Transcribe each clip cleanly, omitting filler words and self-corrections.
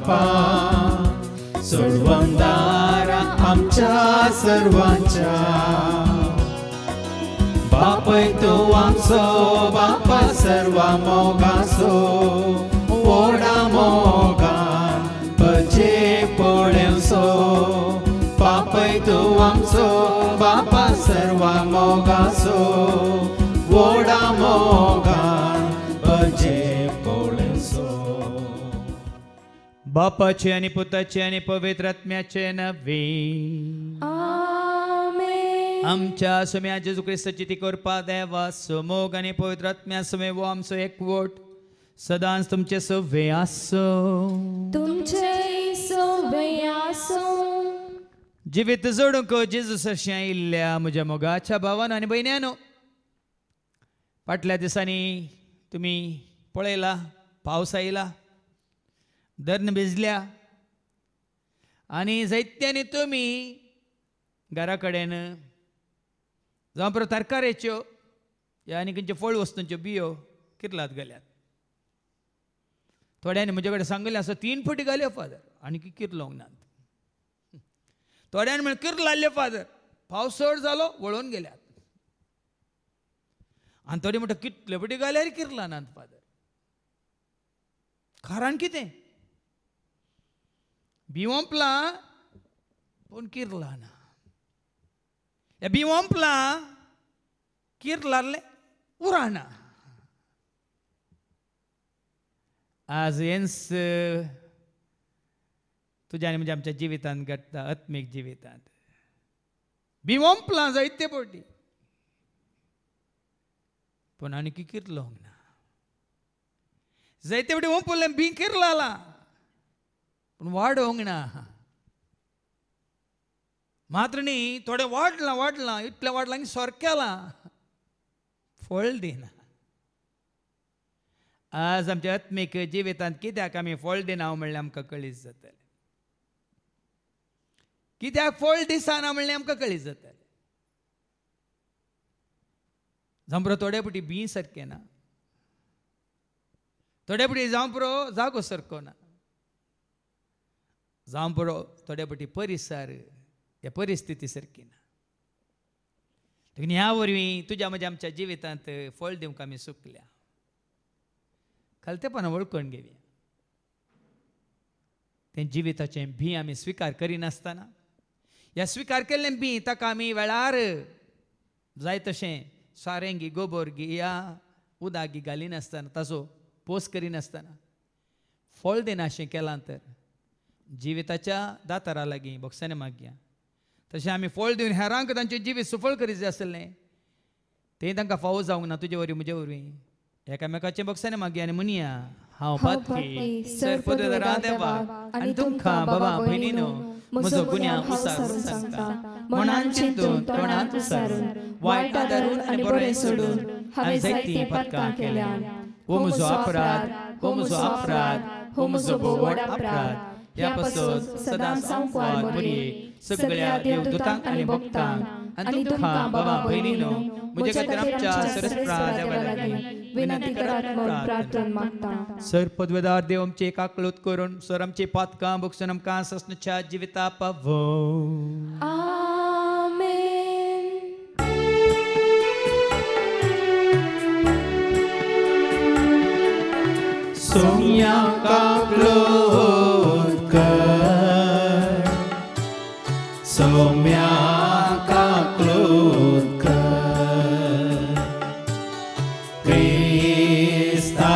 बापा सोडवणदारा आमच्या सर्वांच्या बापय तू आमचो बापा सर्वा मोगाचो ओडा मोगान बचे पोळेवसो बापय तू आमचो बापा सर्वा मोगाचो ओडा मोगान बचे पोळेवसो बापाचे आणि पुताचे आणि पवित्र आत्म्याचे नवे आमच्या सुम्या जेजू ख्रिस्ताची ती कृपा देवा समोग आणि पवित्र आत्म्या समे वो आमचो एकवट सदांच तुमचे सवे आसो तुमचे सवे आसो जिवीत जोडूंक जेजू सरशें इल्ल्या म्हज्या मोगाच्या भावान आनी भयण्यानो फाटल्या दिसांनी तुमी पळयला पावस आयला धरण भिजल्या आनी जायत्यांनी तुमी घरा कडेन जावं बरो तरकारेच्यो आनी खंयच्यो फळ वस्तूंच्यो बियो कितलात घाल्यात थोड्यांनी म्हजे कडेन सांगलें आसा 3 फावटी घाल्यो फादर आनी किरलोंक नात थोड्यांनी म्हण किरलो लायल्यो फादर पावस चड जालो वळोवन गेल्यात आनी थोडे म्हणटा कितले फावटी घाल्यार किरला नात फादर कारण कितें बिवंपला पूण किरला ना या बिवंपला किरलाले उराना आज हेंच तुज्या आनी म्हणजे आमच्या जिवितांत घडटा आत्मीक जिवितांत बिवंपला जायते फावटी पूण आनी किरलोंक ना जायते फावटी वंपलें बी किरलाला पूण वाडोंक ना मात्र न्ही थोडें वाडलां इतलें वाडलां की सोरकेलां फळ दिना आज आमच्या आत्मीक जिवितांत कित्याक आमी फळ दिना म्हणलें आमकां कळीत जातलें कित्याक फळ दिसना म्हणलें आमकां कळीत जातलें जांबरो थोडे फावटी बी सारकें ना थोडे फावटी जांबरो जागो सारको ना जांबरो थोडे फावटी परिसर ह्या परिस्थिती सारकी ना देखून ह्या वरवीं तुज्या म्हज्या आमच्या जिवितांत फळ दिवंक आमी सुकल्या खालतेपणा वळखून घेवया तें जिविताचें भी आमी स्विकार करिनासतना ह्या स्विकार केल्लें भी ताका आमी वेळार जाय तशें सारेंगी गोबोरगी या उदागी घालिनासतना ताचो पोस करिनासतना फळ दिनाशें केलां तर जिविताच्या दातारा लागीं भोगसाने मागया तशें आमी फळ दिवन हेरांक तांचें जिवीत सुफळ करीत जाय आसलें तें तांकां फावो जावंक ना तुजे वरवीं म्हजे वरवीं एकामेकाचें भोगसाने मागया आनी म्हणया हांव पातकी सर पदवेदारा देवा आनी तुमकां बाबा भयणीनो म्हजो गुन्यांव उसारून सांगता मनान चिंतून तोंडांत उसारून वायटा धरून आनी बरें सोडून हांवें जायतीं पातकां केल्यान हो म्हजो अपराध हो म्हजो अपराध हो म्हजो भोवड अपराध ह्या पासून सदांच संवाद बरी सगळ्या देवदूतांक आनी भक्तांक आनी तुमकां बाबा भयणीनो म्हजे खातीर आमच्या सरस्प्रा देवा लागीं विनंती करात म्हणून प्रार्थना मागता सर पदवेदार देव आमचे एकाकलोत करून सर आमची पातकां भोगसून आमकां ससनच्या जिविता पावो आमेन सोम्या काकलोत कर सोम्या काकलोत कर क्रिस्ता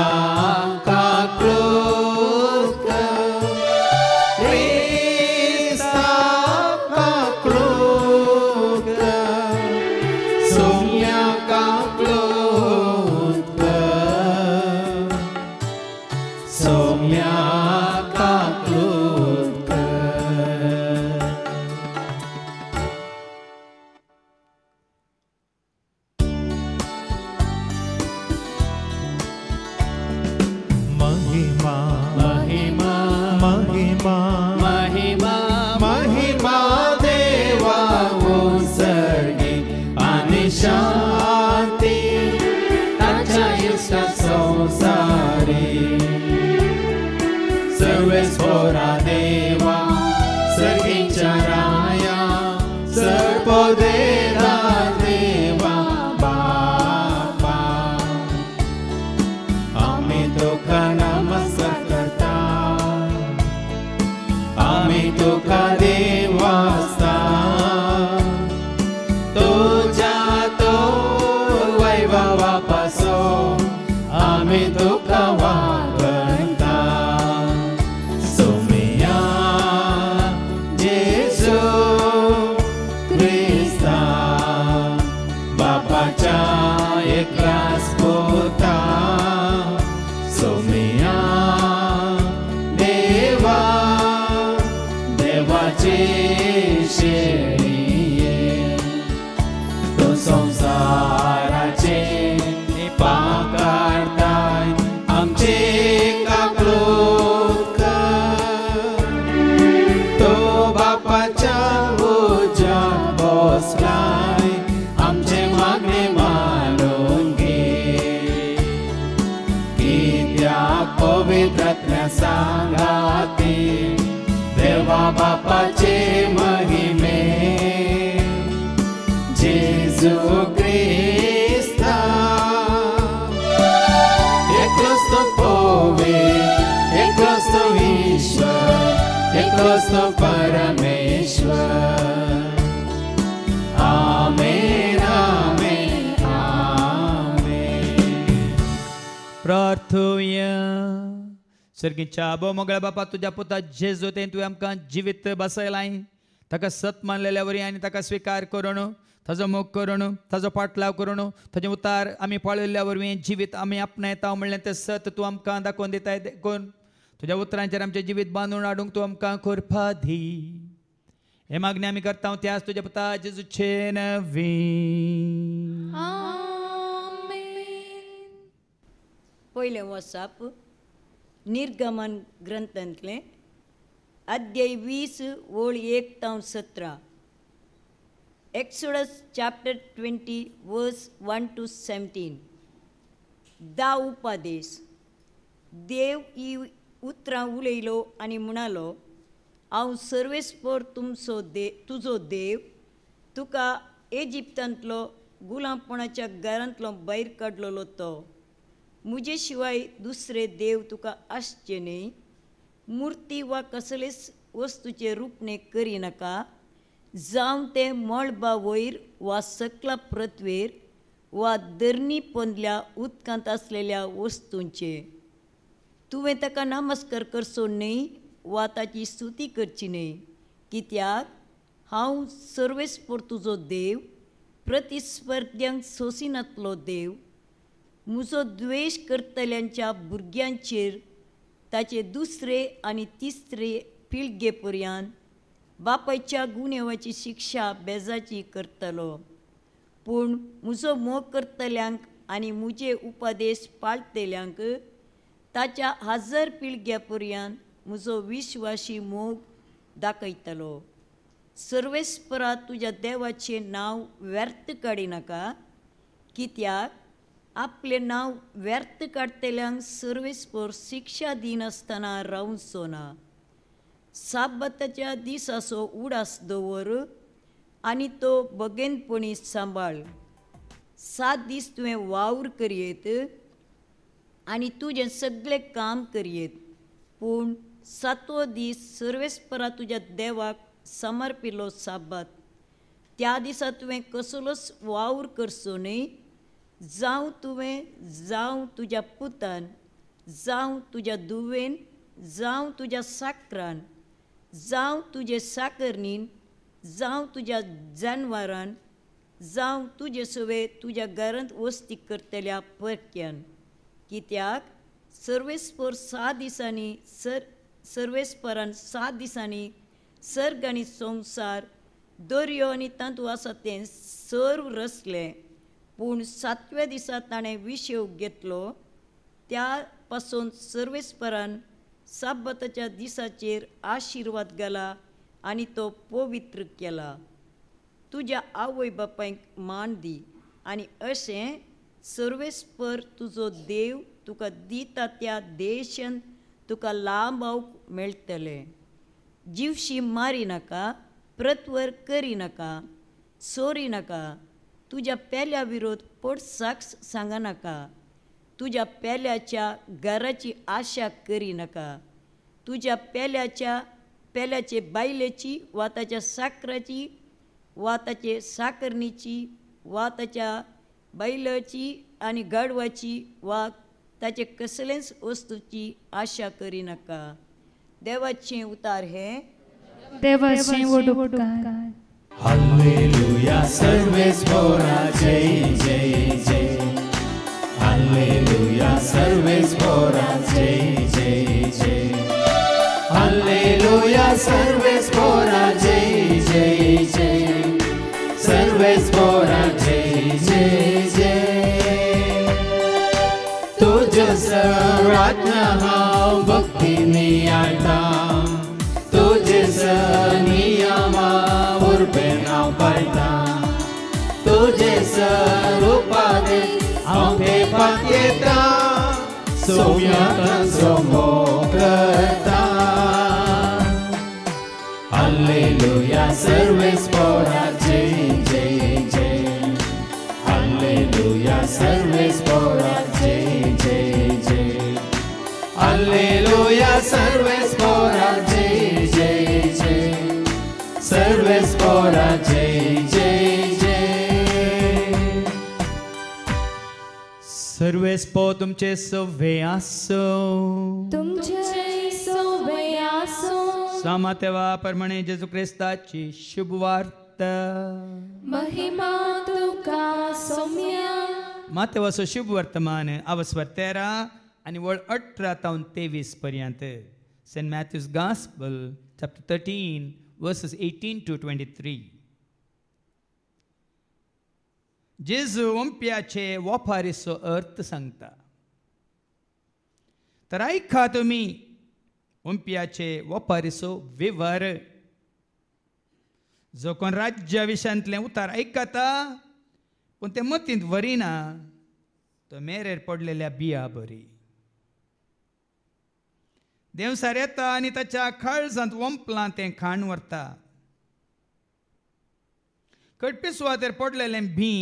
काकलोत कर क्रिस्ता काकलोत कर सोम्या काकलोत कर सोम्या काकलोत कर बापाचे महिमे जेजू क्रिस्ता एकलोच तो पोवे एकलोच तो ईश्वर एकलोच तो परमेश्वर आमेन आमेन आमेन प्रार्थूया सर्गीच्या आबो मोगळ्या बापा तुझ्या पुता जेजू ते तुवें आमकां जिवीत बसयलाय ताका सत मानलेल्या वरी आनी ताका स्वीकार करून ताजो मोग करून ताजो पाटलाव करून ताजे उतार आमी पळयल्ल्या वरवीं जिवीत आमी आपणायता म्हणलें तें सत तूं आमकां दाखोवन दिताय कोण तुज्या उतरांचेर आमचें जिवीत बांदून हाडूंक तूं आमकां करपा दी हे मागणी आमी करता त्याच तुज्या पुता जेजूचे नवी पयलें वचप निर्गमन ग्रंथांतलें अध्याय 20 ओळ 1 ते 17 Exodus chapter 20 verse 1 to 17 दा उपादेश देव ही उतरां उलयलो आनी म्हणालो हांव सर्वेस्पर तुजो देव तुका इजिप्तांतलो गुलामपणाच्या घरांतलो भायर काडलेलो तो मुजे शिवाय दुसरे देव तुका आसचे न्ही मुर्ती वा कसलेच वस्तूचे रूपणे करिनाका जावं ते मळबा वयर वा सकला पृथ्वेर वा धरणी पोंदल्या उदकांत आसलेल्या वस्तूंचे तुवें ताका नमस्कार करचो न्ही वा ताची स्तुती करची न्ही कित्याक हांव सर्वेस्पर तुजो देव प्रतिस्पर्ध्यांक सोंसिनातलो देव म्हजो द्वेश करतल्यांच्या भुरग्यांचेर ताचे दुसरे आनी तिसरे पिळगे पर्यंत बापायच्या गुन्हेवाची शिक्षा बेजाची करतलो पूण म्हजो मोग करतल्यांक आनी म्हजे उपादेश पाळटल्यांक ताच्या 1000 पिळग्या पर्यंत म्हजो विश्वासी मोग दाखयतलो सर्वेस्परा तुज्या देवाचें नांव व्यर्थ काडिनाका कित्याक आपले नांव व्यर्थ काडटल्यांक सर्वेस्पर शिक्षा दिनासतना रावचो ना साबताच्या दिसाचो उडास दवर आनी तो बगेनपणी सांबाळ 7 दीस तुवें वावर करयेत आनी तुजें सगळें काम करयेत पूण 7वो दीस सर्वेस्परा तुज्या देवाक समर्पिल्लो साबत त्या दिसा तुवें कसलोच वावर करचो न्ही जावं तुवें जावं तुज्या पुतान जावं तुज्या धुवेन जावं तुज्या साकरान जावं तुजे साकरणीन जावं तुज्या जानवरान जावं तुजे सवे तुज्या घरांत वस्ती करतल्या परक्यान कित्याक सर्वेस्पर 6 दिसांनी सर्वेस्परान 7 दिसांनी सर्ग आनी संवसार दर्यो आनी तांतू आसा तें सर्व रचलें पूण 7व्या दिसा ताणें विशेव घेतलो त्या पासून सर्वेस्परान साबताच्या दिसाचेर आशिर्वाद घाला आनी तो पवित्र केला तुज्या आवय बापायक मान दी आनी अशें सर्वेस्पर तुजो देव तुका दिता त्या देशांत तुका लांबावंक मेळटलें जीवशी मारी नाका प्रतवर करी नाका सोरी नाका तुज्या पेल्या विरोध पड साक्ष सांगा नाका तुज्या पेल्याच्या घराची आशा करी नाका तुज्या पेल्याचे बायलेची वा ताच्या साकराची वा ताचे साकरणीची वा ताच्या बैलाची आनी गाडवाची वा ताचे कसलेच वस्तूची आशा करी नाका देवाचें उतार हे देवाचें वडुपकार हालेलुया सर्वेस्परा जय जय जय हालेलुया सर्वेस्परा जय जय जय हालेलुया सर्वेस्परा जय जय जय सर्वेस्परा जय जय जय तुझ्या सर्वात्मा हांव भक्तीनी आयता तुझे नियमा उर्बेन हांव पाळटा तुझे स्वरुपादे हांव पेपाक येता सौम्याकांचो मोग करता सर्वेस्परा जय जय जय हालेलुया सर्वेस्परा जय जय जय हालेलुया सर्वेस्परा जय जय जय सर्वेस्परा जय जय जय सर्वेस्पो तुमचे सव्वे आसो तुमचे सोबे आसो सामातेवा प्रमाणे जेजू ख्रिस्ताची शुभ वार्ता महिमा तुका सौम्या मातेवाचो शुभ वर्तमान अवस्वर 13 आणि वळ 18 तावन 23 पर्यंत saint Matthew's gospel chapter 13 verses 18 to 23. जेजू ओंप्याचे वोपारीचो अर्थ सांगता. तर ऐका तुम्ही ओंप्याचे वोपारीचो विवर. जो कोण राज्या विशयांतले उतार ऐकता पूण ते मतींत वरिना तो मेरेर पडलेल्या बिया बरी. देवसार येता आनी ताच्या काळजांत वंपलां तें खाण व्हरता. कडपी सुवातेर पडलेलें भी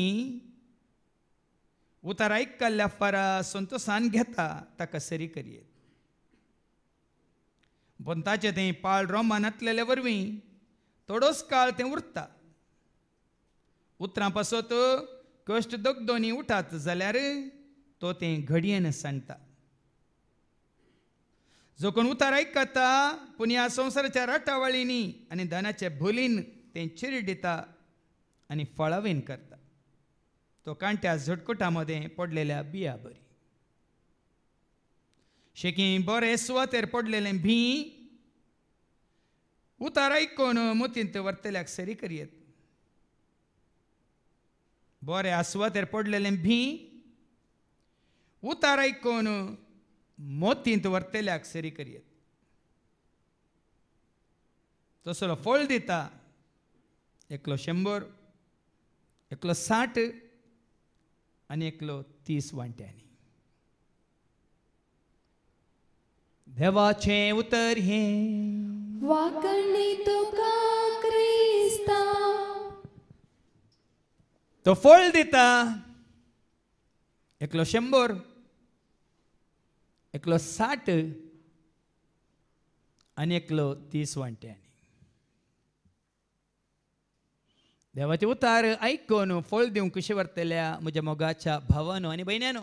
उतार आयकल्ल्या फरा संतोषान घेता ताका सरी करियेत. पूण ताचें तें पाळ रोमान नातलेले वरवीं थोडोच काळ तें उरता. उतरां पासत कश्ट दोगदोनी उठात जाल्यार तो तें घडयेन सांडटा. जो कोण उतार आयकता पूण ह्या संवसाराच्या राटावळींनी आनी धनाचे भुलीन तें चिर दिता आनी फळावेन करता तो कांट्या झटकुटा मदें पडलेल्या बिया बरी. शेकी बरें सुवातेर पडलेलें भी उतार आयकून मतींत व्हरतल्याक सरी करियेत. बरें आसवातेर पडलेलें भी उतार आयकून मोतींत व्हरतल्याक सरी करियेत. तसलो फळ दिता. एकलो 100, एकलो 60 आनी एकलो 30 वांट्यांनी. देवाचे उतर हे वाकणी तुका क्रिस्ता तो फळ दिता. एकलो 100, एकलो 60 आनी एकलो 30 वांट्यांनी. देवाचे उतार आयकून फळ दिवंक कशें व्हरतल्या म्हज्या मोगाच्या भावानो आनी भयण्यानो.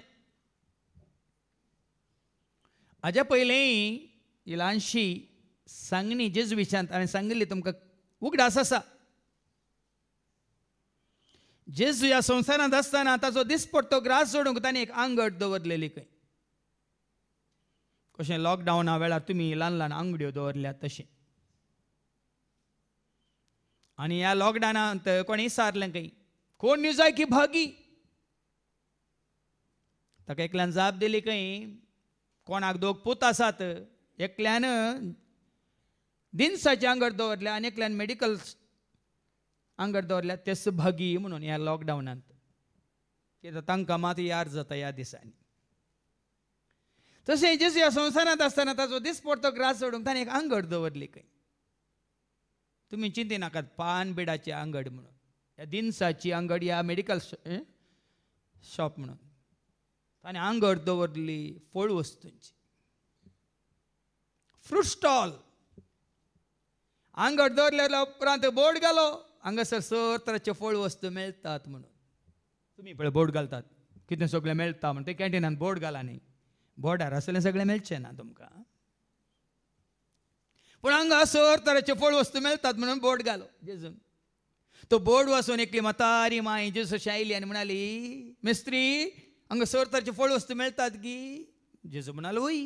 हाज्या पयलीं इलांशी सांगणी जेजू विशांत हांवें सांगिल्ली तुमकां उगडास आसा. जेजू ह्या संवसारांत आसतना ताचो दिसपट्टो ग्रास सोडूंक ताणें एक आंगड दवरलेली खंय. कशें लॉकडावना वेळार तुमी ल्हान ल्हान आंगड्यो दवरल्यात तशें. आनी ह्या लॉकडावनांत कोणें विचारलें खंय कोण न्यू जाय की भागी. ताका एकल्यान जाप दिली खंय कोणाक 2 पूत आसात. एकल्यान दिनसाचें आंगड दवरल्या आनी एकल्यान मेडिकल आंगड दवरल्या तेच भागी म्हणून ह्या लॉकडावनांत. कित्याक तांकां मात याद जाता ह्या दिसांनी. तशें जेजू ह्या संवसारांत आसतना ताचो दिसपट्टो ग्रास सोडूंक ताणें एक आंगड दवरली खंय. तुमी चिंती नाकात पान बिडाची आंगड म्हणून ह्या दिनसाची आंगड ह्या मेडिकल शॉप म्हणून ताणें आंगड दवरली फळ वस्तूंची. फ्रूट स्टॉल आंगड दवरलेल्या उपरांत बोर्ड घालो हांगासर सर तरांचे फळ वस्तू मेळटात म्हणून. तुमी पळय बोर्ड घालतात कितें सगळें मेळटा म्हणून ते कॅन्टिनांत बोर्ड घाला न्ही. बोर्डार असलें सगळें मेळचें ना तुमकां. पूण हांगा सर तरांचे फळ वस्तू मेळटात म्हणून बोर्ड घालो जेजून. तो बोर्ड वाचून एकली म्हातारी माय जेजूशी आयली आनी म्हणाली मिस्त्री हांगा सर तरांचे फळ वस्तू मेळटात गी. जेजू म्हणालो वय.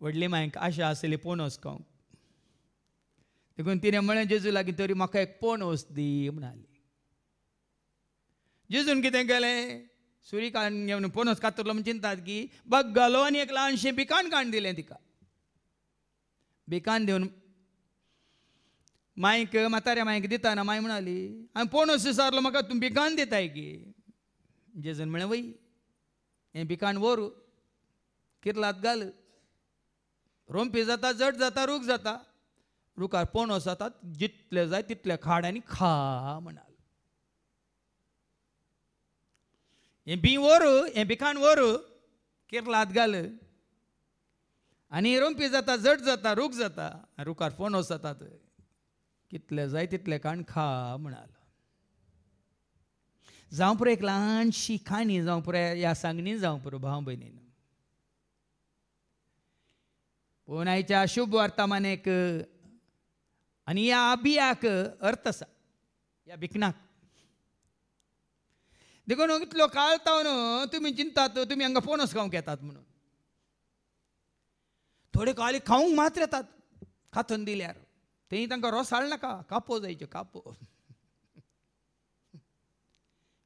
व्हडली मायक आशा आसली पोनस खावंक. देखून तिणें म्हळें जेजू लागीं तरी म्हाका एक पोनस दी म्हणाली. जेजून कितें केलें सुरिकान घेवन पोनस कातरलो म्हण चिंतात की बग घालो आनी एक ल्हानशें भिकाण काण दिलें तिका. भिकाण दिवन मायक म्हाताऱ्या मायक दिताना माय म्हणाली हांवें पोनस विचारलो म्हाका तूं भिकाण दिताय की. जेजून म्हळें वय हें भिकाण व्हर किर्लात घाल. रोंपी जाता जड जाता रूख जाता. रुकार पोणोस जातात जितले जाय तितले खाड आनी खा म्हणाल हें बी व्हर हें बिखान व्हर किरलात घाल आनी रोंपी जाता जड जाता रूख जाता रुकार पोणोस जातात कितले जाय तितले खाण खा म्हणाल जावं पुरो एक ल्हानशी खाणी जावं पुरो ह्या सांगणी जावं पुरो भाव भयणीन पूण आयच्या शुभ वर्तमानेक आनी ह्या अभियाक अर्थ आसा ह्या भिकणाक देखून इतलो काळ तावन तुमी चिंतात तुमी हांगा पोनस खावंक येतात म्हणून थोडे काळी खावंक मात्र येतात खातून दिल्यार तेही तांकां रोस हाडनाका कापो जायच्यो कापो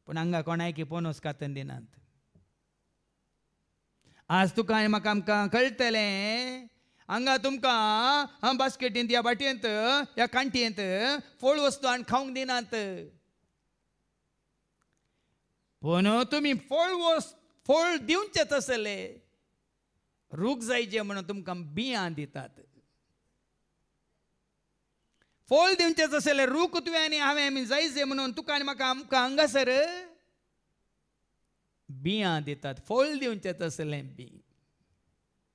पूण हांगा कोणाय की पोनस कातून दिनात आज तुका आनी म्हाका आमकां कळटलें हांगा तुमकां बास्केटींत ह्या बाटयेंत ह्या कांटयेंत फोळ वस्तू आनी खावंक दिनात पूण तुमी फोळ दिवचेच आसले रूख जायचे म्हणून तुमकां बियां दितात फोळ दिवचेच आसले रूख तुवें आनी हांवें आमी जायचे म्हणून तुका आनी म्हाका आमकां हांगासर बियां दितात फोळ दिवचेच आसले बी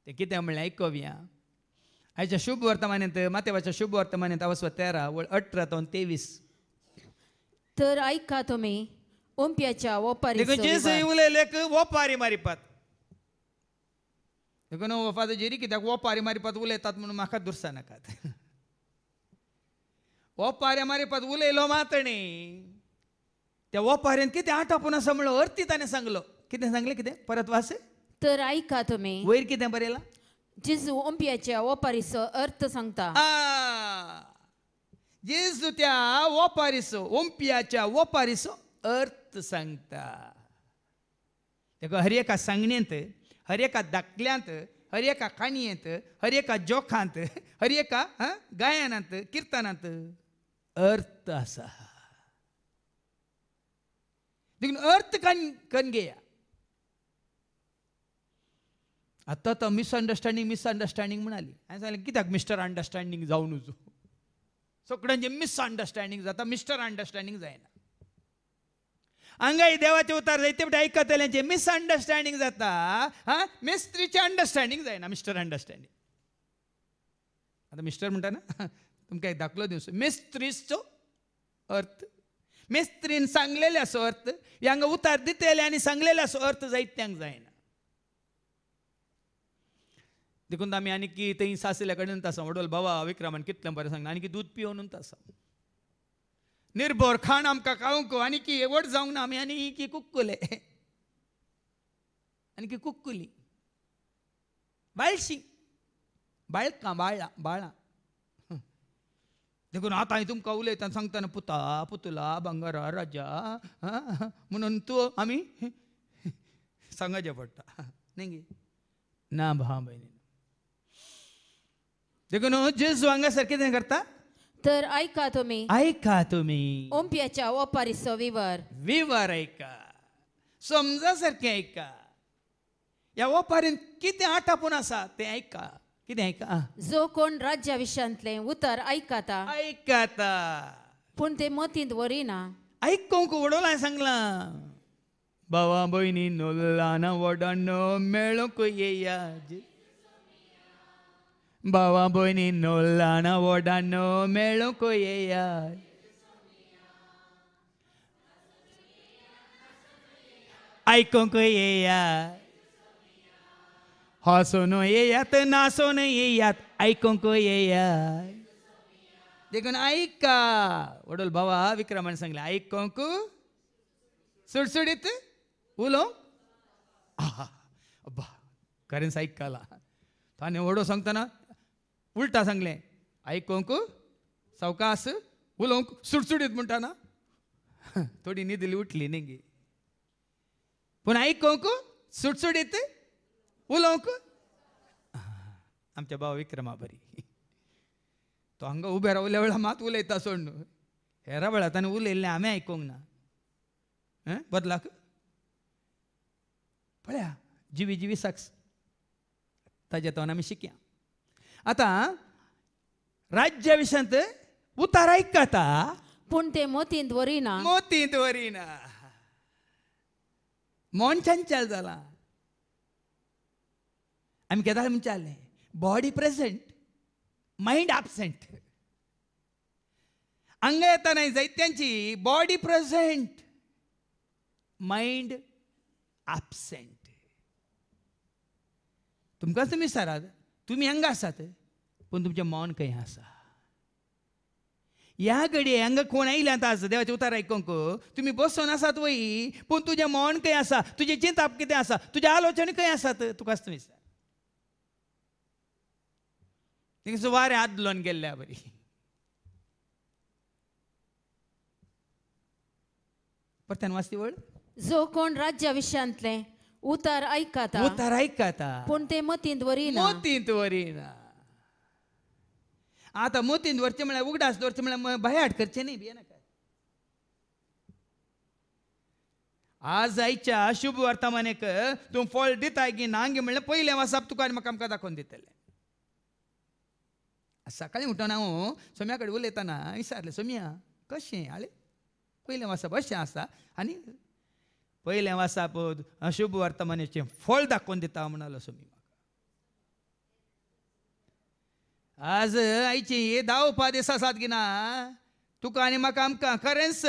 ते कितें म्हणलें आयकोवया आयच्या शुभ वर्तमानांत मातेवाच्या शुभ वर्तमानांत अवस्व 13 वळ 18 तो 23 तर ऐका तुम्ही ओंप्याच्या ओपारी जेसय उलयलेक ओपारी मारिपात देखून वफाद जेरी कित्याक ओपारी मारिपात उलयतात म्हणून म्हाका दुरसा नाकात ओपारी मारिपात उलयलो मातणी त्या ओपाऱ्यान कितें आटापून आसा म्हणलो अर्ती ताणें सांगलो कितें सांगलें कितें परत वास तर ऐका तुम्ही वयर कितें बरयलां जेजू ओंप्याच्या ओपारीचो अर्थ सांगता जेजू त्या ओपारीचो ओंप्याच्या ओपारीचो अर्थ सांगता तेका हर एका सांगणेंत हर एका दाखल्यांत हर एका काणयेंत हर एका जोखांत हर एका गायनांत किर्तनांत अर्थ आसा देखून अर्थ कन घेया आतां तो मिसअंडरस्टँडींग म्हणाली हांवें सांगलें कित्याक मिस्टर अंडरस्टँडींग जावन नजो सगळ्यांचे मिसअंडरस्टँडींग जाता मिस्टर अंडरस्टँडींग जायना हांगाय देवाचे उतार जायते बट आयकतल्यांचे मिसअंडरस्टँडींग जाता मेस्त्रीचे अंडरस्टँडींग जायना मिस्टर अंडरस्टँडींग आतां मिस्टर म्हणटा ना तुमकां एक दाखलो दिवचो मेस्त्रीचो अर्थ मेस्त्रीन सांगलेल्याचो अर्थ हांगा उतार दितेले आनी सांगलेल्याचो अर्थ जायत्यांक जायना देखून आमी आनी की थंय सासल्या कडेन आसा वडोल बाबा विक्रमान कितलें बरें सांगना आनी की दूद पिवून आसा निर्भर खाण आमकां खावंक आनी की वड जावंक ना आमी आनी की कुक्कुले आनी की कुक्कुली बाळशी बाळकां बाळां देखून आतां हांवें तुमकां उलयता सांगतना पुता पुतला भांगारा राजा म्हणून तूं आमी सांगचें पडटा न्ही ना भाव भयणी देखून जेजू हांगासर कितें करता तर ऐका तुम्ही ओंप्याच्या ओपारीचो विवर ऐका समजा सारकें ऐका ह्या ओपारीन कितें आटापून आसा तें ऐका कितें ऐका जो कोण राज्या विशयांतले उतर ऐकाता पूण ते मतींत वरिना आयकोंक वडोल हांवें सांगलां भावा भयणी ल्हान व्हडानो मेळूंक येया भावा भयणी ल्हान व्हडानो मेळूंक येया आयकोंक येया हसून येयात नासून येयात आयकोंक येयात देखून ऐका वडोल भावा विक्रमान सांगलें आयकोंक सुडसुडीत उलोवंक अब्बा खरेंच आयकला ताणें वडो सांगतना उलटा सांगलें आयकोंक सावकास उलोवंक सुडसुडीत म्हणटाना थोडी न्हिदली उठली न्ही पूण आयकोंक सुडसुडीत उलोवंक आमच्या भाव विक्रमा बरी तो हांगा उबे रावल्या वेळा मात उलयता सोड न्हू हेरा वेळा ताणें उलयल्लें हांवें आयकोंक ना बदलाक पळया जिवी साक्स ताजे तोंड आमी शिकया आतां राज्या विशंत उतार ऐकता पूण ते मोतींत वरिना मोतींत वरिना मन चंचल जाला आमी केदां म्हणचाले बॉडी प्रेजेंट माइंड एब्सेंट हांगा येता न्हय जायत्यांची बॉडी प्रेजेंट माइंड एब्सेंट तुमकांच तुमी विचारात तुमी हांगा आसात पूण तुमचें मन खंय आसा ह्या घडये हांगा कोण आयले आतां आसा देवाचें उतार आयकूंक तुमी बसून आसात वय पूण तुजें मन खंय आसा तुजें चिंतप कितें आसा तुजे आलोचना खंय आसात तुकाच तुमी विचार थिंगसर वारें आदलोन गेल्ल्या बरी परत्यान वाचती वळ जो कोण राज्या विशयांतले उतार ऐकता उतार आयकता पूण ते मोतींत वरिना मोतींत वरिना आतां मोतींत व्हरचें म्हळ्यार उगडास दवरचें म्हळ्यार भयाट करचें न्ही भियेनाका आज आयच्या शुभ वर्तमानेक तूं फळ दिताय की ना गे म्हणल्यार पयलें वचप तुका आनी म्हाका आमकां दाखोवन दितलें सकाळीं उठून हांव सोम्या कडेन उलयतना विचारलें सोम्या कशें आले पयलें वचप अशें आसा आनी पयलें वचप शुभ वर्तमानाचें फळ दाखोवन दिता म्हणलो सोमी म्हाका आज आयची हे 10 दीस आसात की ना तुका आनी म्हाका आमकां खरेंच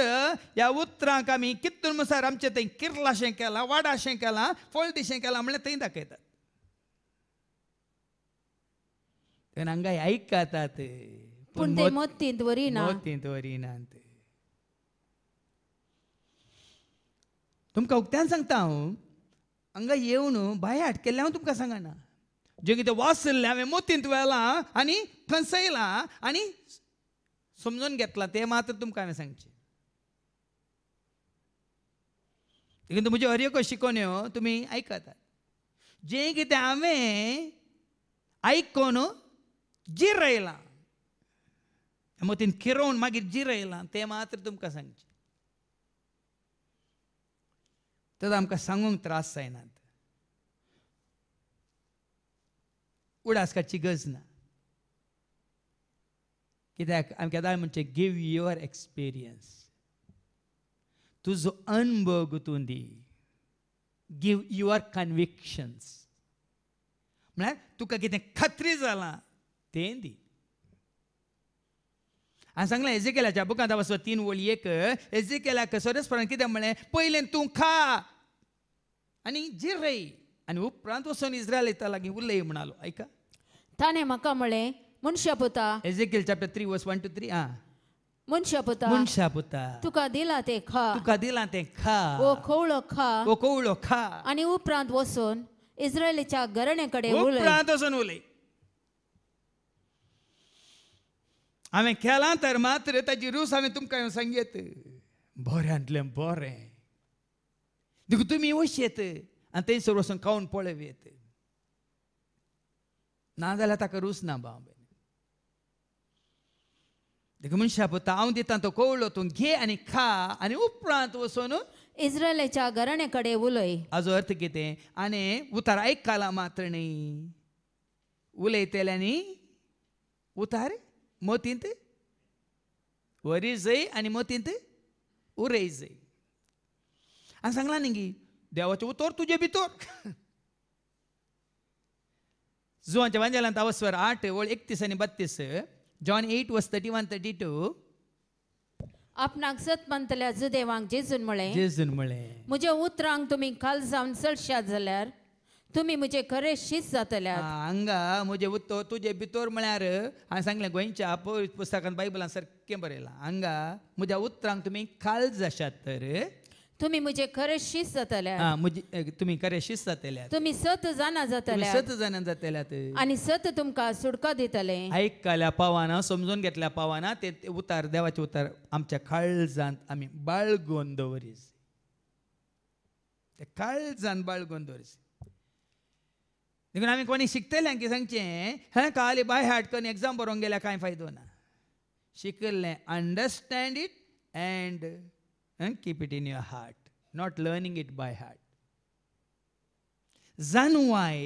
ह्या उतरांक आमी कितून मुसार आमचें थंय किर्लाशें केलां वाडाशें केलां फळ दिशें केलां म्हणल्यार थंय दाखयतात तेन्ना हांगा आयकतात पूण ते मोतींत वरिना मोतींत वरिनात तुमकां उक्त्यान सांगता हांव हांगा येवन भायर केल्लें हांव तुमकां सांगना जें कितें वाचल्लें हांवें मोतींत वेलां आनी खंचयलां आनी समजून घेतलां तें मात्र तुमकां हांवें सांगचें देखून म्हज्यो हरएको शिकोवण्यो तुमी आयकतात जें कितें हांवें आयकून जिरयलां मोतीन किरोवन मागीर जिरयलां तें मात्र तुमकां सांगचें तर आमकां सांगूंक त्रास जायनात उडास काडची गरज ना कित्याक आमी केदां म्हणचे गिव युअर एक्सपिरियन्स तुजो अनुभव गुंतून दी गिव युअर कन्विक्शन्स म्हळ्यार तुका कितें खात्री जालां तें दी हांवें सांगलें एजेकेलाच्या बुकांत वचो 3 वळयेक एजेकेलाक सरस्वरान कितें म्हणलें पयलें तूं खा आनी जिरय आनी उपरांत वचून इस्रायेलिता लागीं उलय म्हणालो ऐका ताणें म्हाका म्हणलें मनशा पुता एजेकेल चॅप्टर 3 वर्स 1 to 3 मनशा पुता तुका दिलां तें खा ओ कवळो खा आनी उपरांत वचून इस्रायेलीच्या घराणे कडेन उलय हांवें केलां तर मात्र ताची रूच हांवें तुमकां सांगेत बऱ्यांतलें बरें देखून तुमी वचेत आनी थंयसर वचून खावन पळयवेत नाजाल्यार ताका रूच ना बाब देखून मनशा पुता हांव दितां तो कवळो तूं घे आनी खा आनी उपरांत वचून इस्रायेलीच्या घराणे कडेन उलय हाजो अर्थ कितें आनी उतार आयकला मात्र न्ही उलयतल्यांनी उतार मोतींत वरी जय आनी मोतींत उरय जय हांवें सांगलां न्ही देवाचें उतर तुजे भितर जुवांच्या वांजेलांत अवस्वर 8 वळ 31 आनी 32 जॉन 8 वर्स 31-32 आपणाक सत म्हणटल्या जुदेवांक जेजून म्हळें म्हज्या उतरांक तुमी खाल जावन चडशात जाल्यार तुमी म्हजे खरे शीत जातल्यात हांगा म्हजें उतर तुजे भितर म्हळ्यार हांवें सांगलें गोंयच्या पुस्तकांत बायबलांत सारकें बरयलां हांगा म्हज्या उतरांक तुमी खाल जाशात तर तुमी म्हजे खरे शीत जातल्यात तुमी खरे शीत जातल्यात तुमी 7 जाणां जातल्यात आनी 7 तुमकां सुटका दितले आयकल्या पावाना समजून घेतल्या पावाना ते उतार देवाचे उतार आमच्या काळजांत आमी बाळगून दवरीस ते काळजांत बाळगून दवरीस देखून आमी कोणी शिकतल्यांक कितें सांगचें हें खाली बाय हार्ट करून एग्जाम बरोवंक गेल्यार कांय फायदो ना शिकल्लें understand it and keep it in your heart, not learning it by heart. जाणवाय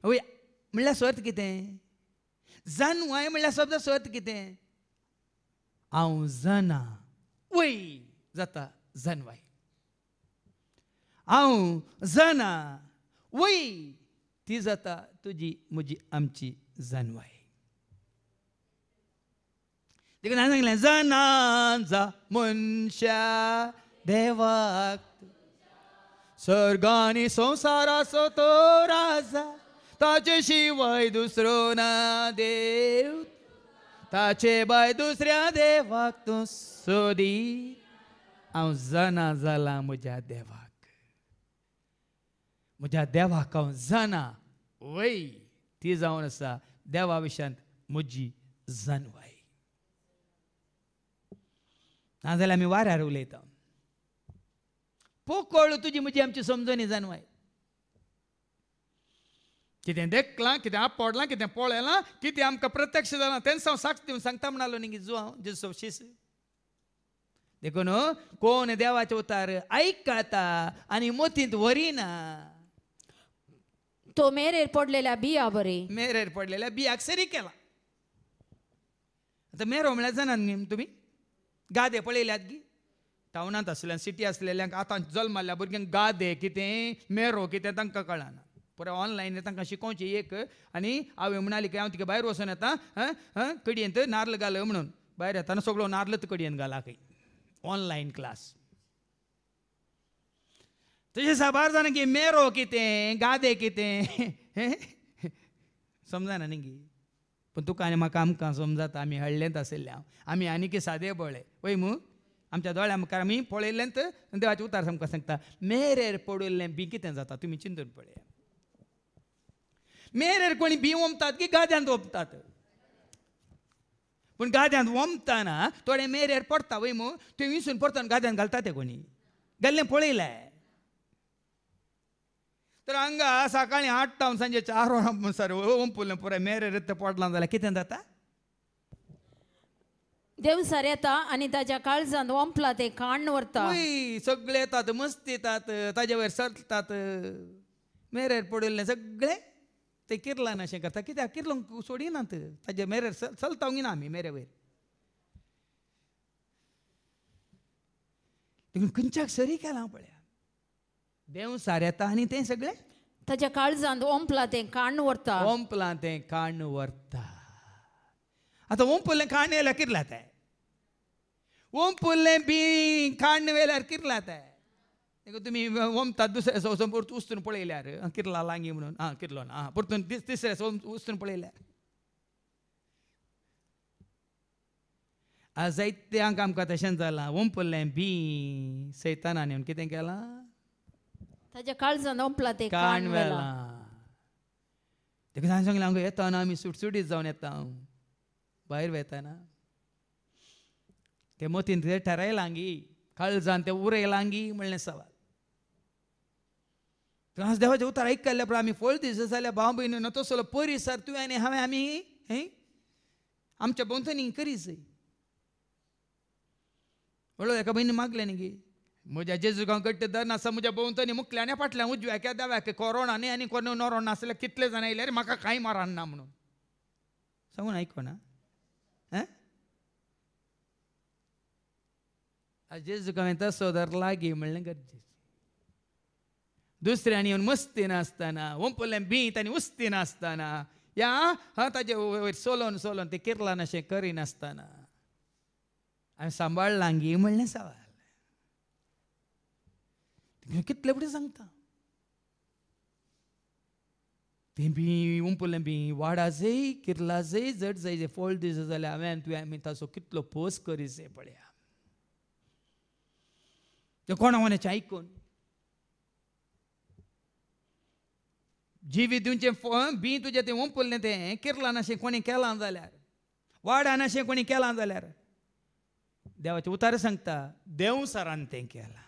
म्हणल्यार अर्थ कितें जानवाय म्हणल्यार शब्द अर्थ कितें हांव जाना वय जाता जानवाय हांव जाना वय ती जाता तुजी म्हजी आमची जानवाय देखून हांवें सांगलें जाना जा मनशा देवाक स्वर्गानी संवसाराचो तो राजा ताचे शिवाय दुसरो ना देव ताचे भाय दुसऱ्या देवाक तूं सोदी हांव जाना जाला म्हज्या देवाक हांव जाना वय ती जावन आसा देवा विशयांत म्हजी जानवाय नाजाल्यार आमी वाऱ्यार उलयता पोकळ तुजी म्हजी आमची समजणी जानवाय कितें देखलां कितें आपडलां कितें पळयलां कितें आमकां प्रत्यक्ष जालां तें हांव साक्ष दिवन सांगता म्हणालो न्ही जो हांव जेजू शीस देखून कोण देवाचे उतार आयकता आनी मोतींत व्हरिना तो मेरेर पडलेल्या बिया बरी मेरेर पडलेल्या बियाक सरी केला आतां मेरो म्हळ्यार जाणात न्ही तुमी गादे पळयल्यात गी टावनांत आसलेल्या सिटी आसलेल्यांक आतां जल्माल्या भुरग्यांक गादे कितें मेरो कितें तांकां कळना पुराय ऑनलायन तांकां शिकोवची एक आनी हांवें म्हणाली की हांव तिका भायर वचून येता कडयेंत नाल्ल घाल म्हणून भायर येताना सगळो नाल्लच कडयेंत घाला खंय ऑनलायन क्लास तशें साबार जाणां की मेरो कितें गादे कितें समजना न्ही गी पूण तुका आनी म्हाका आमकां समजाता आमी हळ्ळेंत आशिल्ले आमी आनीक सादे पळय वय मू आमच्या दोळ्या मुखार आमी पळयलेंत देवाचे उतार आमकां सांगता मेरेर पडुल्लें बी कितें जाता तुमी चिंतून पळया मेरेर कोणी बी ओंपतात की गाद्यांत ओंपतात पूण गाद्यांत ओंपतना थोडे मेरेर पडटा वय मू ते विसून पडटा गाद्यांत घालता ते कोणी गेल्लें पळयलें तर हांगा सकाळीं 8 टावन सांजे 4 वरां सर ओंपुल्लें पुराय मेरेर पडलां जाल्यार कितें जाता देवसार येता आनी ताच्या काळजांत ओंपला ते काण्ण व्हरता सगळे येतात मस्त येतात ताजे वयर सरतात मेरेर पडिल्ले सगळे ते किरलान अशें करता कित्याक किरलोंक सोडिनात ताजे मेरेर चलता ना आमी मेरे वयर देखून खंयच्याक सरी केलां पळया देवसार येता आनी तें सगळें ताच्या काळजांत ओंपला ते काण्ण व्हरता ओंपलां तें काण्ण व्हरता आतां ओंपुल्लें काण्ण येयल्यार किरला तें ओंपुल्लें बी काण्ण वेल्यार किरला तें तुमी ओंपतात दुसऱ्या वचून परतून उस्तून पळयल्यार किरला लागी म्हणून किरलो ना परतून तिसऱ्या उस्तून पळयल्यार जायत्यांक आमकां तशें जालां ओंपुल्लें बी सैतानान येवन कितें केलां ताच्या काळजांत ओंपला ते काण वेलां देखून हांवें सांगलें हांगा येताना आमी सुटसुटीत जावन येता भायर वयताना ते मोतीन ते ठरयलां गी काळजान ते उरयलां गी म्हणलें सवाल आज देवाचे उतार आयकल्ल्या पुरो आमी फळ दीस जाल्यार भाव भयणीन तसलो परिसर तुवें आनी हांवें आमी आमच्या भोंवतणी करीच हळू एका भयणी मागलें न्ही गी म्हज्या जेजुगांव गट्ट धर नासा म्हज्या भोंवतणी मुखल्या आनी फाटल्यान उजव्याक दाव्याक कोरोना न्ही आनी कोण नोरोन नासल्यार कितले जाण येयल्यार म्हाका कांय मारान ना म्हणून सांगून आयकना जेजुगांव तसो धर लागी म्हणलें गरजेचें दुसऱ्यांनी येवन मस्ती नासतना ओंपुल्लें बीत आनी उस्ती नासतना या ताजे वयर सोलोन सोलोन ते किरलान अशें करिनासतना हांवें सांबाळलां गी म्हणलें सवाल कितले फुडें सांगता तें बी ओंपुल्लें बी वाडा जय किरला जय जड जय फळ दीस जाल्यार हांवें तुवें आमी ताचो कितलो पोस करीत पळया ते कोणा कोणाचें आयकून जिवी दिवचें बी तुजें तें ओंपुल्लें तें किरलान अशें कोणी केलां जाल्यार वाड्यान अशें कोणी केलां जाल्यार देवाचें उतार सांगता देवसारान तें केलां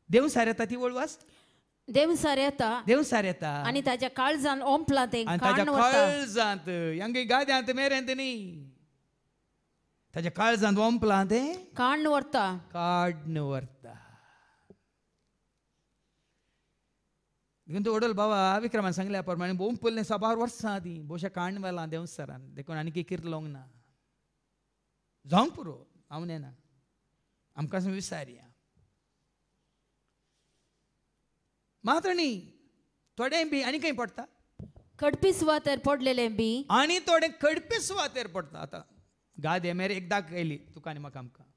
देवसार येता ती वळवास देवसार येता आनी ताच्या काळजांत ओंपला तें ताच्या काळजांत हांगे गाद्यांत मेरेंत न्ही ताच्या काळजांत ओंपलां तें काण्ण व्हरता काड्न व्हरता देखून तो ओडल बाबा विक्रमान सांगल्या प्रमाणे बोम पडलें 6 वर्सां आदी भोवशा काणवेलां देवस्थानान देखून आनी किरलोंक ना जावंक पुरो हांव नेना आमकां विचारया मातणी थोडे बी आनी खंय पडटा कडपी सुवातेर पडलेले बी आनी थोडे कडपी सुवातेर पडटा आतां गादे मेरे एकदां केली तुका आनी म्हाका आमकां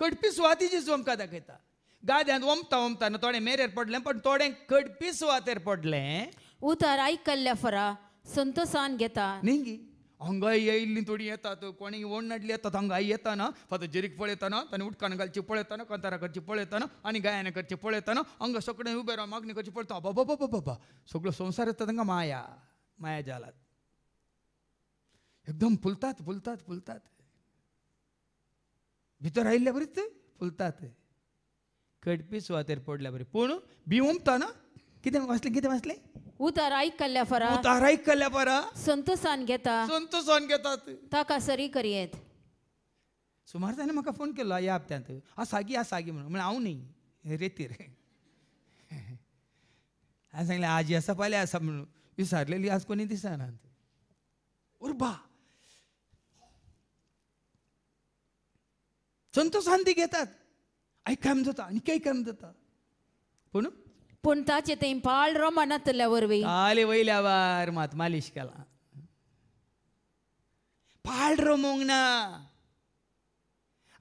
कडपी सुवातीची आमकां दाखयता गाद्यांत ओमता थोडे मेरेर पडलें पण थोडे कडपी सुवातेर पडलें उतार आयकल्ल्या फरा संतोषान घेता न्ही हांगाय येयल्लीं थोडीं येतात कोणी ओण नाडली येतात हांगाय येताना फातर जेरीक पळयताना ताणें उदकान घालची पळयताना कंतारा करची पळयताना आनी गायना करची पळयताना हांगा सगळें उबे रावन मागणी करची पळयता बाबा बाबा सगळो संवसार येता तांकां माया जालात एकदम फुलतात भितर आयिल्ल्या बरीच फुलतात कडपी सुवातेर पडल्या बरी पूण भिवंता ना कितें वाचलें उतार आयकल्ल्या फरा संतोषान घेतात ताका सरी करयेत सुमार ताणें म्हाका फोन केलो ह्या हप्त्यांत सागी म्हणून हांव न्ही रेतीर हांवें सांगलें आजी आसा फाल्यां आसा म्हणून विचारलेली आज कोणी दिसना उर्बा संतोषान ती घेतात आयकाम जाता आनी आयकाम जाता पूण ताचे थंय पाळ रोमानांतल्या वरवीं काले वयल्या वार मात मालिश केला पाळ रोमोंक ना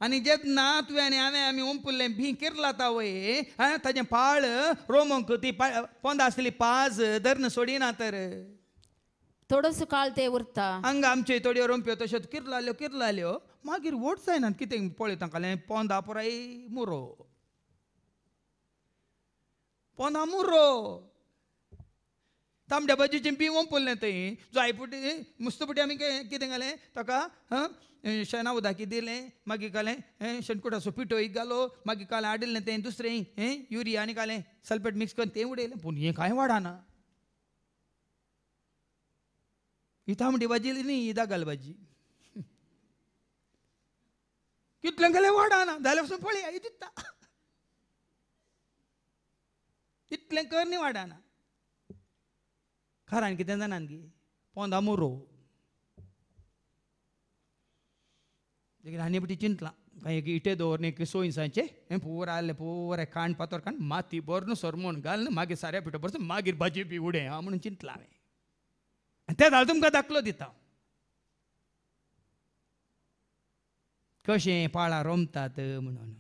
आनी जे ना तुवें आनी हांवें आमी ओंपुल्लें भी किरलाता वय ताजें पाळ रोमोंक ती पोंदा आसली पाज धरण सोडिना तर थोडोसो काळ ते उरता हांगा आमच्यो थोड्यो रोंप्यो तश्योच किरलाल्यो मागीर वोट जायना कितें पळयता काले पोंदा पुराय मुरो पोंदा मुरो तांबड्या भाजयेचें बी ओंपुल्लें थंय जायपुटी मुस्तपुटी आमी कितें घालें ताका शेणा उदाकी दिलें मागीर घालें शेणकुटाचो पिठो एक घालो मागीर कालें हाडिल्लें तें दुसरें युरिया आनी घालें सल्फेट मिक्स करून तें उडयलें पूण हें कांय वाडना ही तांबडी भाजी न्ही ही दागल भाजी कितलें गेलें वाडना जाल्यार पासून पळया ही दिता इतलें कर न्ही वाडना खरान कितें जाणान गे पोंदा मुरो देखीन आनी पटी चिंतलां कांय एक इटे दवरन एक सोयसांचे हें पुराय काण पातोर काण माती बरन सरमोण घालन मागीर साऱ्या पिठो बरस मागीर भाजी बी उडय हांव म्हणून चिंतलां हांवें आनी ते जाल्यार तुमकां दाखलो दिता कशें पाळां रोमतात म्हणून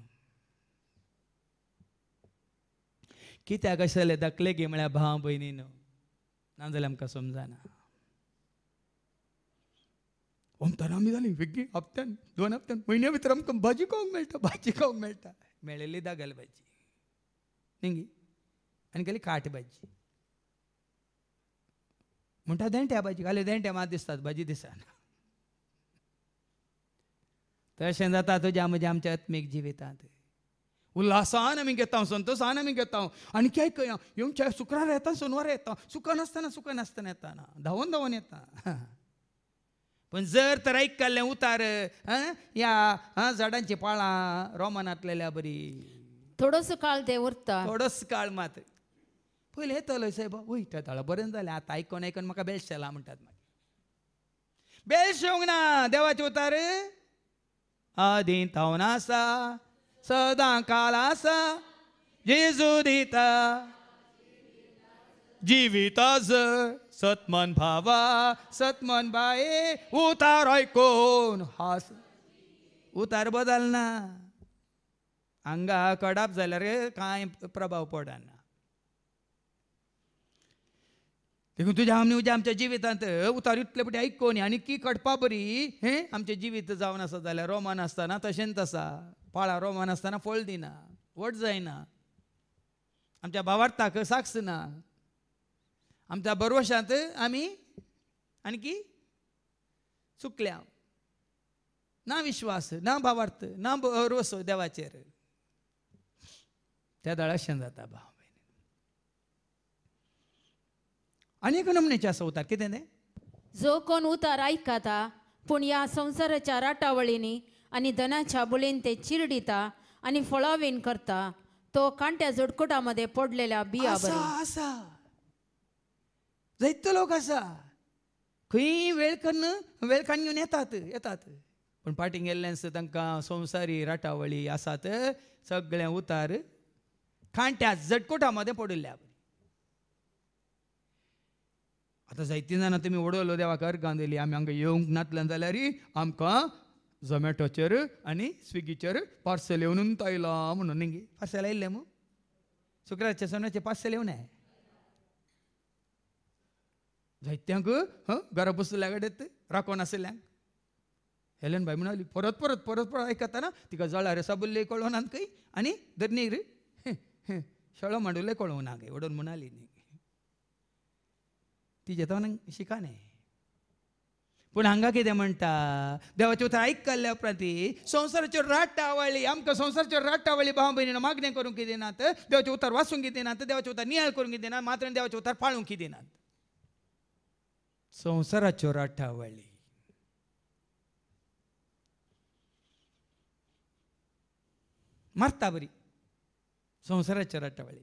कित्याक अशें दाखले गे म्हळ्यार भाव भयणीन नाजाल्यार आमकां समजना ओमताना आमी जालीं वेगळी हप्त्यान 2 हप्त्यान म्हयन्या भितर आमकां भाजी खावंक मेळटा मेळिल्ली दागल भाजी न्ही आनी गेली काट भाजी म्हणटा देंट्या भाजी घाले देंट्या मात दिसतात भाजी दिसना तशें जाता तुज्या म्हज्या आमच्या आत्मीक जिवितांत उल्हासान आमी घेता संतोषान आमी घेता आनी काय येवच्या शुक्रार येता सोनवार येता सुका नासतना येता धांवन येता पण जर तर आयकल्लें उतार ह्या झाडांची पाळां रोमानांतलेल्या बरी थोडोसो काळ ते उरता थोडोच काळ मात पयलीं येतलो सायबा वय त्या ताळा बरें जालें आतां आयकोन म्हाका बेश जाला म्हणटात मागीर बेश येवंक ना देवाचे उतार आदीं तावन आसा सदां काल आसा जेजू दिता जिविताज सतमन भावा सतमन बाये उतार आयकोन हास उतार बदलना हांगा कडाप जाल्यार कांय प्रभाव पडना देखून तुज्या आमच्या जिवितांत उतार इतले पटी आयकोन आनी की कडपा बरी आमचें जिवीत जावन आसा जाल्यार रोमान आसतना तशेंच आसा पाळा रोमान आसतना फळ दिना वट जायना आमच्या भावार्थाक साक्ष ना आमच्या बरवशांत आमी आनी चुकल्या ना विश्वास ना भावार्थ ना भरवसो देवाचेर त्या दळा अशें जाता भाव अनेक नमनेचे आसा उतार कितें तें जो कोण उतार आयकता पूण ह्या संवसाराच्या राटावळींनी आनी धनाच्या बुलीन ते चिरडिता आनी फळावीन करता तो कांट्या जोडकोटा मध्ये पडलेल्या बिया बरी आसा जायतो लोक आसा खंय वेळ काडून घेवन येतात पण पाटींग गेल्लेंस तांकां संवसारी राटावळी आसात सगळें उतार खांट्या झटकोटा मध्ये पडिल्ल्या. आतां जायतीं जाणां तुमी उडवलो देवाक अर्गां दिली आमी हांगा येवंक नातल्यान जाल्यार आमकां झोमॅटोचेर आनी स्विगीचेर पार्सल येवनूच आयलां म्हणून न्ही पार्सल आयिल्लें मू शुक्रारचे सोनाचे पार्सल येवनाय जायत्यांक घरा बसल्या कडेन राखोन आसल्यांक. हेलेन बाय म्हणाली परत परत परत परत आयकताना तिका जळार साबुल्ले कळोना खंय आनी धरणीर शळो मांडुले कळोना खंय ओडून म्हणाली न्ही तिजे तोंडान शिकाने. पूण हांगा कितें म्हणटा देवाचे उतर आयकल्ल्या उपरांत संवसाराच्यो राटावळी आमकां संवसाराच्यो राटावळी भाव भयणीन मागणें करूंक दिनात देवाचे उतर वाचूंक दिनात देवाचे उतर नियाळ करूंक दिनात मात्र देवाचे उतर पाळूंक दिनात. संवसाराच्यो राटावळी मारता बरी संवसाराच्यो राटावळी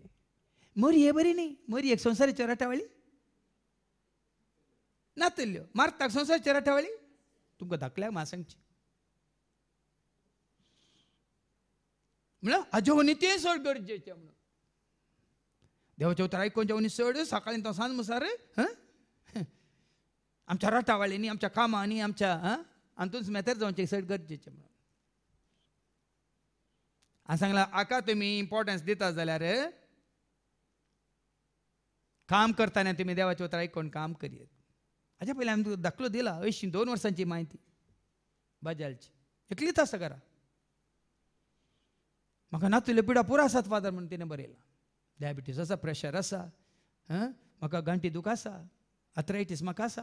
मरी हे बरी न्ही मरी एक संवसाराच्यो राटावळी नातल्यो मारताक संवसाराच्यो राटावळी तुमकां धाकल्याक म्हाका सांगची म्हळ्यार हाजे ते चड गरजेचें म्हणून देवाचें उतर आयकून जेवणी चड सकाळीं तो सांज मुसार आमच्या राटावळींनी आमच्या कामांनी आमच्या हातूंच मेथर जावचें चड गरजेचें म्हणून हांवें सांगलां हाका तुमी इम्पॉर्टन्स दिता जाल्यार काम करतना तुमी देवाचें उतर आयकून काम करीत. हाच्या पयलीं हांवें दाखलो दिला 2 वर्सांची म्हायती बाजालची एकलीच आसा घरा म्हाका नातुल्यो पिडा पुरो आसात फादर म्हणून तिणें बरयलां. डायबिटीस आसा प्रेशर आसा म्हाका गांठी दूख आसा आर्थरायटीस म्हाका आसा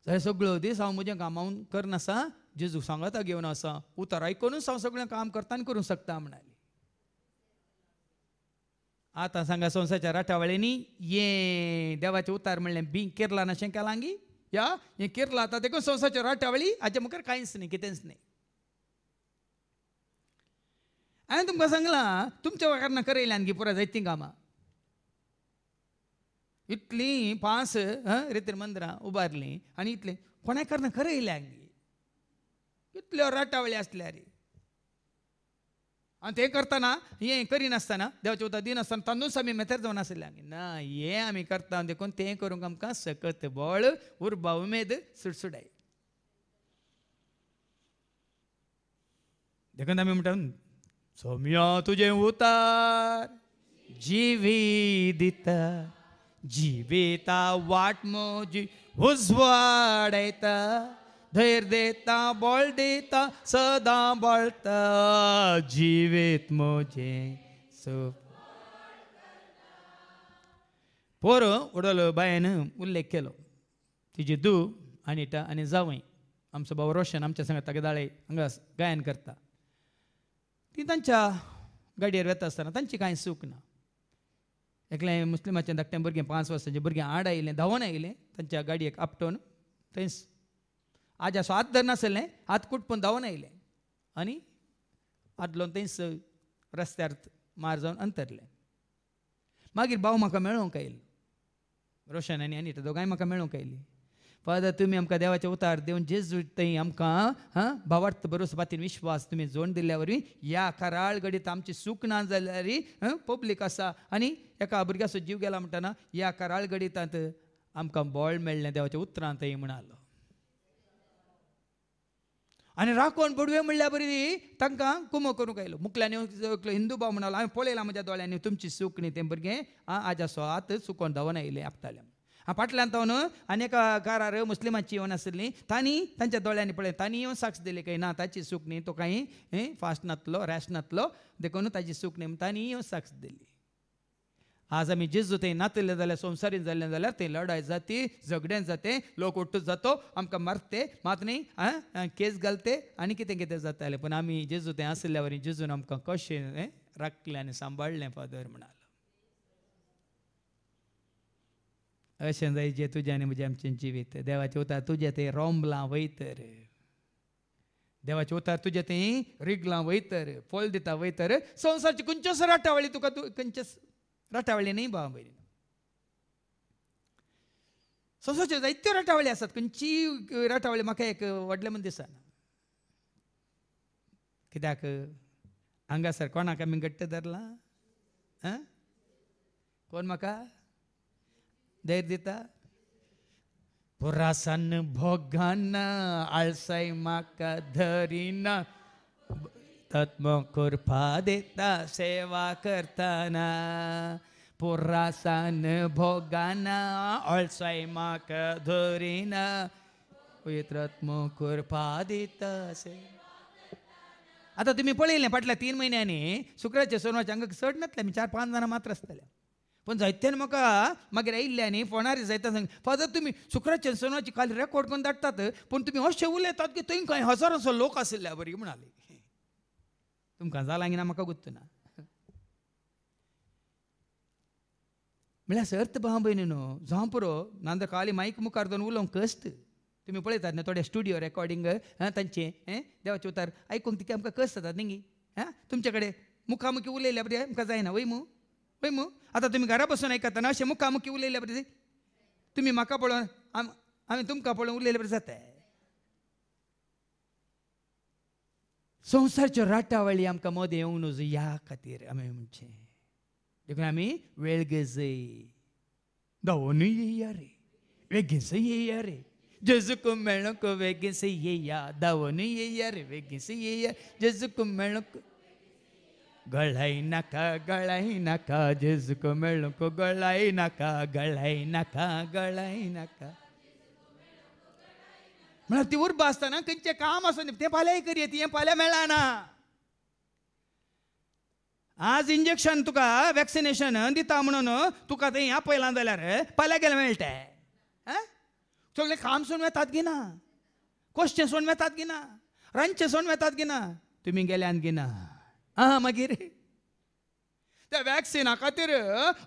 जाल्यार सगळो दीस हांव म्हजें कामावून करनासा जेजू सांगाता घेवन आसा उतर आयकूनच हांव सगळें काम करता आनी करूंक शकता म्हणाली. आतां सांगा संवसाराच्या राटावळींनी ये देवाचें उतार म्हणलें बी केरळान अशें केलां गी या हें केरळा आतां देखून संवसाराच्यो राटावळी हाचे मुखार कांयच न्ही कितेंच न्ही. हांवें तुमकां सांगलां तुमच्या वाठारांत करयल्यान गी पुराय जायतीं कामां इतलीं 5 रितीर मंदिरां उबारलीं आनी इतलें कोणाय कारणां करयल्यान गी कितल्यो राटावळी आसल्या रे. आनी तें करतना हें करिनासतना देवाचें उतर दिनासतना तांदूच आमी मेथर जावन आसल्या ना हें आमी करता देखून तें करूंक आमकां सकत बळ उर्बा उमेद सुटसुटाय देखून आमी म्हणटा सोम्या तुजें उतार जिवी दिता जिविता वाट म्हजी उजवाडयता धैर्य देता बळ दिता सदां बळता जिवीत म्हजें पोर उडलो बायन उल्लेख केलो तिजी धूव आनिटा आनी जावय आमचो भाव रोशन आमच्या संग तागदाळे हांगा गायन करता. ती तांच्या गाडयेर वता आसतना तांची कांय सूख ना. एकलें मुस्लिमाचें धाकटें भुरगें 5 वर्साचें भुरगें आड आयिल्लें धांवून आयिल्लें तांच्या गाडयेक आपटोवन थंयच आज्याचो हात धरनासलें हात कुटपून धांवून आयलें आनी आदलोवन थंयच रस्त्यार मार जावन अंतरलें. मागीर भाव म्हाका मेळोवंक आयलो रोशन आनी आनी दोगांय म्हाका मेळोवंक आयलीं. फादर तुमी आमकां देवाचें उतार दिवन जेजू थंय आमकां भावार्थ बरोस बातीन विश्वास तुमी जोड दिल्ल्या वरवीं ह्या कराळ घडीत आमची सूख ना जाल्यार पब्लीक आसा आनी एका भुरग्याचो जीव गेला म्हणटना ह्या कराळ घडीतात आमकां बळ मेळ्ळें देवाच्या उतरांत म्हणालो. आनी राखोवन बडवे म्हणल्या बरी तांकां कुमो करूंक आयलो. मुखल्यान हिंदू भाव म्हणालो हांवें पळयलां म्हज्या दोळ्यांनी तुमची सूख न्ही तें भुरगें आज्याचो हात चुकोवन धांवून आयलें आपतालें. फाटल्यान तावन आनी एका कारार मुस्लिमांची येवन आसली तांणी तांच्या दोळ्यांनी पळय तांणी येवन साक्ष दिली काय ना ताची सूख न्ही तो कांय फास्ट नातलो रॅश नातलो देखून ताची सूख न्ही तांणी येवन साक्ष दिली. आज आमी जेजू थंय नातले जाल्यार संवसारीन जाल्लें जाल्यार तें लढाय जाती झगडें जातें लोक ओट्टूच जातो आमकां मारते मात न्ही केस घालते आनी कितें कितें जातालें. पूण आमी जेजू थंय आसल्या वरी जेजून आमकां कशें राखलें आनी सांबाळलें फादर म्हणालो. अशें जाय जें तुजें आनी म्हजें आमचें जिवीत देवाचें उतार तुजें तें रोंबलां वयतर देवाचें उतार तुजें तें रिगलां वयतर फळ दिता वयतर संवसारची खंयच्योच राटावळी तुका खंयच्याच राटावळी न्ही भाव भयणी सोंसाच्यो जायत्यो राटावळी आसात खंयची राटावळी म्हाका एक व्हडले म्हण दिसना कित्याक हांगासर कोणाक आमी घट्ट धरला कोण म्हाका धैर्य दिता पुरासान भोगाना आळसाय म्हाका धरिना तत्म कृपा देता सेवा करताना पुरासान भोगाना आळसाय म्हाका धरिना पवित्रात्म कृपा दिता सेवा. आता तुम्ही पळयलें फाटल्या 3 म्हयन्यांनी शुक्राचे सोनवाचे हांगा चड नासले आमी 4-5 जाणां मात्र आसतले पण जायत्यान म्हाका मागीर आयिल्ल्यानी फोनार जायता सांग फादर तुमी शुक्राचे सोनवाची काल रेकॉर्ड करून धाडटात पूण तुमी अशें उलयतात की थंय खंय हजारांचो लोक आशिल्ले बरी म्हणाले तुमकां जालां की ना म्हाका गुर्त ना म्हळ्यार अर्थ भाव भयणीनो जावं पुरो नांदर काली मायक मुखार दोन उलोवंक कश्ट तुम्ही पळयतात न्ही थोडे स्टुडिओ रेकॉर्डिंग तांचे देवाचे उतार आयकूंक तिका आमकां कस जातात न्ही तुमचे कडेन मुखामुखी उलयल्या बरी आमकां जायना वय मू आतां तुमी घरा बसून आयकतना अशें मुखामुखी उलयल्या बरी तुमी म्हाका पळोवन आमी तुमकां पळोवन उलयल्या बरी जाता संवसारच्यो राटावळी आमकां मोदें येवंक नजो ह्या खातीर आमी म्हणचें देखून आमी वेळगेजय धांवूनय येया रे वेगीनसय येया रे जेजूक मेळूंक वेगीस येया धांवून येया रे वेगीस येया जेजूक मेळूंक गळाय नाका जेजूक मेळूंक गळाय नाका म्हळ्यार ती उर्बा आसतना खंयचें काम आसूं तें फाल्यां करयत हें फाल्यां मेळना आज इंजेक्शन तुका वॅक्सिनेशन दिता म्हणून तुका थंय आपयलां जाल्यार फाल्यां गेल्यार मेळटा सगळे काम सोडून वेतात गिना कोश्चें सोडून वेतात गिना रांदचें सोडून वेतात गिना तुमी गेल्यान गिना मागीर त्या वॅक्सिना खातीर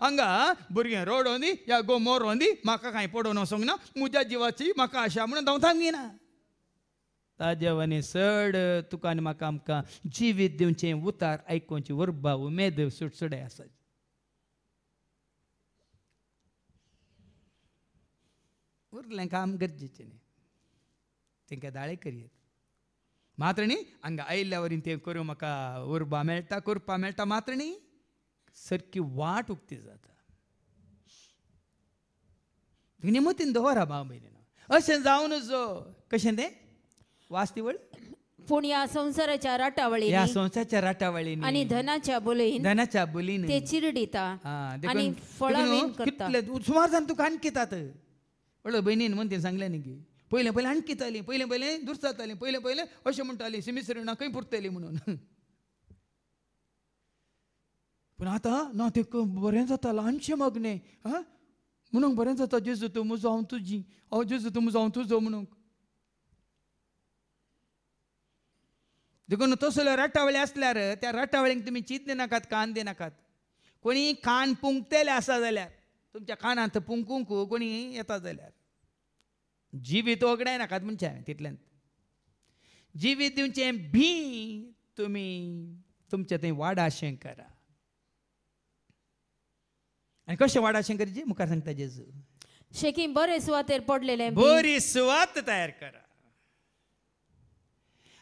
हांगा भुरगें रडोवन दी या गो मोरोवन दी म्हाका कांय पडोवन वचोंक ना म्हज्या जिवाची म्हाका आशा म्हणून धांवतांक गिना ताजे वनी चड तुका आनी म्हाका आमकां जिवीत दिवचें उतार आयकुची उर्बा उमेद सुटसुडाय आसा उरलें काम गरजेचें न्ही तेंकां दाळे करयत मात्र न्ही हांगा आयिल्ल्या वरीन तें करूं म्हाका उर्बा मेळटा करपा मेळटा मात्र न्ही सारकी वाट उक्ती जाता निमतीन दवरा भाव भयणीनो अशें जावं नजो कशें तें वास्तीवळ पूण ह्या संवसाराच्या राटावळींनी ह्या संवसाराच्या राटावळींनी आनी धनाच्या बोलीन ते चिरडिता आनी फळां करता सुमार जावन तुका आनी कितात पळय भयणीन म्हणून तें सांगलें न्ही की पयलें आनी कितालीं पयलें दुर्स जातालीं पयलें अशें म्हणटालीं सिमिसरिणां खंय पुरतलीं म्हणून पूण आतां ना तें बरें जाता ल्हानशें मागणें म्हणून बरें जाता जेजू तूं म्हजो हांव तुजी जेजू तूं म्हजो हांव तुजो म्हणून देखून तसल्यो राटावळी आसल्यार त्या राटावळींक तुमी चीत दिनाकात कान दिनाकात कोणी कान पुंकतेले आसा जाल्यार तुमच्या कानांत पुंकूंक कोणी येता जाल्यार जिवीत वगडाय नाकात म्हणचे हांवें तितल्यान जिवीत दिवचें भी तुमी तुमचें थंय वाडाशें करा आनी कशें वाडाशें करचें मुखार सांगता जेजू शेकी बरे सुवातेर पडलेले बरी सुवात तयार करा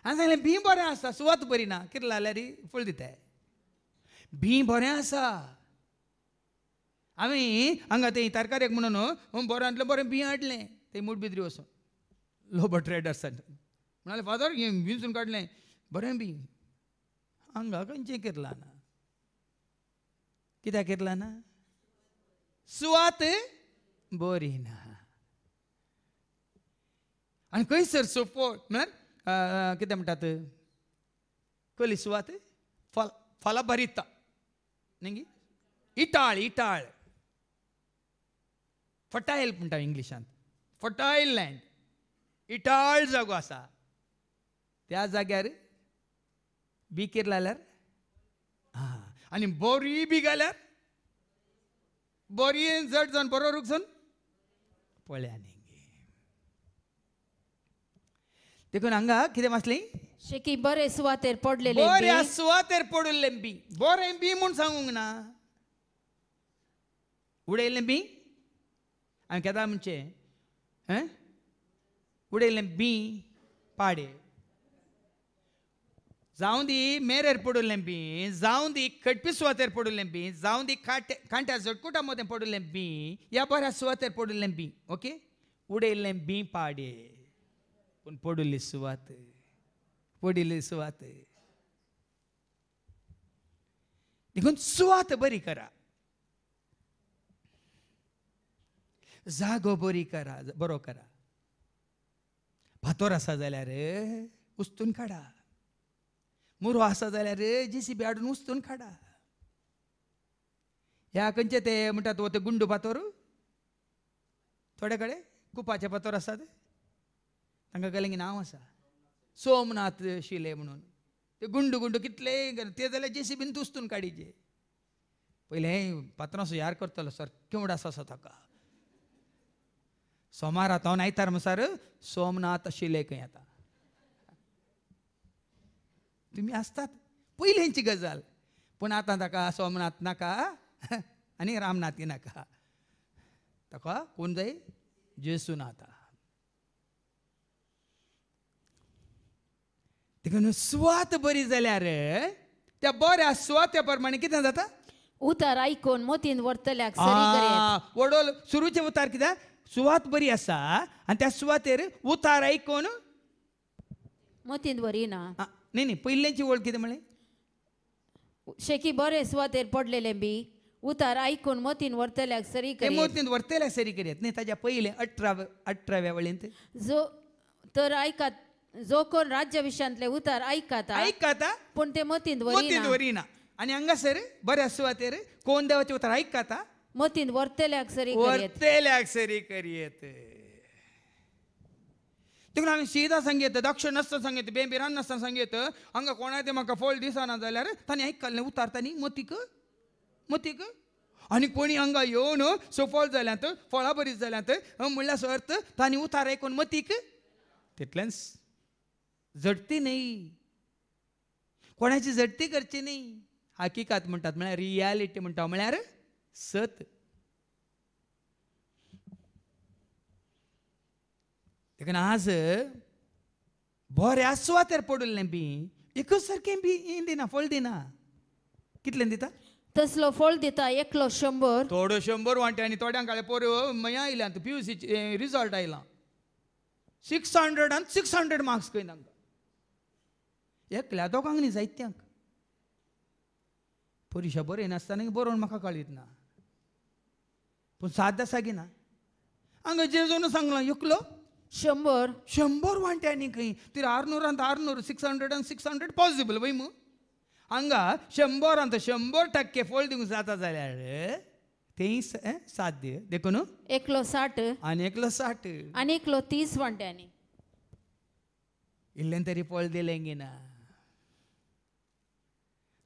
हांवें सांगलें भी बरें आसा सुवात बरी ना कितें जाल्यार फळ दिताय भी बरें आसा आमी हांगा तें तरकारेक म्हणून बरेंतलें बरें भी हाडलें तें मूड बिद्री वचून लोबो ट्रेडर्सान म्हणाले फादर हें विंचून काडलें बरें भी हांगा खंयचें किरला ना कित्याक किरला ना सुवात बरी ना आनी खंयसर सोपो म्हळ्यार कितें म्हणटात कसली सुवात फलां भरिता न्ही इटाळ फटायल म्हणटा इंग्लिशांत फटायल लँड इटाळ जागो आसा त्या जाग्यार बी किरला जाल्यार आनी बरी बी घाल्यार बरी जड जावन बरो रूख जावन पळया न्ही देखून हांगा कितें मासलें शेकी बरे सुवातेर पडलेले बऱ्या सुवातेर पडुल्लें बी बरें बी म्हूण सांगूंक ना उडयल्लें बी हांवें केदां म्हणचें उडयल्लें बी पाडे जावं दी मेरेर पडुल्लें बी जावं दी कटपी सुवातेर पडुल्लें बी जावं दी कांट्या झटकुटा मदें पडुल्लें बी या बऱ्या सुवातेर पडुल्लें बी ओके उडयल्लें बी पाडे पूण पडुल्ली सुवात देखून सुवात बरी करा जागो बरी करा बरो करा फातर आसा जाल्यार उस्तून काडा मुरो आसा जाल्यार JCB हाडून उस्तून काडा ह्या खंयचे ते म्हणटात ते गुंडू फातर थोडे कडेन कुपाचे फातर आसात तांकां गेलें की नांव आसा सोमनाथ शिले म्हणून ते गुंडू कितले ते जाल्यार JCBन उस्तून काडीचे पयले फातरांचो यार करतलो सर केवड आसा ताका सोमार आता आयतार म्हणसर सोमनाथ शिले खंय येता तुमी आसतात पयलींची गजाल पूण आतां ताका सोमनाथ नाका आनी रामनाथी नाका ताका कोण जाय जेसू नाता देखून सुवात बरी जाल्यार त्या बऱ्या सुवात्या प्रमाणे कितें जाता उतार आयकून मोतीन व्हरतल्याक सरी करेत वडोल सुरूचे उतार कित्याक सुवात बरी आसा आनी त्या सुवातेर उतार आयकून मोतीन व्हरिना न्ही पयलेंची वळ कितें म्हळें शेकी बरे सुवातेर पडलेले बी उतार आयकून मोतीन व्हरतल्याक सरी ते करेत मोतीन व्हरतल्याक सरी करेत न्ही ताच्या पयलें 18व्या वळेंत जो तर आयकात जो कोण राज्याभिषयांतले उतार आयकाता पूण ते मोतीन वरिना आनी हांगासर बऱ्या सुवातेर कोण देवाचे उतार आयकाता मोतीन व्हरतल्याक सरी करियेत देखून आमी सीधा सांगेत दक्षिण नासतना सांगेत बेंबिरान नासतना सांगेत हांगा कोणा ते म्हाका फळ दिसना जाल्यार तांणी आयकल्लें उतारतानी मोतीक आनी कोणी हांगा येवन सफळ जाल्यांत फळां बरी जाल्यांत म्हणल्यार अर्थ तांणी उतार आयकून मतीक तितलेंच झडती न्ही कोणाची झडती करची न्ही हकिकत म्हणटात म्हळ्यार रियालिटी म्हणटा म्हळ्यार सत देखून आज बऱ्या सुवातेर पडुल्लें बी एकच सारकें बी दिना फळ दिना कितलें दिता तसलो फळ दिता एकलो 100 थोडो 100 वांटे आनी थोड्यांक पोर मया आयल्यात PUC रिजल्ट आयला 600 मार्क्स खंय तांकां एकल्या दोगांक न्ही जायत्यांक परीक्षा बरें नासतना बरोवन म्हाका कळीत ना पूण साध्या सागिना हांगा जेजून सांगलां एकलो 100 वांट्यांनी खंय ती 600 600 पॉसिबल वय मू हांगा 100% फळ दिवंक जाता जाल्यार तें साध्य देखून एकलो 60 आनी एकलो 60 आनी एकलो 30 वांट्यांनी इल्लें तरी फळ दिलें गी ना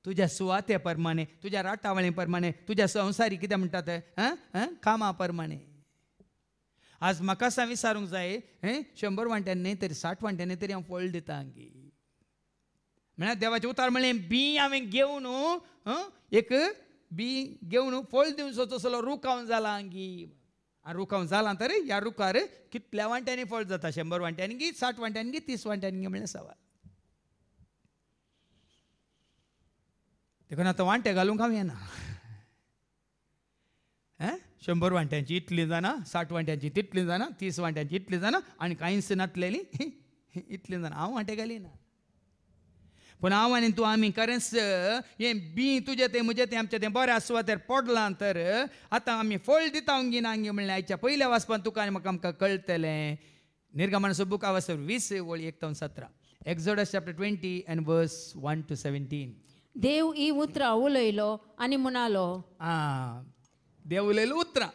तुज्या सुवाते प्रमाणे तुज्या राटावळे प्रमाणे तुज्या संवसारी कितें म्हणटात कामा प्रमाणे आज म्हाका सा विचारूंक जाय 100 वांट्यांनी न्ही तरी 60 वांट्यांनी तरी हांव फळ दिता हांगी म्हळ्यार देवाचें उतार म्हणलें बी हांवें घेवन एक बी घेवन फळ दिवचो तसलो रुखावन जाला हांगी आनी रुखावन जाला तर ह्या रुखार कितल्या वांट्यांनी फळ जाता 100 वांट्यांनी गी 60 वांट्यांनी गी 30 वांट्यांनी गी म्हणल्यार सवाल देखून आतां वांटे घालूंक हांव येना 100 वांट्यांची इतली जाणा 60 वांट्यांची तितली जाणा 30 वांट्यांची इतली जाणा आनी कांयच नातलेली इतली जाणा हांव वांटे घालिना पूण हांव आनी तूं आमी खरेंच हें बी तुजें तें म्हजें तें आमचें तें बरें सुवातेर पडलां तर आतां आमी फळ दिता गी ना गी म्हणलें आयच्या पयल्या वाचपान तुका आनी म्हाका आमकां कळटलें निर्गमनाचो बुक वाचप 20 वळी 1 ते 17 Exodus chapter 20 and verse 1 to 17 देव ही उतरां उलयलो आनी म्हणालो देव उलयलो उतरां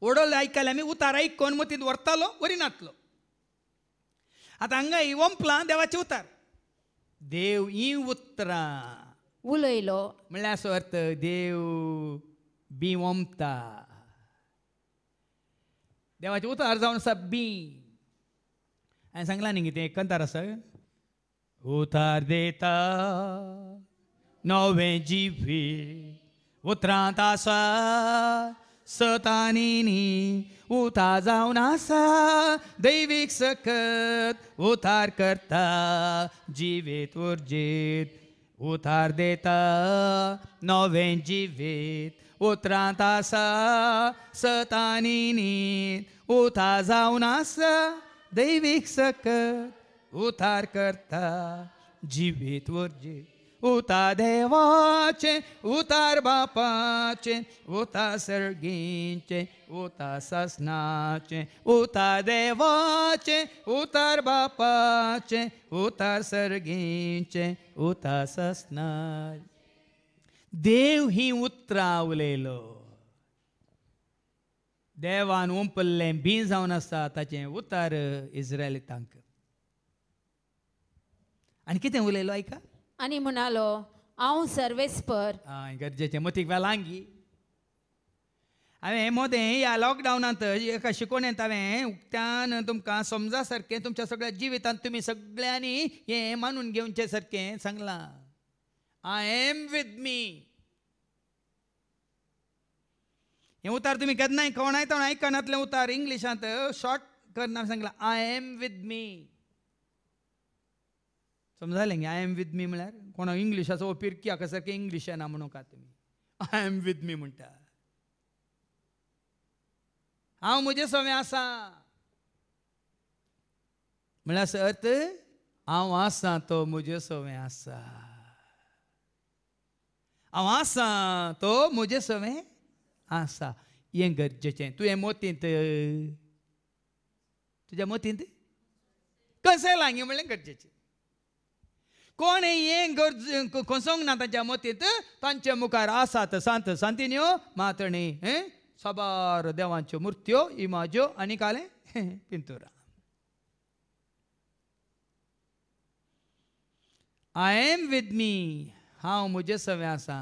ओडोल आयकले आमी उतार आयकून मतींत व्हरतालो वरिनातलो आतां हांगा ही वंपलां देवाचें उतार देव ही उतरां उलयलो म्हणल्यार असो अर्थ देव बी वंपता देवाचें उतार जावन आसा बी हांवें सांगलां न्ही कितें कंतार आसा उतार देता नवें जिवीत उतरांत आसा सतानीनी उतार जावन आसा दैवीक सकत उतार करता जिवीत उर्जीत उतार देता नवें जिवीत उतरांत आसा सतानीनी उतार जावन आसा दैवीक सकत उतार करता जिवीत उर्जीत उतार देवाचे उतार बापाचे उतार सर्गींचे उतार ससनाचे उतार देवाचे उतार बापाचे उतार सर्गींचे उतार ससनाचे. देव ही उतरां उलयलो. देवान ओंपल्लें बी जावन आसा ताचें उतार इस्रायलितांक. आनी कितें उलयलो आयका. आणि म्हणालो हांव सर्वेस्पर. गरजेचें मतीक वेलांगी. हांवें मोदें ह्या लॉकडावनांत एका शिकोवणेंत हांवें उक्त्यान तुमकां समजा सारकें तुमच्या सगळ्या जिवितांत तुमी सगळ्यांनी हें मानून घेवचें सारकें सांगलां. I am with me. हें उतार तुमी केन्नाय कोणाय तो आयकनातलें उतार इंग्लिशांत शॉर्ट करना सांगलां आय एम विथ मी. समजालें गे आय एम विथ मी म्हळ्यार कोणा इंग्लिशाचो पिरकी हाका सारकें इंग्लीश येना म्हणून का तुमी. आय एम विथ मी म्हणटा. हांव म्हजे सवें आसा म्हळ्यार अर्थ हांव आसा तो म्हजे सवें आसा. हांव आसा तो म्हजे सवें आसा. हें गरजेचें. तुवें मोतींत तुज्या मोतींत कशें लागी म्हणलें गरजेचें. कोण हें कोसोंक ना तांच्या मोतींत तांचे मुखार आसात सांत सांतिन्यो मातणी साबार देवांच्यो मुर्त्यो इमाज्यो आनी कालें पिंतुरां. I am with me. हांव म्हजे सवें आसा.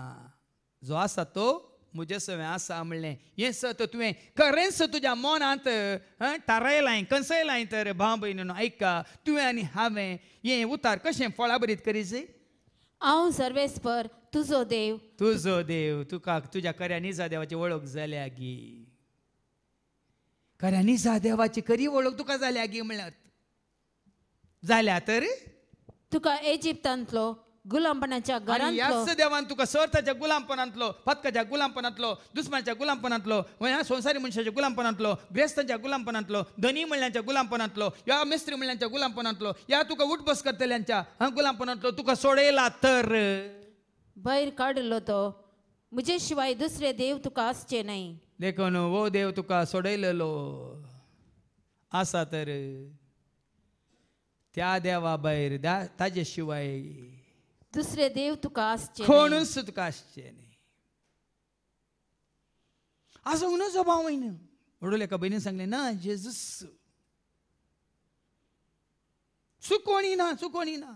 जो आसा तो म्हजे सवें आसा म्हणलें हें सत तुवें खरेंच तुज्या मनांत थारायलां कसयलां तर भाव भयणीनो आयका. तुवें आनी हांवें हें उतार कशें फळाबरीत करीत. हांव सर्वेस्पर तुजो देव. तुजो देव. तुका तुज्या खऱ्या निजा देवाची वळख जाल्या गी. खऱ्या निजा देवाची खरी वळख तुका जाल्या गी म्हळ्यार जाल्या तर तुका इजिप्तांतलो गुलामपणाच्या घरांतलो ह्याच देवान तुका स्वार्थाच्या गुलामपणांतलो फतकाच्या गुलामपणांतलो दुस्मानाच्या गुलामपणांतलो संसारी मनशाच्या गुलामपणांतलो ग्रेस्तांच्या गुलामपणांतलो धनी म्हणल्याच्या गुलामपणांतलो या मिस्त्री म्हणल्याच्या गुलामपणांतलो या तुका उठबस करतल्यांच्या गुलामपणांतलो तुका सोडयला तर भायर काडलो तो. म्हजे शिवाय दुसरे देव तुका आसचे न्हय. देखून वो देव तुका सोडयलेलो आसा तर त्या देवा भायर ताजे शिवाय दुसरे देव तुका आसचे कोणूच तुका आसचे न्ही. असो नजो भावयन वडोले एका भयणीन सांगलें ना जेजूस चुकोणी ना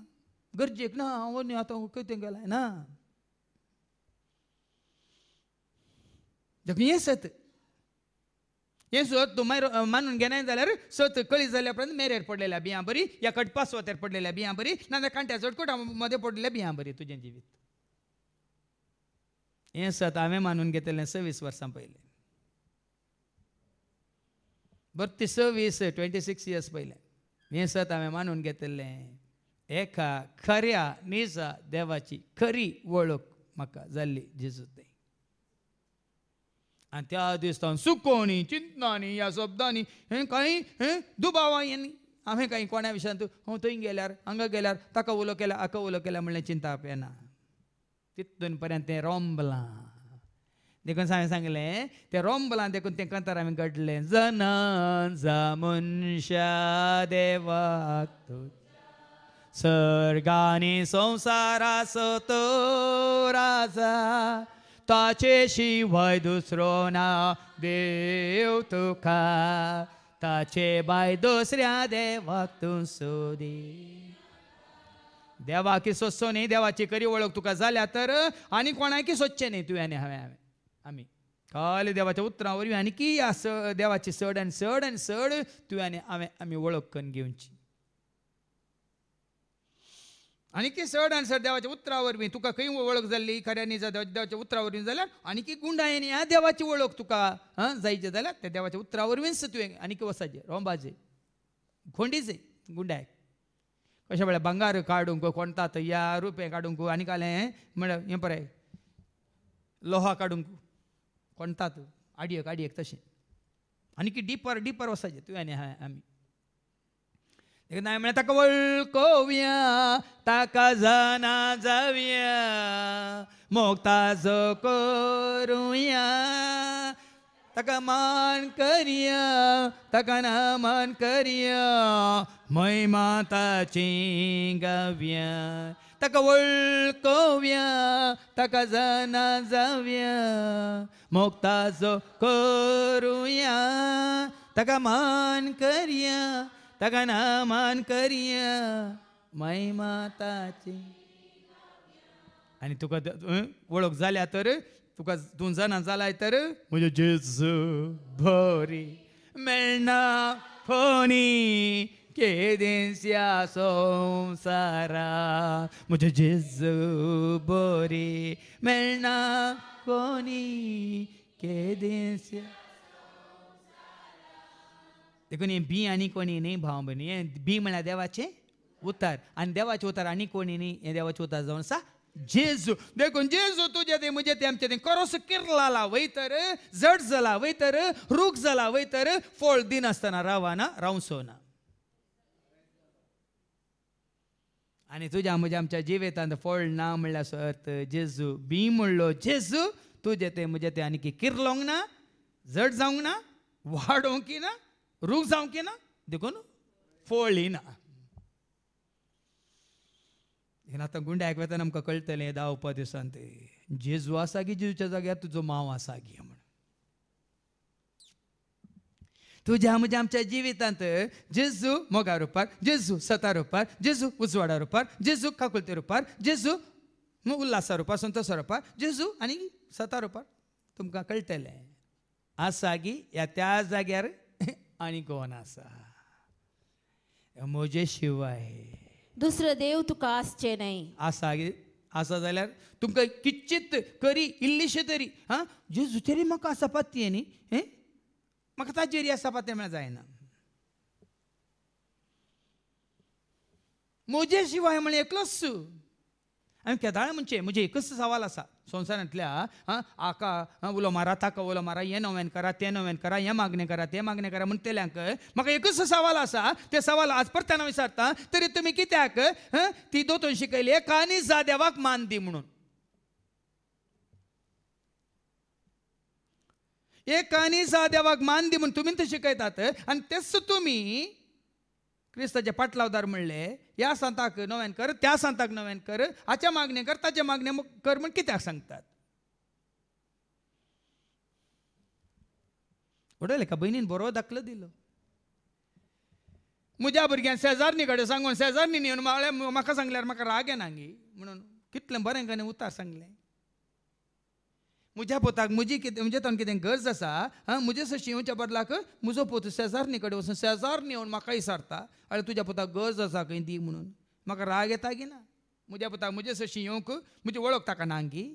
गरजेक ना हांव आतां खंय गेलाय ना. देखून हें सत तूं मानून घेनाय जाल्यार सत कळी जाल्या उपरांत मेरेर पडलेल्या बियां बरी या कडपा स्वतेर पडलेल्या बियां बरी नाजाल्यार कांट्या चडकोटा मदें पडलेल्या बियां बरी तुजें जिवीत. हें सत हांवें मानून घेतलें 26 वर्सां पयलें. 26 इयर्स पयलें हें सत हांवें मानून घेतलें. एका खऱ्या निजा देवाची खरी वळख म्हाका जाल्ली जेजूत. आनी त्या दिसतान सुकोवणी चिंतनांनी ह्या शब्दांनी हें कांय दुबावांनी हांवें कांय कोण्या विशयांत हांव थंय गेल्यार हांगा गेल्यार ताका उलो केल्यार हाका उलो केल्यार म्हणलें चिंता येना. तितून पर्यंत तें रोंबलां देखून हांवें सांगलें तें रोंबलां देखून तें कंतार हांवें घडलें. जनांचा मनशा देवाक सर्गांनी संसाराचो तो राजा ताचे शिवाय दुसरो ना देव तुका ताचे बाय दुसऱ्या देवाक तूं सोदी. देवाकी सोदचो न्ही. देवाची खरी वळख तुका जाल्या तर आनी कोणाकी सोदचें न्ही. तुवें आनी हांवें आमी खाली देवाच्या उतरां वरवीं आनी की देवाची चड आनी चड आनी चड तुवें आनी हांवें आमी वळख करून घेवची. आणि की सड आणि सड देवाच्या उतरावर बी तुका खंय वळख जाल्ली खऱ्यांनी देवाच्या उतरावर बी जाल्यार आणि की गुंडायनी ह्या देवाची वळख तुका जायचे जाल्यार त्या देवाच्या उतरावर बीच तुवें आणि की वसाचे रोंबाचे खोंडीचे गुंडायक कशा वेळा बंगार काडूंक कोणतात या रुपये काडूंक आनी कालें म्हळ्यार हें पळय लोहा काडूंक कोणतात आडयेक आडयेक तशें आनी की डिपर डिपर वसाचे तुवें आनी आमी म्हळ्यार ताका वळखोवया ताका जाणा जावया मोगताचो करुया ताका मान करया ताका नामान करया महिमा ताची गावया ताका वळखोवया ताका जाणा जावया मोगताचो करुया ताका मान करया ताका नामान करया महिमा ताची आनी तुका वळख जाल्या तर तुका तूं जाणा जालाय तर म्हजे जेजू बरी मेळना फोनी केदेंच्या संवसारा म्हजे जेजू बरी मेळना कोणी केदेंच्या देखून हे बी आनी कोणी न्ही भाव भयणी हे बी म्हळ्यार देवाचें उतार आनी देवाचें उतार आनी कोणी न्ही हे देवाचें उतार जावन आसा जेजू देखून जेजू तुजें तें म्हजें तें आमचें तें करोस किरलाला वयतर जड जाला वयतर रूख जाला वयतर फळ दिनासतना रावना रावसोना आनी तुज्या म्हज्या आमच्या जिवितांत फळ ना म्हणल्यार अर्थ जेजू बी म्हणलो जेजू तुजें तें म्हजें तें आनी किरलोंक ना जड जावंक ना वाडोवंक ना रूख जावंक ना देखून फळ येना आतां गुंड्याक वेताना आमकां कळटलें 10 दिसांत जेजू आसा की जेजूच्या जाग्यार तुजो मांव आसा गी म्हण तुज्या म्हज्या आमच्या जिवितांत जेजू मोगा रुपार जेजू सता रुपार जेजू उजवाडा रुपार जेजू काकुलते रुपार जेजू उल्हासा रुपार संतोशा रुपार जेजू आनी सता रुपार तुमकां कळटलें आसा गी ह्या त्या जाग्यार आनी कोण आसा म्हजे शिवाय दुसरो देव तुका आसचे न्हय आसा जाल्यार तुमकां किंचित करी इल्लीशे तरी जेजू तरी म्हाका आसा पातये न्ही म्हाका ताजेरी आसा पातये म्हळ्यार जायना म्हजे शिवाय म्हळ्यार एकलोच आमी केदाळे म्हणचे म्हजे एकच सवाल आसा संवसारांतल्या आका उलो मारा ताका उलो मारा हें नव्यान करा तें नव्यान करा हें मागणें करा तें मागणें करा म्हण तेल्यांक म्हाका एकच सवाल आसा ते सवाल आज परताना विचारता तरी तुमी कित्याक ती दोतोन शिकयली एकानी जा देवाक मान दी म्हणून एकानी जा देवाक मान दी म्हणून तुमी ते शिकयतात आनी तेच तुमी क्रिस्ताचे पाटलावदार म्हणले ह्या सांताक नव्यान कर त्या सांताक नव्यान कर हाच्या मागणें कर ताचे मागणें कर म्हण कित्याक सांगतात उडयले का भयणीन बरो दाखलो दिलो म्हज्या भुरग्यान शेजारनी कडेन सांगून शेजारनी येवन म्हाका सांगल्यार म्हाका राग येना गी म्हणून कितलें बरें करून उतार सांगलें म्हज्या पोताक म्हजी कितें म्हणजे तातूंत कितें गरज आसा म्हजे सशी येवच्या बदलाक म्हजो पोत शेजारनी कडेन वचून शेजारनी येवन म्हाका विचारता अरे तुज्या पोताक गरज आसा खंय दी म्हणून म्हाका राग येता गी ना म्हज्या पोताक म्हजे सशी येवंक म्हजी वळख ताका ना गी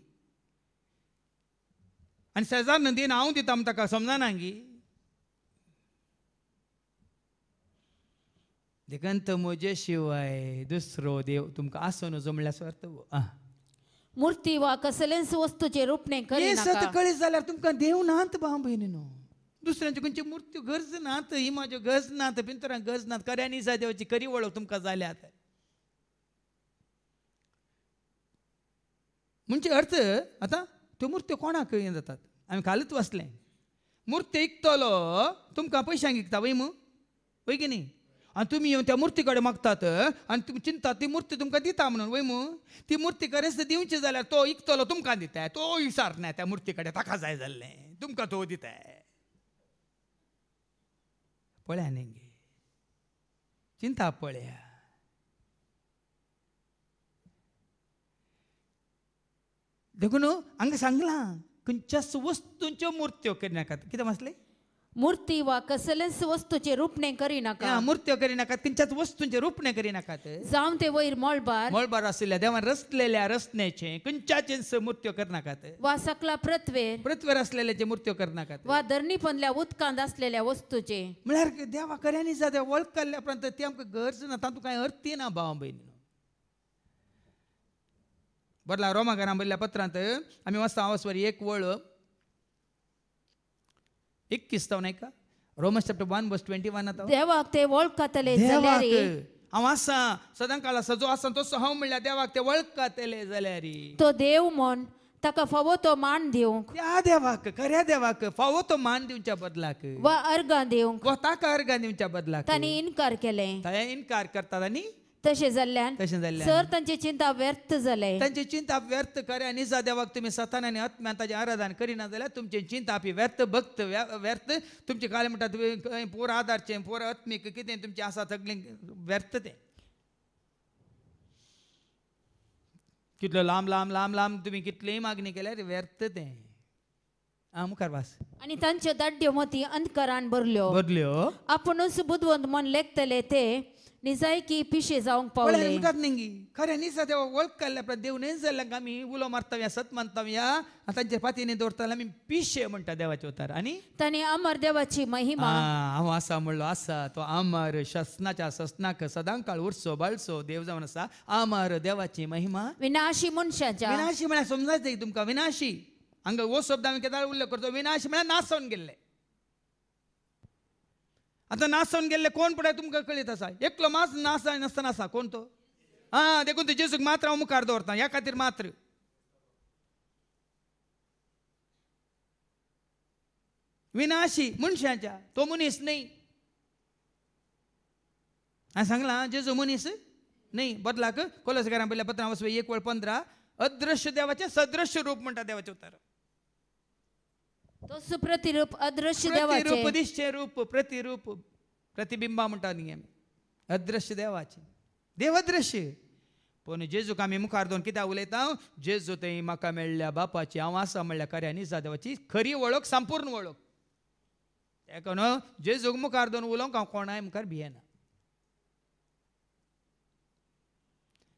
आनी शेजार न्ही दिन हांव दिता म्हण ताका समजना गी देखंत म्हजे शिवाय दुसरो देव तुमकां आसो नजो म्हणल्यार अर्थ मूर्ती वा कसलेंच वस्तूचे रूपणे करिनाका कळीत जाल्यार तुमकां देव नात भाव भयणीनो दुसऱ्यांची खंयची मूर्ती गरज नात ही म्हाज्यो गरज नात पिंतरांक गरज नात खऱ्यांनी जाय देवाची खरी वळख तुमकां जाल्यात म्हणजे अर्थ आतां त्यो मूर्त्यो कोणाक हें जातात आमी कालूच वाचलें मूर्ती विकतलो तुमकां पयशांक विकता वय वय की न्ही आनी तुमी येवन त्या मुर्ती कडेन मागतात आनी तुमी चिंतात ती मुर्ती तुमकां दिता म्हणून वय ती मुर्ती खरेंच दिवची जाल्यार तो विकतलो तुमकां दिताय तो विचारना त्या मुर्ती कडेन ताका जाय जाल्लें तुमकां तो दिताय पळया न्ही चिंता पळया देखून हांगा सांगलां खंयच्याच वस्तूंच्यो मुर्त्यो करनाकात कितें वाचलें मूर्ती वा कसलेच वस्तूचे रूपणे करी नका मूर्त्यो करी नाकात खंयच्याच वस्तूंचे रूपणे करी नाकात जावं ते वयर मळबार आसलेल्या देवान रचलेल्या रचण्याचे खंयच्याचेच मूर्त्यो कर नाकात वा सकला पृथ्वीवर असलेल्याचे मूर्त्यो कर नाकात वा धरणी पंदल्या उदकांत असलेल्या वस्तूचे म्हळ्यार देवा खऱ्यांनी जाता वळख काडल्या उपरांत ती आमकां गरज ना तातूंत कांय अर्थ ना भाव भयणी बरला रोमाकारां बरयल्ल्या पत्रांत आमी वाचता हांवसवरी एक वळ 21 नाही का रोमन्स चॅप्टर 1:21 आता देवाक ते वळखतले जाल्यार हांव आसा सदां काळ आसा जो आसा तसो हांव म्हणल्यार देवाक ते वळखतले जाल्यार तो देव म्हण ताका फावो तो मान दिवंक त्या देवाक खऱ्या देवाक फावो तो मान दिवच्या बदलाक वा अर्गां दिवंक वा ताका अर्गां दिवच्या बदलाक तांणी इन्कार केले थंय इन्कार करतात आनी तशें जाल्ल्यान सर तांची चिंता व्यर्थ जाले तांची चिंता व्यर्थ खऱ्या निजा देवाक तुमी सतान आनी आत्म्यान ताचें आराधन करिना जाल्यार तुमची चिंता आपली व्यर्थ भक्त व्यर्थ तुमचे काले म्हणटात पोर आदारचें पोर आत्मीक कितें तुमचें आसा सगळें व्यर्थ तें कितलो लांब लांब लांब लांब तुमी कितलीय मागणी केल्यार व्यर्थ तें मुखार वास आनी तांच्यो दाड्ड्यो मती अंधकारान भरल्यो आपुणूच बुदवंत मन लेखतले ते निजायकी पिशे जावंक पावले म्हणटात न्ही खऱ्या निजा देवा वळख काडल्या उपरांत देव न्ही जाल्ल्याक आमी उलो मारता सत मानता तांचे पातयेनी दवरता आमी पिशे म्हणटा देवाचे उतार आनी तांणी अमर देवाची महिमा हांव आसा म्हणलो आसा तो अमर शस्नाच्या सस्नाक सदां काळ उरसो बाळसो देव जावन आसा अमर देवाची महिमा विनाशी मनशाच्या विनाशी म्हळ्यार समजायचंय तुमकां विनाशी हांगा हो शब्द हांवें केदार उल्लेख करतो विनाशी म्हळ्यार नासोन गेल्ले आतां नासोन गेल्ले कोण पळय तुमकां कळीत आसा एकलो मात नासतना आसा कोण तो देखून तो जेजूक मात्र हांव मुखार दवरता ह्या खातीर मात्र विनाशी मनशाच्या तो मनीस न्ही हांवें सांगलां जेजू मनीस न्ही बदलाक कोलोसाकारां पयल्या पत्रां 1:15 अदृश्य देवाचें सदृश्य रूप म्हणटा देवाचें उतार तो प्रतिरूप अदृश्य देवाचे रूप दिश्चे रूप प्रतिरूप प्रतिबिंबा म्हणटा न्ही आमी अदृश्य देवाचे देव अदृश्य पूण जेजूक आमी मुखार दवरून कित्याक उलयता जेजू थंय म्हाका मेळ्ळ्या बापाची हांव आसा म्हणल्यार खऱ्या निजा देवाची खरी वळख संपूर्ण वळख ताका न्हू जेजूक मुखार दवरून उलोवंक हांव कोणाय मुखार भियेना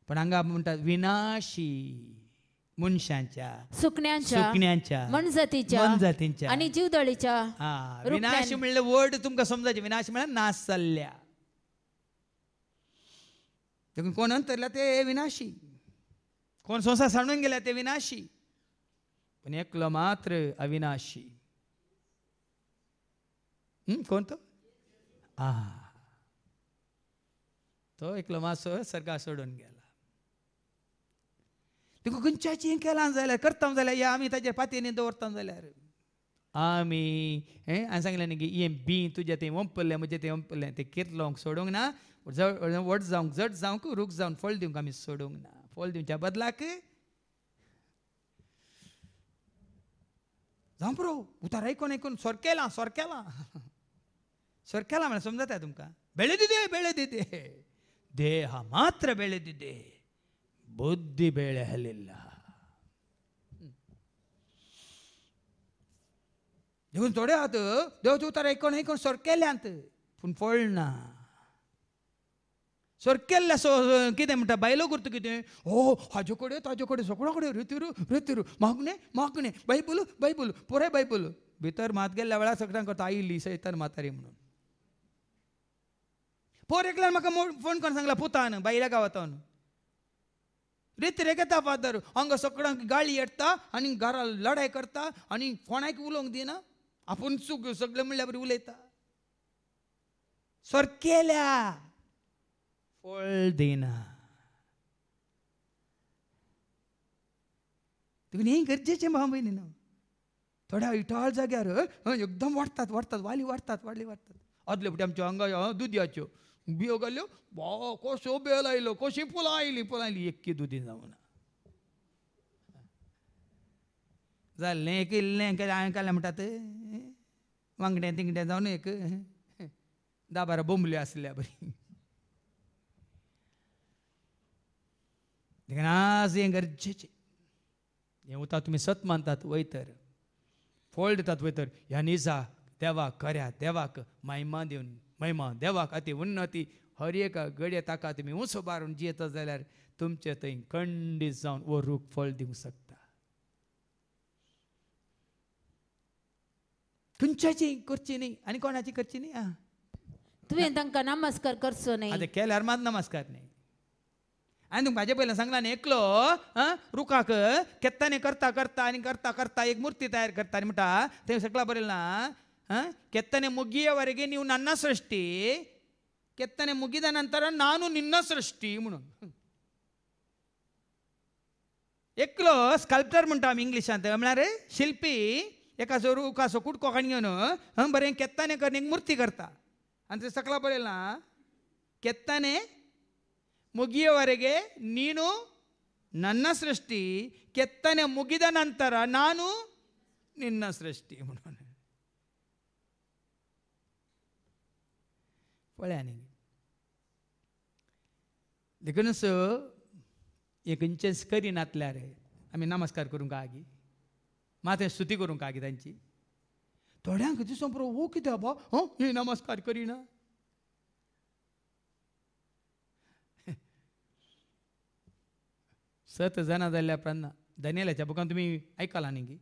पण हांगा म्हणटा विनाशी मनशांच्या सुकण्यांच्या मनजातींच्या आनी जीवदळीच्या विनाशी म्हणल्यार वर्ड तुमकां समजायचे विनाशी म्हळ्यार नाश जाल्ल्या देखून कोण अंतरल्या ते विनाशी कोण संसार सांडून गेल्या ते विनाशी पण एकलो मात्र अविनाशी कोण तो एकलो मातसो सर्गा सोडून गेला देखून खंयच्याची हें केलां जाल्यार करता जाल्यार या आमी ताचेर पातयेनी दवरता जाल्यार आमी हांवें सांगलें न्ही की हें बी तुजें तें वंपल्लें म्हजें तें वंपल्लें तें कितलोंक सोडूंक ना वट जावंक जड जावंक रूख जावन फळ दिवंक आमी सोडूंक ना फळ दिवच्या बदलाक जावं पुरो उतार आयकून आयकून स्वर केलां म्हळ्यार समजता तुमकां बेळे दिदे देह मात्र बेळे दिदे बुद्धी बेळे हलिल्ला देखून थोडे आहात देवाचे उतार आयकून आयकून स्वर केल्यांत पूण फळ ना स्वर केल्ल्या कितें म्हणटा बायलो करता कितें हाजे कडेन ताजे कडेन सगळ्या कडेन रितीरू मागणे बायबल पुराय बायबल भितर मात गेल्ल्या वेळार सगळ्यांक करता आयली सैतान मातारी म्हणून पोर एकल्यान म्हाका फोन करून सांगला पुतान बायल्या गांवांतून रेती रेगेता फादर हांगा सगळ्यांक गाळी येता आनी घरा लढाय करता आनी कोणाक उलोवंक दिना आपूण चूक सगळें म्हणल्यार बरी उलयता स्वर केल्या फळ दिना देखून हें गरजेचें भाव भयणी न्हू थोड्या इटाळ जाग्यार एकदम वाडटात वाली वाडटात आदले फावटी आमच्या हांगा दुदयाच्यो बियो घाल्यो कसो बेल आयलो कशी फुलां आयली एक्की दुदी जावना जाल्लें एक इल्लें हांवें केलें म्हणटात वांगडें तिंगडें जावन एक 10-12 बोंबल्यो आसल्या बरी देखून आज हें गरजेचें हें उतार तुमी सत मानतात वयतर फळ दितात वयतर ह्या निजा देवाक खऱ्या देवाक महिमा दिवन महिमा देवाक अति उन्नती हर एका घडये ताका तुमी उंचो बारून जियेता जाल्यार तुमचे थंय खंडीत जावन वो रूख फळ दिवंक शकता. खंयच्याची करची न्ही आनी कोणाची करची न्ही. तुवें तांकां नमस्कार करचो न्ही. आतां केल्यार मात नमस्कार न्ही. हांवें तुमकां हाजे पयलीं सांगला न्ही एकलो रुखाक केत्ताने करता करता आनी करता करता एक मूर्ती तयार करता आनी म्हणटा थंय सकला बरयलें ना ಕೆತ್ತನೆ ಮುಗಿಯವರೆಗೆ ನೀವು ನನ್ನ ಸೃಷ್ಟಿ ಕೆತ್ತನೆ ಮುಗಿದ ನಂತರ ನಾನು ನಿನ್ನ सृष्टी म्हणून. एकलो स्कल्प्टर म्हणटा आमी इंग्लिशांत म्हळ्यार शिल्पी एकाचो रुखाचो कुडको काडून घेवन बरें केत्ताने करून एक मूर्ती करता आनी ते सकला बरयलें ना ಕೆತ್ತನೆ ಮುಗಿಯವರೆಗೆ ನೀನು ನನ್ನ ಸೃಷ್ಟಿ ಕೆತ್ತನೆ ಮುಗಿದ ನಂತರ ನಾನು ನಿನ್ನ सृष्टी म्हणून. पळ्यांनी देखूनच एक इंचेस करिनातल्यार आमी नमस्कार करूंक आगी मात स्तुती करूंक आगी तांची. थोड्यांक दिसो बरो वो कितें बाबा हे नमस्कार करिना. सत जाणां जाल्ल्या प्रन्ना दानियेलाच्या बुकान तुमी आयकलां न्ही की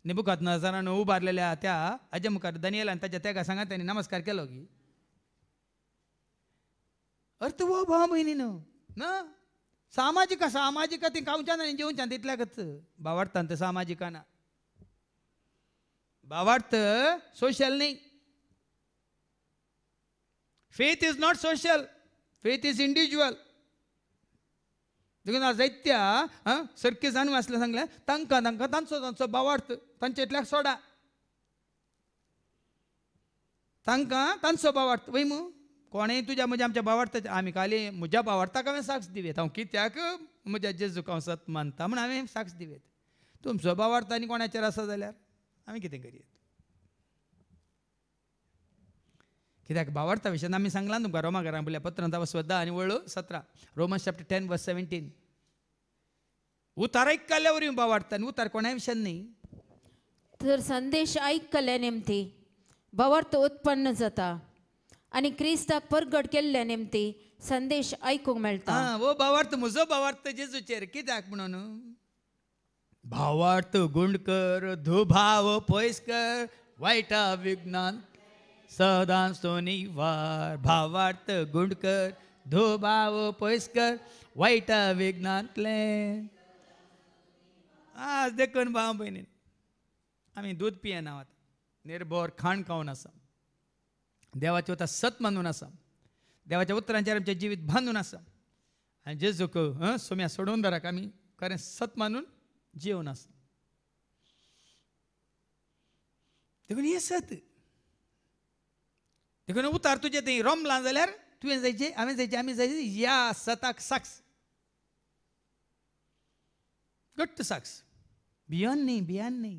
नेबुकादनेझरान उबारलेल्या त्या हाजे मुखार दानियेलान ताच्या तेगा सांगा तांणी नमस्कार केलो की. अर्थ वो भाव भयणीनो ना सामाजिक सामाजिक ती खावच्यान आनी जेवच्यान तितल्याकच भावार्थांत सामाजिक ना. भावार्थ सोशल न्ही. Faith is not social, faith is individual. देखून जायत्या सरकी जाणून आसलें सांगलें तांकां तांकां तांचो तांचो भावार्थ तांचे इतल्याक सोडा. तांकां तांचो भावार्थ वय मू कोणेय तुज्या म्हज्या आमच्या भावार्थाच्या आमी खाली म्हज्या भावार्थाक हांवें साक्ष दिवेत. हांव कित्याक म्हज्या जेजूक हांव सत मानता म्हण हांवें साक्ष दिवेत. तुमचो भावार्थ आनी कोणाचेर आसा जाल्यार आमी कितें करयत. कित्याक भावार्था विशयान आमी सांगलां तुमकां रोमाकारांक बरयल्या पत्रांत 10 आनी वळू 17 रोमन्स चॅप्टर 10:17. उतार आयकल्या वरवीं भावार्थ आनी उतार कोणाय विशयान न्ही. तर संदेश आयकले नेमती भावार्थ उत्पन्न जाता आनी क्रिस्ताक परगट केल्ल्या नेमती संदेश आयकूंक मेळटा. वो भावार्थ म्हजो भावार्थ जेजूचेर कित्याक म्हणून भावार्थ गुंडकर धुभाव पयस कर वायटा विज्ञान सदां सोनीवार. भावार्थ गुंडकर धुभाव पयस कर वायटा विज्ञानतले. आज देखून भाव भयणी आमी दूद पियेना आतां निर्भर खाण खावन आसा. देवाच्या उतर सत मानून आसा. देवाच्या उतरांचेर आमचें जिवीत बांदून आसा आनी जेजूक सोम्या सोडून दराक आमी खरें सत मानून जिवन आसा. देखून हे सत देखून उतार तुजें थंय रोमलां जाल्यार तुवें जायचें हांवें जायचें आमी जायचें ह्या सताक साक्ष घट्ट साक्ष भियोन न्ही भियान न्ही.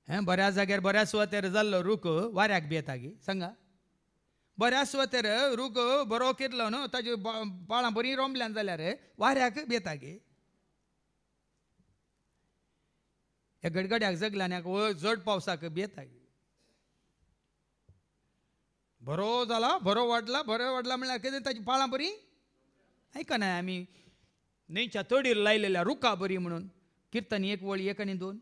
बऱ्या जाग्यार बऱ्या सुवातेर जाल्लो रूख वाऱ्याक भियेता गे सांगा. बऱ्या सुवातेर रूख बरो किरलो न्हू ताजी पाळां बरीं रोमल्यान जाल्यार वाऱ्याक भियेता गे. ह्या गडगड्याक जगल्यान्याक जड पावसाक भियेता गे. बरो जाला बरो वाडला म्हळ्यार कितें ताजी पाळां बरीं आयकना आमी न्हंयच्या तडीर लायलेल्या रुखा बरी म्हणून किर्तन 1 वळी 1 आनी 2.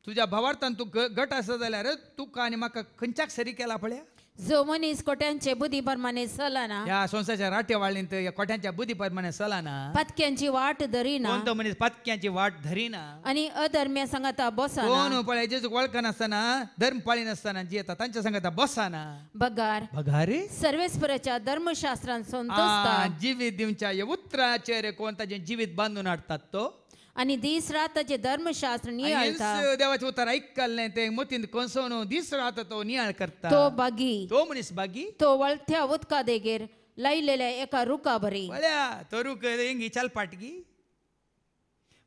तुज्या भावार्थान तूं घट आसा जाल्यार तुका आनी म्हाका खंयच्याक सरी केला पळया. जो मनीस कोट्यांचे बुद्धी प्रमाणे चलना ह्या संवसाराच्या राट्या वाळींत कोट्यांच्या बुद्धी प्रमाणे चलना पथक्यांची वाट धरिना कोणतो मनीस पथक्यांची वाट धरिना आनी अधर्म्या संगता बसना. कोण पळय जेजूक वळखनासतना धर्म पाळीनासतना जियेता तांच्या संगता बसना. बगार सर्वेस्पराच्या धर्मशास्त्रान संतोषता. जिवीत दिवच्या ह्या उतराचेर कोण ताचें जिवीत बांदून हाडटात तो आनी दीस राताचे धर्मशास्त्र नियाळता. देवाचें उतर आयकल्लें तें मोतीन कोसोवन दीस रात तो नियाळ करता. तो बागी तो मनीस बागी तो वळथ्या उदका देगेर लायलेल्या एका रुखा बरी. पळया तो रूख हेंगी चालपाटगी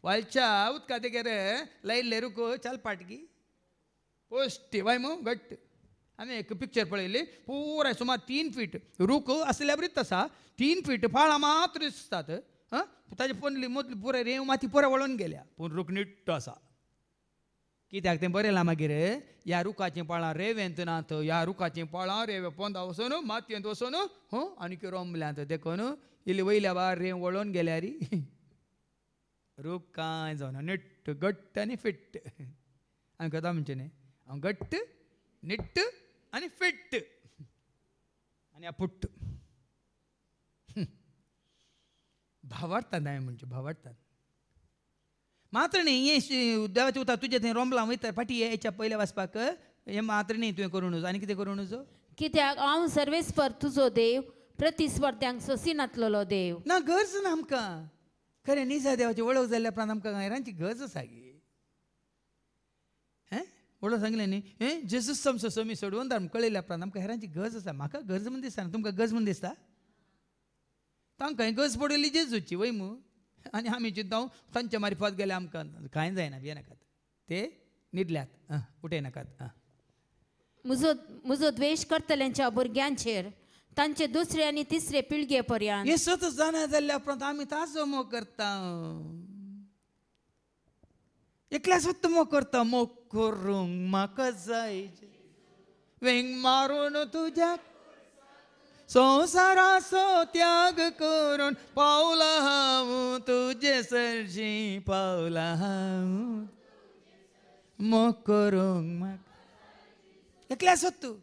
वालच्या उदका देगेर लायिल्ले रूख चालपाटगी पोश्टी वाय मू घट्ट. आमी एक पिक्चर पळयली पुराय सुमार 3 फीट रूख आसल्या बरीच आसा 3 फीट फाळां मात्र दिसतात. ताजे पोंदली मदली पुराय रेंव माती पुराय वळून गेल्या पूण रूख निट्टो आसा. कित्याक तें बरयलां मागीर ह्या रुखाचें पाळां रेंवेंत नात ह्या रुखाचें पाळां रेंवे पोंदा वचून मातयेंत वचून आनी रोंबल्यांत देखून इल्ली वयल्या भायर रेंव वळोन गेल्यार रूख कांय जावना निट्ट घट्ट आनी फिट्ट हांवें कदा म्हणचें न्ही हांव घट्ट निट्ट आनी फिट्ट आनी पुट्ट भावार्थांत हांवें म्हणचें भावार्थांत मात्र न्ही हें देवाचें उतर तुजें थंय रोंबलां वयता फाटी हेच्या पयल्या वाचपाक हें मात्र न्ही तुवें करूं नजो आनी कितें करूं नजो कित्याक हांव सर्वेस्पर तुजो देव प्रतिस्पर्ध्यांक सोंसिनातलो देव ना गरज ना आमकां खरें निजा देवाची वळख जाल्ल्या उपरांत आमकां हेरांची गरज आसा गे हें वळख सांगलें न्ही हें जेजूस आमचो समी सोडून धर्म कळयल्या उपरांत आमकां हेरांची गरज आसा म्हाका गरज म्हण दिसता तुमकां गरज म्हण दिसता तांकां गरज पडली जेजूची वय मू आनी आमी चिंतां तांच्या मार्फत गेल्यार आमकां कांय जायना भियेनाकात ते न्हिदल्यात उठय नाकात म्हजो द्वेश करतल्यांच्या भुरग्यांचेर तांचे दुसरे आनी तिसरे पिळगे पर्यंत हे सतत जाणा जाल्ल्या उपरांत आमी ताचो मोग करता एकल्या सुद्दां मोग करता मोग करूंक म्हाका जाय वेंग मारून तुज्या संवसाराचो त्याग करून पावला हांव तुजे सरशी पावला हांव मोग करूंक म्हाका एकल्या सत्तू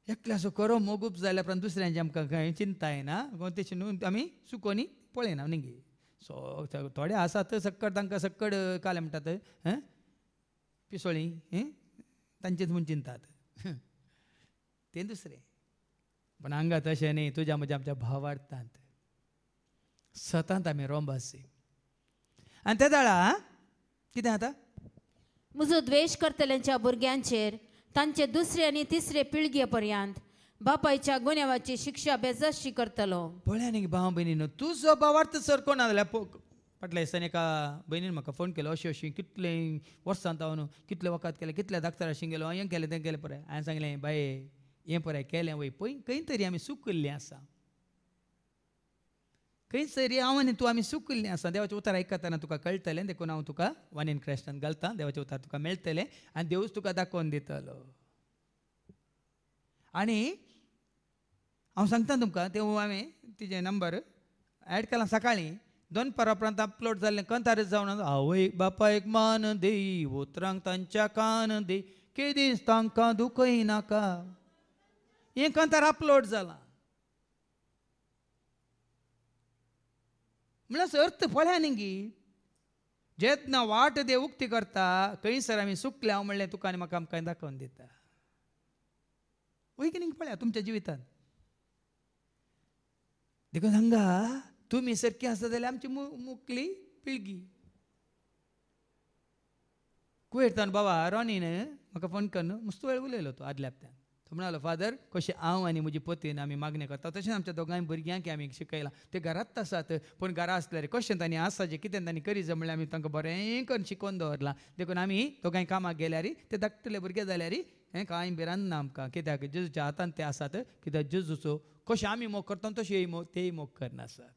एकल्याचो करो मोगूप जाल्या उपरांत दुसऱ्यांची आमकां कांय चिंता येना तेचे न्हू आमी सुकोनी पळयना न्ही सो थोडे आसात सक्कड तांकां सक्कड काले म्हणटात पिसोळी तांचेच म्हूण चिंतात तें दुसरें पण हांगा तशें न्ही तुज्या म्हज्या आमच्या भावार्थांत सतांत आमी रोंबासी आनी त्या दाळा कितें जाता म्हजो द्वेश करतल्यांच्या भुरग्यांचेर तांचे दुसरे आनी तिसरे पिळगे पर्यंत बापायच्या गुन्यांवाची शिक्षा बेजाशी करतलो पळया न्ही भाव भयणीनो तुजो भावार्थ सरको ना जाल्यार फाटल्या दिसांनी एका भयणीन म्हाका फोन केलो अशी अशी कितले वर्सांत हांव कितले वखद केले कितल्या दाक्तराशी गेलो हें केलें तें केलें पळय हांवें सांगलें बाये हें पळय केलें वय पळय खंय तरी आमी चूक केल्लीं आसा खंय तरी हांव आनी तूं आमी चूक केल्लीं आसा देवाचें उतर आयकतना तुका कळटलें देखून हांव तुका वन इन क्रायस्टांत घालतां देवाचें उतर तुका मेळटलें आनी देवूच तुका दाखोवन दितलो आनी हांव सांगता तुमकां तें हांवें तिजे नंबर एड केला सकाळीं 2 परां उपरांत अपलोड जाल्लें कंतार जावन आवय बापायक मान दी उतरांक तांच्या कान दी केदीस तांकां दुखय नाका हें कंतार अपलोड जालां म्हळ्यार अर्थ पळया न्ही जेतना वाट दे उक्ती करता खंयसर आमी चुकले हांव म्हणलें तुका आनी म्हाका आमकां दाखोवन दिता वय की न्ही पळया तुमच्या जिवितांत देखून हांगा तुमी सारकी आसा जाल्यार आमची मुखली पिळगी कुयेरतान बाबा रॉनीन म्हाका फोन करून मस्त वेळ उलयलो तो आदल्या हप्त्यान तो म्हणालो फादर कशें हांव आनी म्हजी पतीन आमी मागणी करता तशें आमच्या दोगांय भुरग्यांक आमी शिकयलां ते घरांत आसात पूण घरा आसल्यार कशें तांणी आसा जें कितें तांणी करी जाय म्हणल्यार आमी तांकां बरें करून शिकोवन दवरलां देखून आमी दोगांय कामाक गेल्यार ते धाकटले भुरगे जाल्यार हें कांय भिरांत ना आमकां कित्याक जेजूच्या हातांत ते आसात कित्याक जेजूचो कशें आमी मोग करता तशें तेय मोग करनासात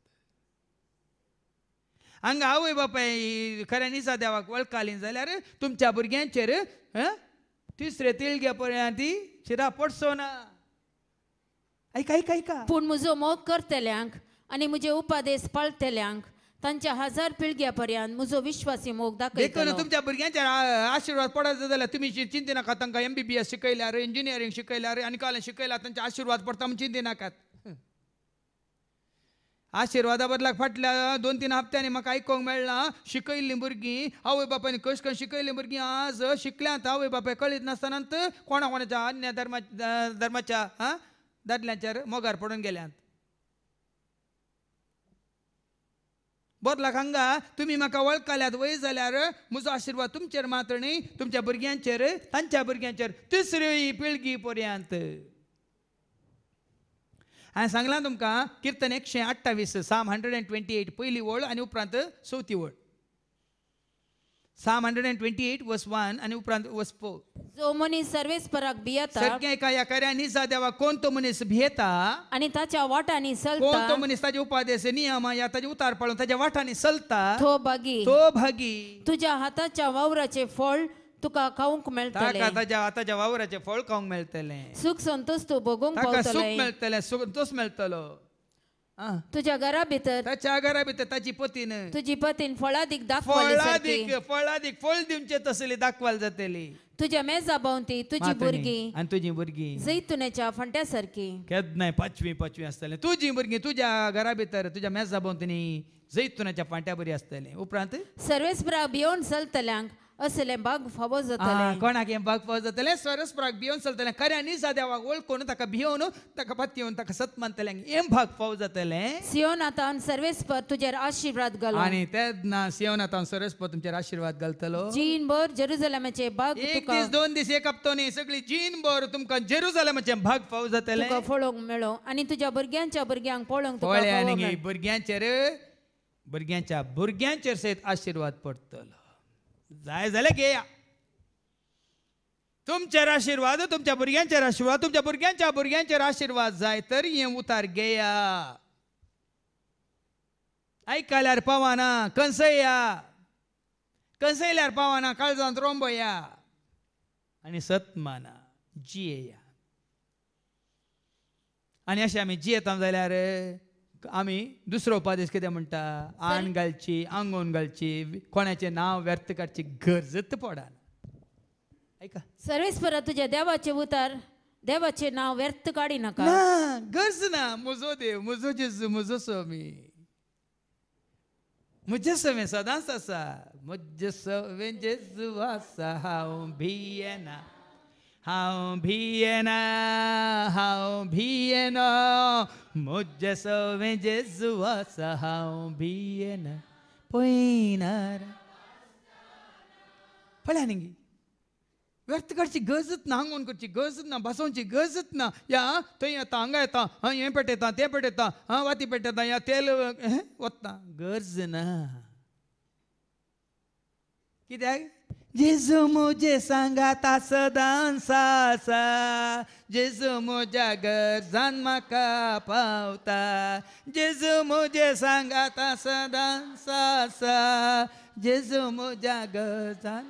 हांगा आवय बापाय खऱ्या निजा देवाक वळखाली जाल्यार तुमच्या भुरग्यांचेर तिसरे तिळगे पर्यंत शिरा पडचो ना ऐका पूण म्हजो मोग करतल्यांक आनी म्हजे उपादेश पाळटल्यांक तांच्या 1000 पिळग्या पर्यंत म्हजो विश्वासी मोग दाखयतलो तुमच्या भुरग्यांचेर आशिर्वाद पडत जाल्यार तुमी चिंती नाका तांकां MBBS शिकयल्यार इंजिनियरींग शिकयल्यार आनी कालें शिकयल्यार तांचे आशिर्वाद पडटा म्हण चिंती नाकात आशिर्वादा बदलाक फाटल्या 2-3 हप्त्यांनी म्हाका आयकोंक मेळ्ळां शिकयल्लीं भुरगीं आवय बापायनी कशें करून शिकयल्लीं भुरगीं आज शिकल्यांत आवय बापाय कळीत नासतनांत कोणाच्या अन्य धर्माच्या दादल्यांचेर मोगार पडून गेल्यांत बदलाक हांगा तुमी म्हाका वळखल्यात वय जाल्यार म्हजो आशिर्वाद तुमचेर मात्र न्ही तुमच्या भुरग्यांचेर तांच्या भुरग्यांचेर तिसरी पिळगी पर्यंत हांवें सांगलां तुमकां किर्तन 128 साम 128 पयली वळ आनी उपरांत 4थी वळ Psalm 128 verse 1 आणि उपरांत verse 4. जो मनीस सर्वेस्पराक भियेता सारखे एका या कार्यांनी देवा कोण तो मनीस भियेता आणि ताच्या वाटांनी कोण तो चलता मनीस ताचे उपादेश नियम या ताचे उतार पाळून ताच्या वाटांनी चलता तो भागी भागी. तुझ्या हाताच्या वावराचे फळ तुका खाऊंक मेळटले ताका ताच्या हाताच्या वावराचे फळ खावंक मेळटले. सुख संतोष तू भोगूंक ताका सुख पावतले मेळटले संतोष मेळटलो. तुझ्या घरा भितर ताच्या घरा भितर ताची पतीन तुझी पतीन फळादीक दाखवली सारखी. फळादीक फळ दिवचे तसली दाखवाल जातली. तुझ्या मेजा भोवती तुझी भुरगीं आणि तुझी भुरगीं जैतुनाच्या फांट्या सारखी केन्नाय पाचवी आसतले. तुझी भुरगीं तुझ्या घरा भितर तुझ्या मेजा भोवतणी जैतुनाच्या फांट्या बरी आसतले. उपरांत सर्वेस्पराक भियोन चलतल्यांक असले बाग फावो जातले. कोणाक हें भाग पावत जातले सर्वेस्पराक भियोन चलतले. खऱ्यांनी देवाक वळखून ताका भियोन ताका पातयेवन ताका सत मानतल्यांक हें भाग फाव जातले. सियोनातान सर्वेस्पर तुजेर आशीर्वाद घालो आणि तेन्ना सियोनातान सर्वेस्पर तुमचेर आशीर्वाद घालतलो. जीनभर जेरुसलेमाचे बाग एक तुका दीस 2 दीस एक हप्तो न्ही सगळी जीनभर तुमकां जेरुसलेमाचे भाग फाव जातले. तुका पळोवंक मेळो आणि तुझ्या भुरग्यांच्या भुरग्यांक पळोवंक तुका पळय फावो आनी मेळो. भुरग्यांच्या भुरग्यांचेर सयत आशीर्वाद पडटलो. जाय जाल्यार घेया तुमचेर आशीर्वाद तुमच्या भुरग्यांचेर आशीर्वाद तुमच्या भुरग्यांच्या भुरग्यांचेर आशीर्वाद जाय तर हे उतार घेया. आयकल्यार पावना कंसयल्यार पावना काळजांत रोंबया आनी सत माना जियेया. आनी अशें आमी जियेता जाल्यार आमी दुसरो उपादेश कितें म्हणटा आण घालची आंगोन घालची कोणाचें नांव व्यर्थ काडची गरजत पडना. ऐका सर्वेस्परा तुझ्या देवाचे उतार देवाचे नाव व्यर्थ काडी नाका. ना गरज ना. म्हजो देव म्हजो जेजू म्हजो स्वामी म्हजे सवें सदांच आसा. म्हजे सवें जेजू आसा हांव भियेना म्हजे सवें जेजू आसा हांव भियेना पळयनार. पळय न्ही व्यर्थ करची गरजच ना. आंगोन करची गरजच ना. बसोवची गरजच ना. या थंय येता हांगा येता हें पेटयता तें पेटयता वाती पेटयता या तेल वता गरज ना. कित्याक जेजू म्हजे सांगाता सदांच आसा. जेजू म्हज्या गरजान म्हाका पावता. जेजू म्हजे सांगाता सदांच आसा. जेजू म्हज्या गरजान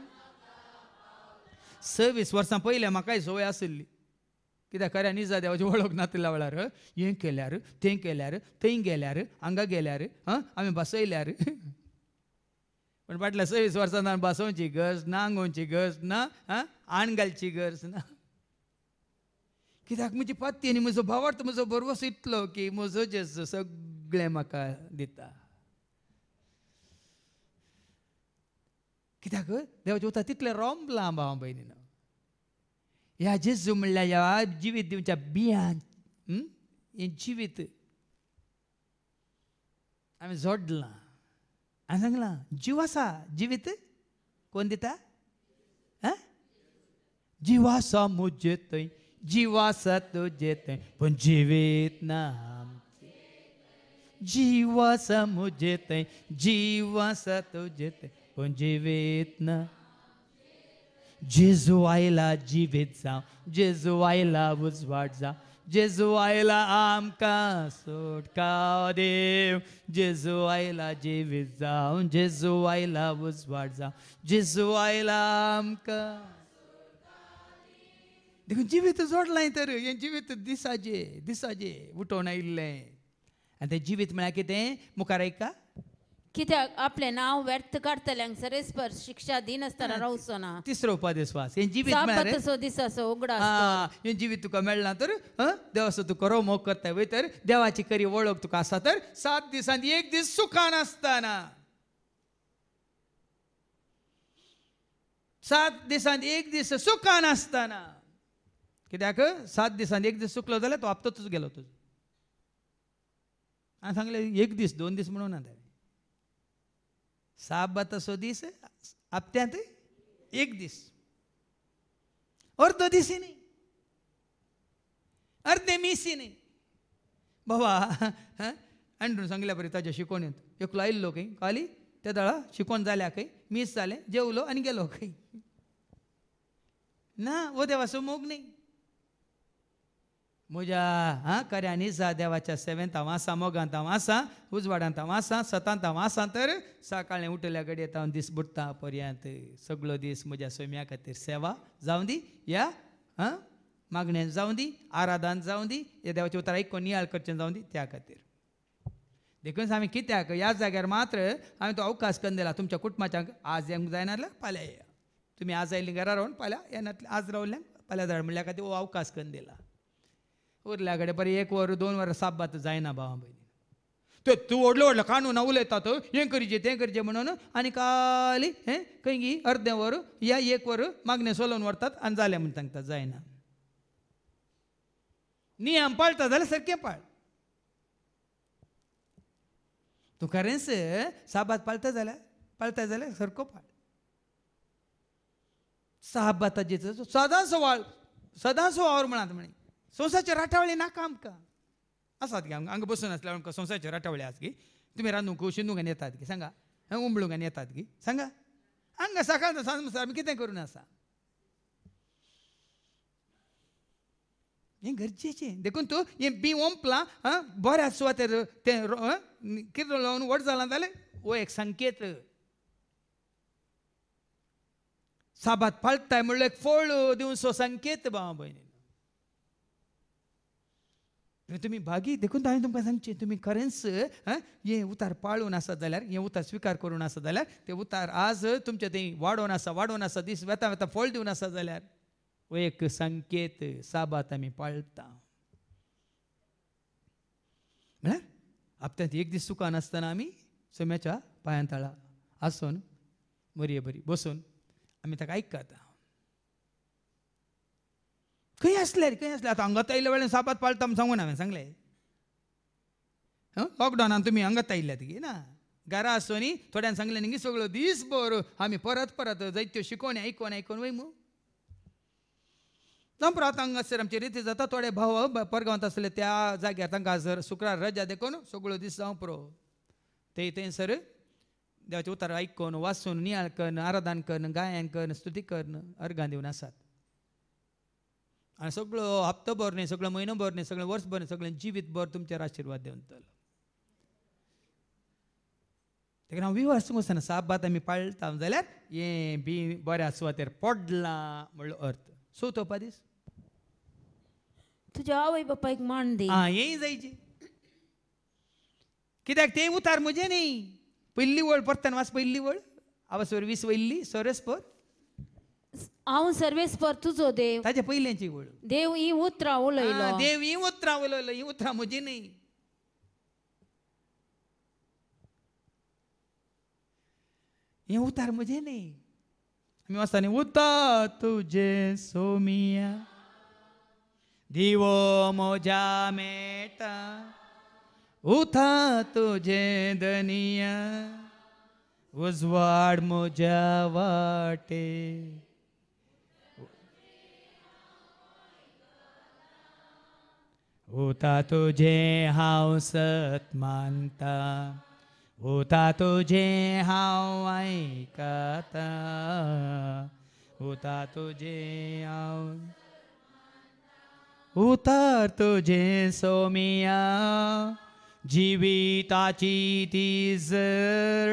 26 वर्सां पयलें म्हाकाय संवय आशिल्ली. कित्याक खऱ्या निजा देवाची वळख नासल्या वेळार हें केल्यार तें केल्यार थंय गेल्यार हांगा गेल्यार आमी बसयल्यार पण फाटल्या 26 वर्सां बसोवची गरज ना. आंगोवची गरज ना. आण घालची गरज ना. कित्याक म्हजी पत्ती आनी म्हजो भावार्थ म्हजो बरोवस इतलो की म्हजो जेजू सगळें म्हाका दिता. कित्याक देवाचें उतर तितलें रोंबलां भावा भयणीनो. ह्या जेजू म्हणल्यार ह्या जिवीत दिवच्या बियान हें जिवीत आमी जोडलां. हांवें सांगलां जीव आसा. जिवीत कोण दिता? जीव आसा म्हजे थंय जीव आसा तुजे थंय पूण जिवीत ना. जीव आसा म्हजे थंय जीव आसा तुजे थंय पूण जिवीत ना. जेजू आयला जिवीत जावं. जेजू आयला उजवाड जावं. जेजू आयला आमकां सुटका देव. जेजू आयला जिवीत जावं. जेजू आयला उजवाड जावं. जेजू आयला आमकां देखून जिवीत जोडलां. तर हें जिवीत दिसाचे उठोवन आयिल्लें. आनी तें जिवीत म्हळ्यार कितें? मुखार ऐका. कित्याक आपले नाव व्यर्थ काडतल्यांक सर्वेस्पर शिक्षा दिनासतना रावचो ना. तिसरो उपादेश वास. हें जिवीत म्हळ्यार साबतसो दिसाचो उगडा हें जिवीत तुका मेळना तर देवाचो तुका रोमोग करता वय तर देवाची खरी वळख तुका आसा तर 7 दिसांनी एक दीस सुखान आसतना. 7 दिसांनी एक दीस सुखान आसतना. कित्याक 7 दिसांनी एक दीस सुकलो जाल्यार तो हप्तोच गेलो तुजो. हांवें सांगलें एक दीस 2 दीस म्हणून ना. साबतसो दीस हप्त्यांत एक दीस. अर्ध दिसी न्ही. अर्धे मिसी न्ही. बाबा अँड्रून सांगल्या बरें ताज्या शिकवणेंत एकलो आयिल्लो खंय खाली ते दळा शिकून जाल्या खंय मिस जालें जेवलो आनी गेलो खंय ना वो देवाचो मोग न्ही म्हज्या खऱ्यांनी जा देवाच्या सेवेंत हांव आसा मोगांत हांव आसा उजवाडांत हांव आसा सतांत हांव आसा तर सकाळीं उठल्या घडयेत हांव दीस बुडटा पर्यंत सगळो दीस म्हज्या सोम्या खातीर सेवा जावं दी या मागणें जावं दी आराधन जावं दी हे देवाचें उतर आयकून नियाळ करचें जावं दी त्या खातीर देखून आमी कित्याक ह्या जाग्यार मात्र हांवें तो अवकाश करून दिला तुमच्या कुटुंबाच्यांक आज येवंक जायना जाल्यार फाल्यां येया तुमी आज आयिल्लीं घरा रावन फाल्यां येनातलें आज रावल्यांक फाल्यां धाड म्हणल्या खातीर हो अवकाश करून दिला उरल्या कडेन बरें 1 वर 2 वर साबात जायना भावा भयणी तूं व्हडलो व्हडलो काणून उलयतात हें करचें तें करचें म्हणून आनी खाली हें खंय गी अर्दें वर या 1 वर मागणें सोलोवन व्हरतात आनी जालें म्हूण सांगतात जायना नियम पाळटा जाल्यार सारकें पाळ तूं खरेंच साबात पाळटा जाल्यार सारको पाळ साबाताची सदांच वावर म्हणत म्हणे संवसारचे राठावळे नाका आमकां आसात गे हांगा बसून आसल्यार आमकां संवसारचे राठावळे आसा गे तुमी रांदूंक शिंदूंक आनी येतात गे सांगा उमळूंक आनी येतात गे सांगा हांगा सकाळ सांज आमी कितें करून आसा हें गरजेचें देखून तूं हें बी ओंपलां बऱ्या सुवातेर तें कितें लावन व्हड जालां जाल्यार हो एक संकेत साबात पाळटाय म्हणल्यार एक फळ दिवचो संकेत भावा भयणी तुमी भागी देखून हांवें तुमकां सांगचें तुमी खरेंच हें उतार पाळून आसत जाल्यार हें उतार स्विकार करून आसत जाल्यार तें उतार आज तुमचें थंय वाडोवन आसा दीस वेता वेता फळ दिवन आसा जाल्यार हो एक संकेत साबात आमी पाळटा म्हळ्यार हप्त्यांत एक दीस चुका नासतना आमी सोम्याच्या पांयां तळा आसून बरी बसून आमी ताका आयकता खंय आसल्यार आतां हांगात आयिल्ल्या वेळार साबात पाळटा म्हूण सांगून हांवें सांगलें लॉकडावनान तुमी हांगात आयिल्ल्यात गे ना घरा आसोनी थोड्यान सांगलें न्ही सगळो दीसभर आमी परत जायत्यो शिकोवणी आयकून वयमू जावं आतां हांगासर आमची रिती जाता थोडे भाव परगांवांत आसले त्या जाग्यार तांकां जर शुक्रार रजा देखून सगळो दीस जावं पुरो थंयसर देवाचें उतर आयकून वाचून नियाळ करून आराधन करून गायन करून स्तुती करून अर्गां दिवन आसात आनी सगळो हप्तोभर न्ही सगळो म्हयनोभर न्ही सगळें वर्सभर न्ही सगळें जिवीतभर तुमचेर आशिर्वाद देंवतलो देखून हांव विवास वचना साबात आमी पाळटा जाल्यार हें बी बऱ्या सुवातेर पडलां म्हणलो अर्थ चवथोपा दीस तुज्या आवय बापायक मान दी हेंय जायचें कित्याक तें उतार म्हजें न्ही पयली वळ परतना वाच पयली वळ आवसवर 20 वयल्ली सोरेस्पर हांव सर्वेस्पर तुजो देव ताचे पयलेची वळ देव ही उतरां उलयलो देव ही उतरां उलयलो ही उतरां म्हजी न्ही हें उतार म्हजें न्ही आमी वाचता न्ही उता तुजे सोमिया दिवो म्हज्या मेटा उथा तुजे दनिया उजवाड म्हज्या वाटे उता तुजे हांव सत मानता उता तुजे हांव आयकता उता तुजे हांव उतार तुजे सोमिया जिविताची तिजर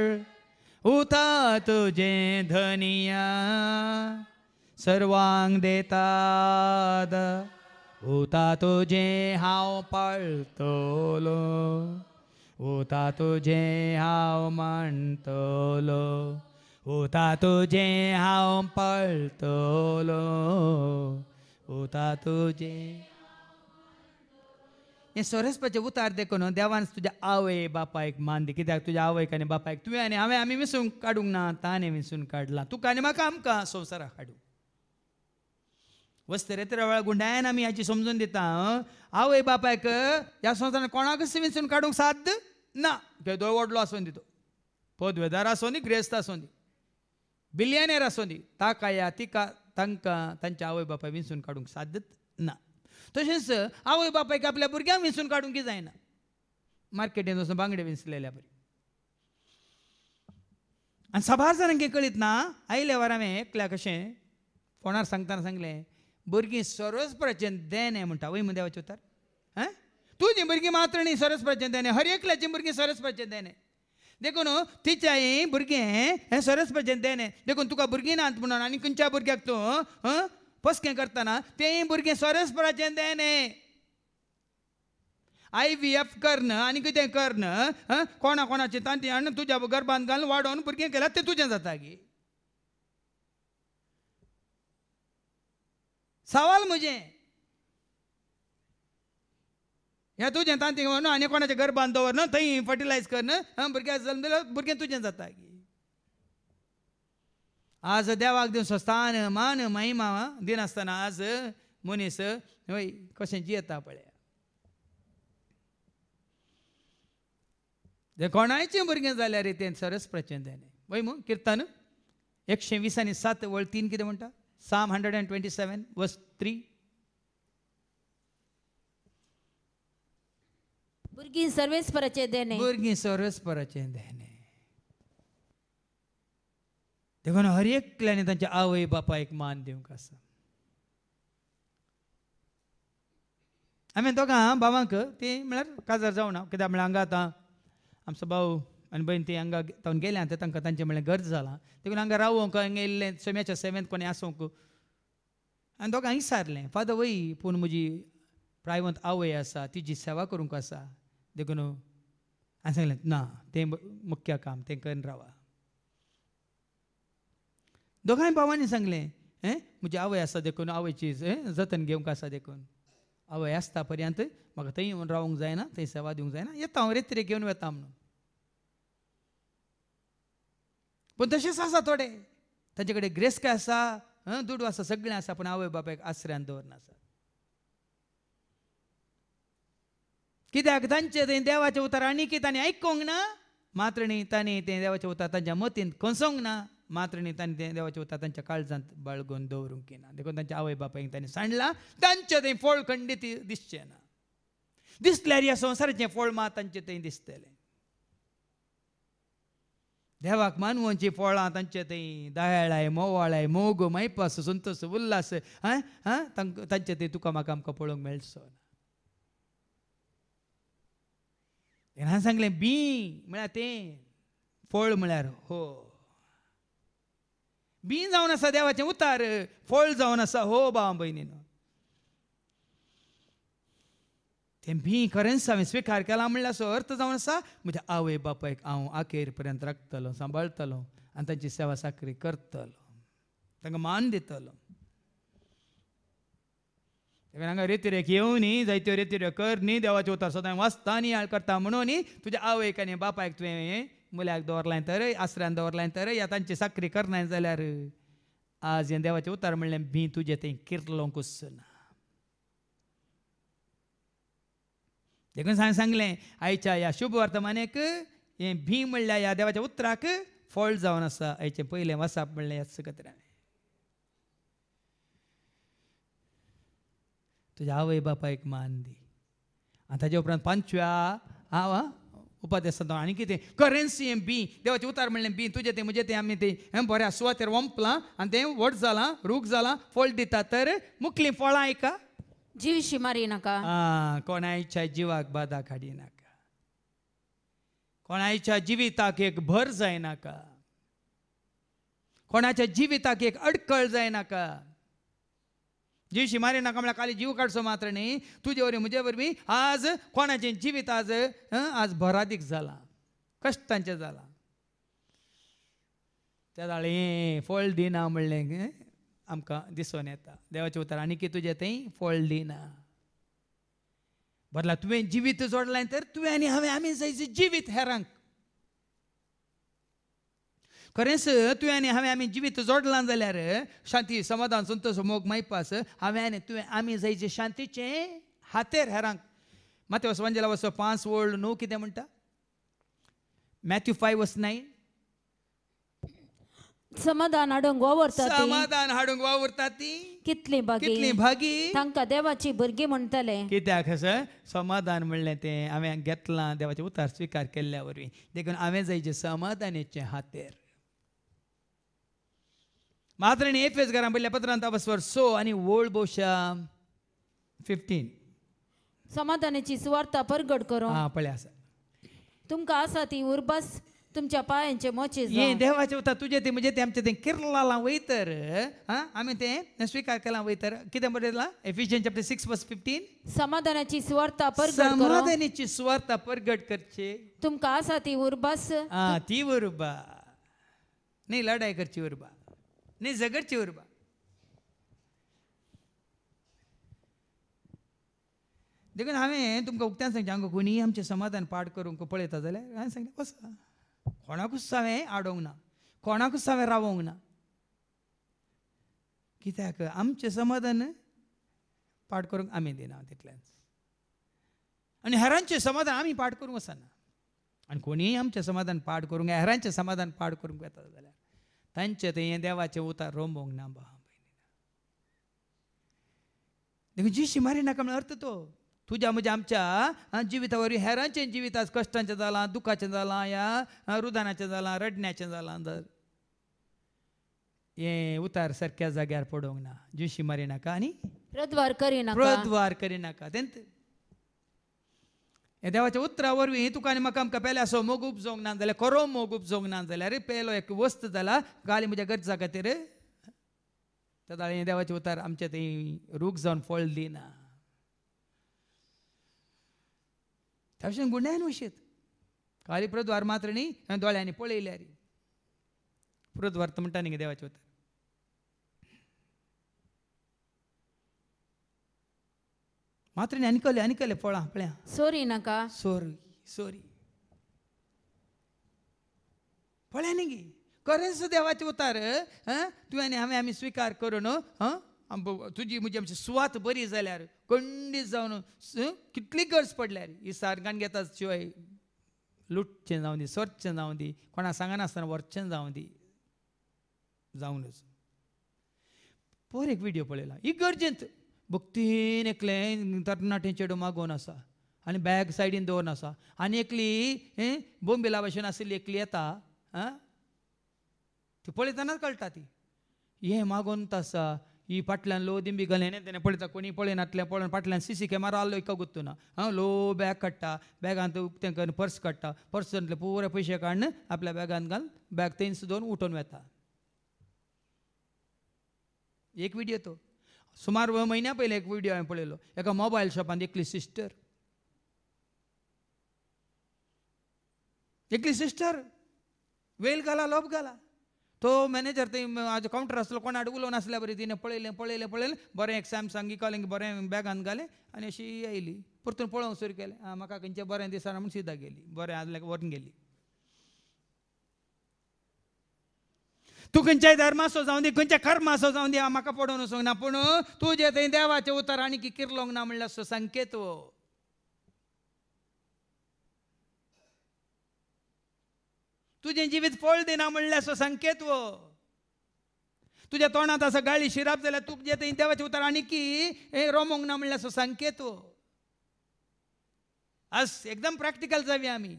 उता तुजे धनिया सर्वांक देतात उता तुजे हांव पाळटलो उता तुजे हांव मानतलो उता तुजे हांव पाळटलो उता तुजे हें सोरेस्पाचें उतार देखून देवान तुज्या आवय बापायक मान दी कित्याक तुज्या आवयक आनी बापायक तुवें आनी हांवें आमी विसरून काडूंक ना ताणें विसरून काडलां तुका आनी म्हाका आमकां संवसाराक हाडूंक वस्तेरेत्र वेळा गुंडायन आमी हाची समजून दिता आवय बापायक ह्या संवसारान कोणाकच विसरून काडूंक साध्य ना केदोय व्हडलो आसूं दी तो पदवेदार आसूं दी ग्रेस्त आसूं दी बिलियनेर आसूं दी ताका या तिका तांकां तांच्या आवय बापाय विसरून काडूंक साध्यच ना तशेंच आवय बापायक आपल्या भुरग्यांक विसरून काडूंक जायना मार्केटींत वचून बांगडे विसलेल्या बरी आनी साबार जाणांक कळीत ना. आयले वर हांवें एकल्या कशें फोनार सांगतना सांगलें भुरगीं सरस्वराचें देणे म्हणटा. वय म्हूण देवाचें उतर. तुझीं भुरगीं मात्र न्ही सरस्वराचें देणे. हर एकल्याचीं भुरगीं सरस्वराचें देणे. देखून तिच्याय भुरगें हें सरस्वराचें देणे. देखून तुका भुरगीं नात म्हणून आनी खंयच्या भुरग्याक तूं पसकें करतना तेंय भुरगें सरस्वराचें देणे. IVF करन आनी कितें करन कोणा कोणाचें तांती हाडून तुज्या गर्भांत घालून वाडोवन भुरगें केल्यार तें तुजें जाता गे. सवाल म्हजें ह्या तुजें तांती व्हरून आनी कोणाच्या गर्भांत दवरन थंय फर्टिलायज करन भुरग्याक जल्म दिल्यार भुरगें तुजें जाता गे. आज देवाक दिवचो स्थान मान महिमा दिनासतना आज मनीस वय कशें जियेता पळय. जे कोणाचें भुरगें जाल्यार तें सरस्वराचें देणे. वय मू किर्तन 120:7 वळ 3 कितें म्हणटा. Psalm 127:3. भुरगीं सर्वेस्पराचें देणे. भुरगीं सरस्वराचें देणे. देखून हर एकल्यानी तांच्या आवय बापायक मान दिवंक आसा. हांवें दोगां भावांक ती म्हळ्यार काजार जावना. कित्याक म्हळ्यार हांगा आतां आमचो भाऊ आनी बहीण ती हांगा तावन गेले आतां तांकां तांचें म्हळ्यार गरज जाला. देखून हांगा रावूंक हांगा येयल्लें सोम्याच्या सेवेंत कोणी आसूंक आनी दोगांक विचारलें फादर वय पूण म्हजी प्रायवंत आवय आसा तिची सेवा करूंक आसा. देखून हांवें सांगलें ना तें मुख्य काम तें करून रावा. दोगांय भावांनी सांगलें म्हजी आवय आसा देखून आवयची जतन घेवंक आसा. देखून आवय आसता पर्यंत म्हाका थंय येवन रावूंक जायना थंय सेवा दिवंक जायना. येता हांव रेत्रे घेवन वता म्हणून. पूण तशेंच आसा थोडे तांचे कडेन ग्रेस काय आसा दुडू आसा सगळें आसा पूण आवय बापायक आसऱ्यान दवरनासा. कित्याक तांचे थंय देवाचें उतर आनी कितें तांणी आयकूंक ना. मात्र न्ही तांणी तें देवाचें उतर तांच्या मतींत खोसूंक ना. मात्र न्ही तांणी तें देवाचें उतर तांच्या काळजांत बाळगून दवरूंक ना. देखून तांच्या आवय बापायक तांणी सांडलां. तांचें थंय फळ खंडीत दिसचें ना. दिसल्यार ह्या संवसाराचें फळ मात तांचें थंय दिसतलें. देवाक मानवोवची फळां तांचे थंय दयाळाय मोवाळाय मोग मैपास संतोष उल्हास तांचे थंय तुका म्हाका आमकां पळोवंक मेळचो ना. हांवें सांगलें बी म्हळ्यार तें फळ म्हळ्यार हो. बी जावन आसा देवाचें उतार फळ जावन आसा हो भाव भयणीनो. तें भी खरेंच हांवें स्विकार केला म्हणल्यार असो अर्थ जावन आसा म्हज्या आवय बापायक हांव आखेर पर्यंत राखतलो सांबाळटलो आनी तांची सेवा साकरी करतलो तांकां मान दितलो. हांगा रेतिरेक येवं न्ही जायत्यो रेतिऱ्यो कर न्ही देवाचें उतर सदां वाचता न्ही करता म्हणून न्ही तुज्या आवयक आनी बापायक तुवें मुल्याक दवरलां तर आसऱ्यान दवरलां तर ह्या तांची साकरी करनाय जाल्यार आज हें देवाचें उतर म्हणलें भी तुजें तें किर्लोंकूच ना. देखून हांवें सांगलें आयच्या ह्या शुभ वर्तमानेक हें भी म्हणल्यार ह्या देवाच्या उतराक फळ जावन आसा. हाचें पयलें वसाप म्हणलें ह्या सकत हांवें तुज्या आवय बापायक मान दी. आनी ताजे उपरांत 5व्या उपादेश आनी कितें करन्सी हें बी देवाचें उतार म्हणलें बी तुजें तें म्हजें तें आमी तें बऱ्या सुवातेर वंपलां आनी तें व्हड जालां रूख जालां फळ दिता तर मुखलीं फळां आयका जीवशी मारी नाका. कोणाच्या जिवाक बाधा हाडी नाका. कोणाच्या जिविताक एक भर जायनाका. कोणाच्या जिविताक एक अडकळ जायनाका. जीवशी मारी नाका म्हळ्यार खाली जीव काडचो मात्र न्ही तुजे वरवीं म्हजे वरवीं आज कोणाचें जिवीत आज भरादीक जालां कश्टांचें जालां. त्या दाळी फळ दिना म्हणलें आमकां दिसून येता. देवाचें उतर आनी कितें तुजें तें फळ दिना. बरला तुवें जिवीत जोडलां तर तुवें आनी हांवें आमी जायचें जिवीत हेरांक खरेंच तुवें आनी हांवें आमी जिवीत जोडलां जाल्यार शांती समाधान संतोश मोग मैपास हांवें आनी तुवें आमी जायचें शांतीचें हातेर हेरांक. माथेवस वांजेला वचो 5:9 कितें म्हणटा. मॅथ्यू 5:9 समाधान हाडूंक वावरता ती कितली भागी तांकां देवाची भुरगीं म्हणटले. कित्याक समाधान म्हणलें तें हांवें घेतलां देवाचें उतार स्विकार केल्ल्या वरवीं देखून हांवें जायचें समाधानाचें हातेर. मात्र एफेस घरां पडल्या पत्रांत बसवर 6 आनी ओल्ड बोशा 15 समाधानाची सुवार्ता परगट करो पळय आसा तुमकां आसा ती उर्बास तुमच्या पायांचे मोचे हे देवाचे उतर तुझे ते म्हणजे ते आमचे ते किरलाला वयतर आम्ही ते स्वीकार केला वयतर कितें बरयला एफिशियन्स चॅप्टर 6 वर्स 15 समाधानाची सुवार्ता परगट करो समाधानाची सुवार्ता परगट करचे तुमकां आसा ती उर्बास ती उर्बा नाही लढाई करची उर्बा नाही झगडची उर्बा देखून हांवें तुमकां उक्त्यान सांगचें हांगा कोणी आमचें समाधान पाड करूंक पळयता जाल्यार हांवें सांगलें कसो कोणाकूच हांवें आडोंक ना कोणाकूच हांवें रावोंक ना कित्याक आमचें समाधान पाड करूंक आमी दिना तितलेंच आनी हेरांचें समाधान आमी पाड करूंक वचना आनी कोणीय आमचें समाधान पाड करूंक हेरांचें समाधान पाड करूंक येता जाल्यार तांचें तें देवाचें उतार रोंबोंक ना देखून जीशी मारी नाका म्हळ्यार अर्थ तो तुझ्या म्हणजे आमच्या जिवितावरील हेरांचें जिवीत आज कश्टांचें जालां दुखाचें जालां या रुदानाचें जालां रडण्याचें जालां हें उतार सारक्या जाग्यार पडोवंक ना जीशी मारी नाका आनी प्रद्वार करिनाका तेंत हे देवाच्या उतरा वरवीं तुका आनी म्हाका आमकां पेल्या असो मोग उपजोवंक ना जाल्यार खरो मोग उपजोवंक ना जाल्यार पेलो एक वस्त जाला गाली म्हज्या गरजा खातीर त्या दाळी देवाचें उतार आमचें थंय रूख जावन फळ दिना तशें गुंड्यान वशीत काली प्रद्वार मात्र न्ही दोळ्यांनी पळयल्यार प्रद्वार म्हणटा न्ही देवाचें उतार मात्र आनिकले फळां पळया सोरी नाका सोरी पळया न्ही गे खरेंच देवाचें उतार तुवें आनी हांवें आमी स्विकार करून तुजी म्हणजे आमची सुवात बरी जाल्यार खंडीत जावन कितली गरज पडल्यार ही सारगान घेता शिवाय लुटचें जावं दी सोरचें जावं दी कोणा सांगनासतना व्हरचें जावं दी जावनच पर एक व्हिडियो पळयला ही गरजेंत भक्तीन एकलें तरणाटें चेडूं मागोवन आसा आनी बॅग सायडीन दवरून आसा आनी एकली बोंबिला भाशेन आशिल्ली एकली येता ती पळयतनाच कळटा ती हें मागोवन आसा ही फाटल्यान लो दिंबी घालें तेणें पळयता कोणी पळयनातलें पळोवन फाटल्यान सीसी कॅमेरा आल्लो एका गुत्तुना लो बॅग काडटा बॅगांत तें करून पर्स काडटा पर्सांतले पुरे पयशे काडून आपल्या बॅगांत घालून बॅग थंय सुद्दां उठोवन वेता एक व्हिडियो तो सुमार म्हयन्या पयलीं एक व्हिडियो हांवें पळयलो एका मोबायल शॉपांत एकली सिस्टर वेल घाला लोप घाला तो मॅनेजर थंय कावंटर आसलो कोण उलोवन नासल्या बरी तिणें पळयलें बरें एक सॅमसंग इकलें बरें बॅगांत घालें आनी अशी येयली परतून पळोवंक सुरू केलें म्हाका खंयचें बरें दिसना म्हूण सिद्धा गेली बरें आसलें व्हरून गेली तूं खंयच्याय धर्माचो जावं दी खंयच्या कर्माचो जावं दी म्हाका पडोवन वचोंक ना पूण तुजें थंय देवाचें उतर आनी किरलोंक ना म्हणल्यार असो संकेत तुजें जिवीत फळ दिना म्हणल्यार असो संकेत तुज्या तोंडांत आसा गाळी शिराप जाल्यार तुजें थंय देवाचें उतर आनी रोमोंक ना म्हणल्यार असो संकेत आज एकदम प्रॅक्टिकल जावया आमी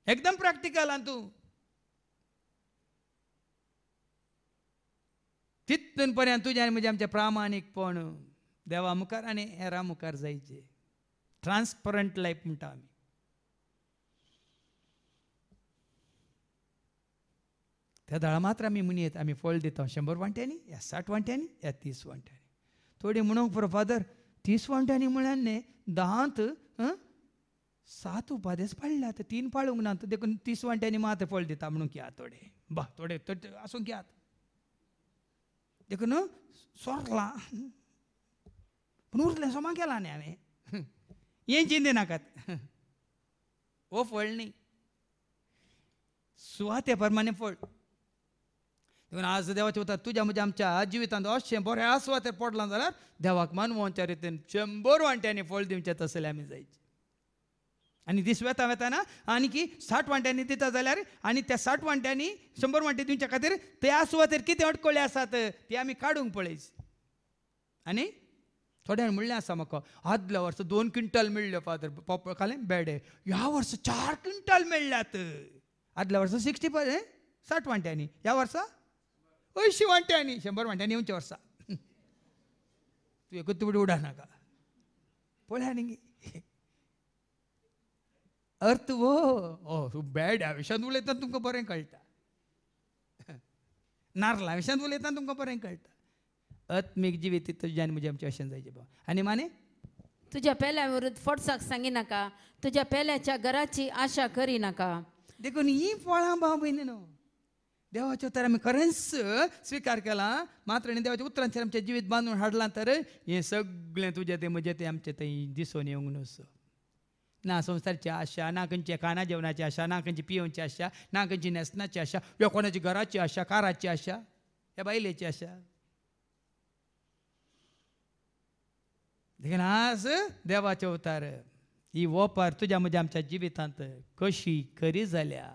एकदम प्रॅक्टिकल आनी तूं तितून पर्यंत तुजें आनी म्हजें आमचें प्रामाणीकपण देवा मुखार आनी हेरां मुखार जायचें ट्रान्सपरंट लायफ म्हणटा आमी त्या दाळा मात्र आमी म्हणयत आमी फळ दिता 100 वांट्यांनी या 60 वांट्यांनी या 30 वांट्यांनी थोडी म्हणूंक पुरो फादर 30 वांट्यांनी म्हळ्यार न्ही 10ंत 7 उपादेस पाळल्यात 3 पाळूंक ना देखून 30 वांट्यांनी मात्र फळ दिता म्हणून घेयात थोडे आसूंक घेयात देखून सोरला पूण उरलें सोमा गेला न्ही हांवें हें चिंते नाकात हो फळ न्ही सुवाते प्रमाणे फळ देखून आज देवाचें उतर तुज्या म्हज्या आमच्या जिवितांत अशें बरें आस्वातेर पडलां जाल्यार देवाक मानवोच्या रितीन 100 वांट्यांनी फळ दिवचें तसलें आमी जायचें आनी दीस वेताना आनी 60 वांट्यांनी दिता जाल्यार आनी त्या 60 वांट्यांनी 100 वांटे दिवच्या खातीर त्या सुवातेर कितें अडकळे आसात ते आमी काडूंक पळयचे आनी थोड्यान म्हणलें आसा म्हाका आदल्या वर्सा 2 क्विंटल मेळ्ळे फादर पॉप खालें बेडे ह्या वर्सा 4 क्विंटल मेळ्ळ्यात आदल्या वर्सा 60 60 वांट्यांनी ह्या वर्सा 80 वांट्यांनी 100 वांट्यांनी येवचे वर्सा तू एकूच तुबडी उडा नाका पळय न्ही अर्थ वो बॅड ह्या विशयान उलयता तुमकां बरें कळटा नारळा विशयान उलयता तुमकां बरें कळटा आत्मीक जिवीत तुज्या आनी म्हजें आमचें अशें जायचें आनी माने तुझ्या पेल्या विरुद्ध फोडसाक सांगी नाका तुझ्या पेल्याच्या घराची आशा करी नाका देखून ही फळां भाव भयणीनो देवाचे उतर आमी खरेंच स्विकार केला मात्र आनी देवाच्या उतरांचेर आमचें जिवीत बांदून हाडलां तर हें सगळें तुजें तें म्हजें तें आमचें थंय दिसून येवंक नसो ना संवसारची आशा ना खंयची खाना जेवणाची आशा ना खंयची पियोवची आशा ना खंयची न्हेसणाची आशा वा कोणाची घराची आशा काराची आशा ह्या बायलेची आशा देखून आज देवाचे उतार ही वोपार तुज्या म्हज्या आमच्या जिवितांत कशी खरी जाल्या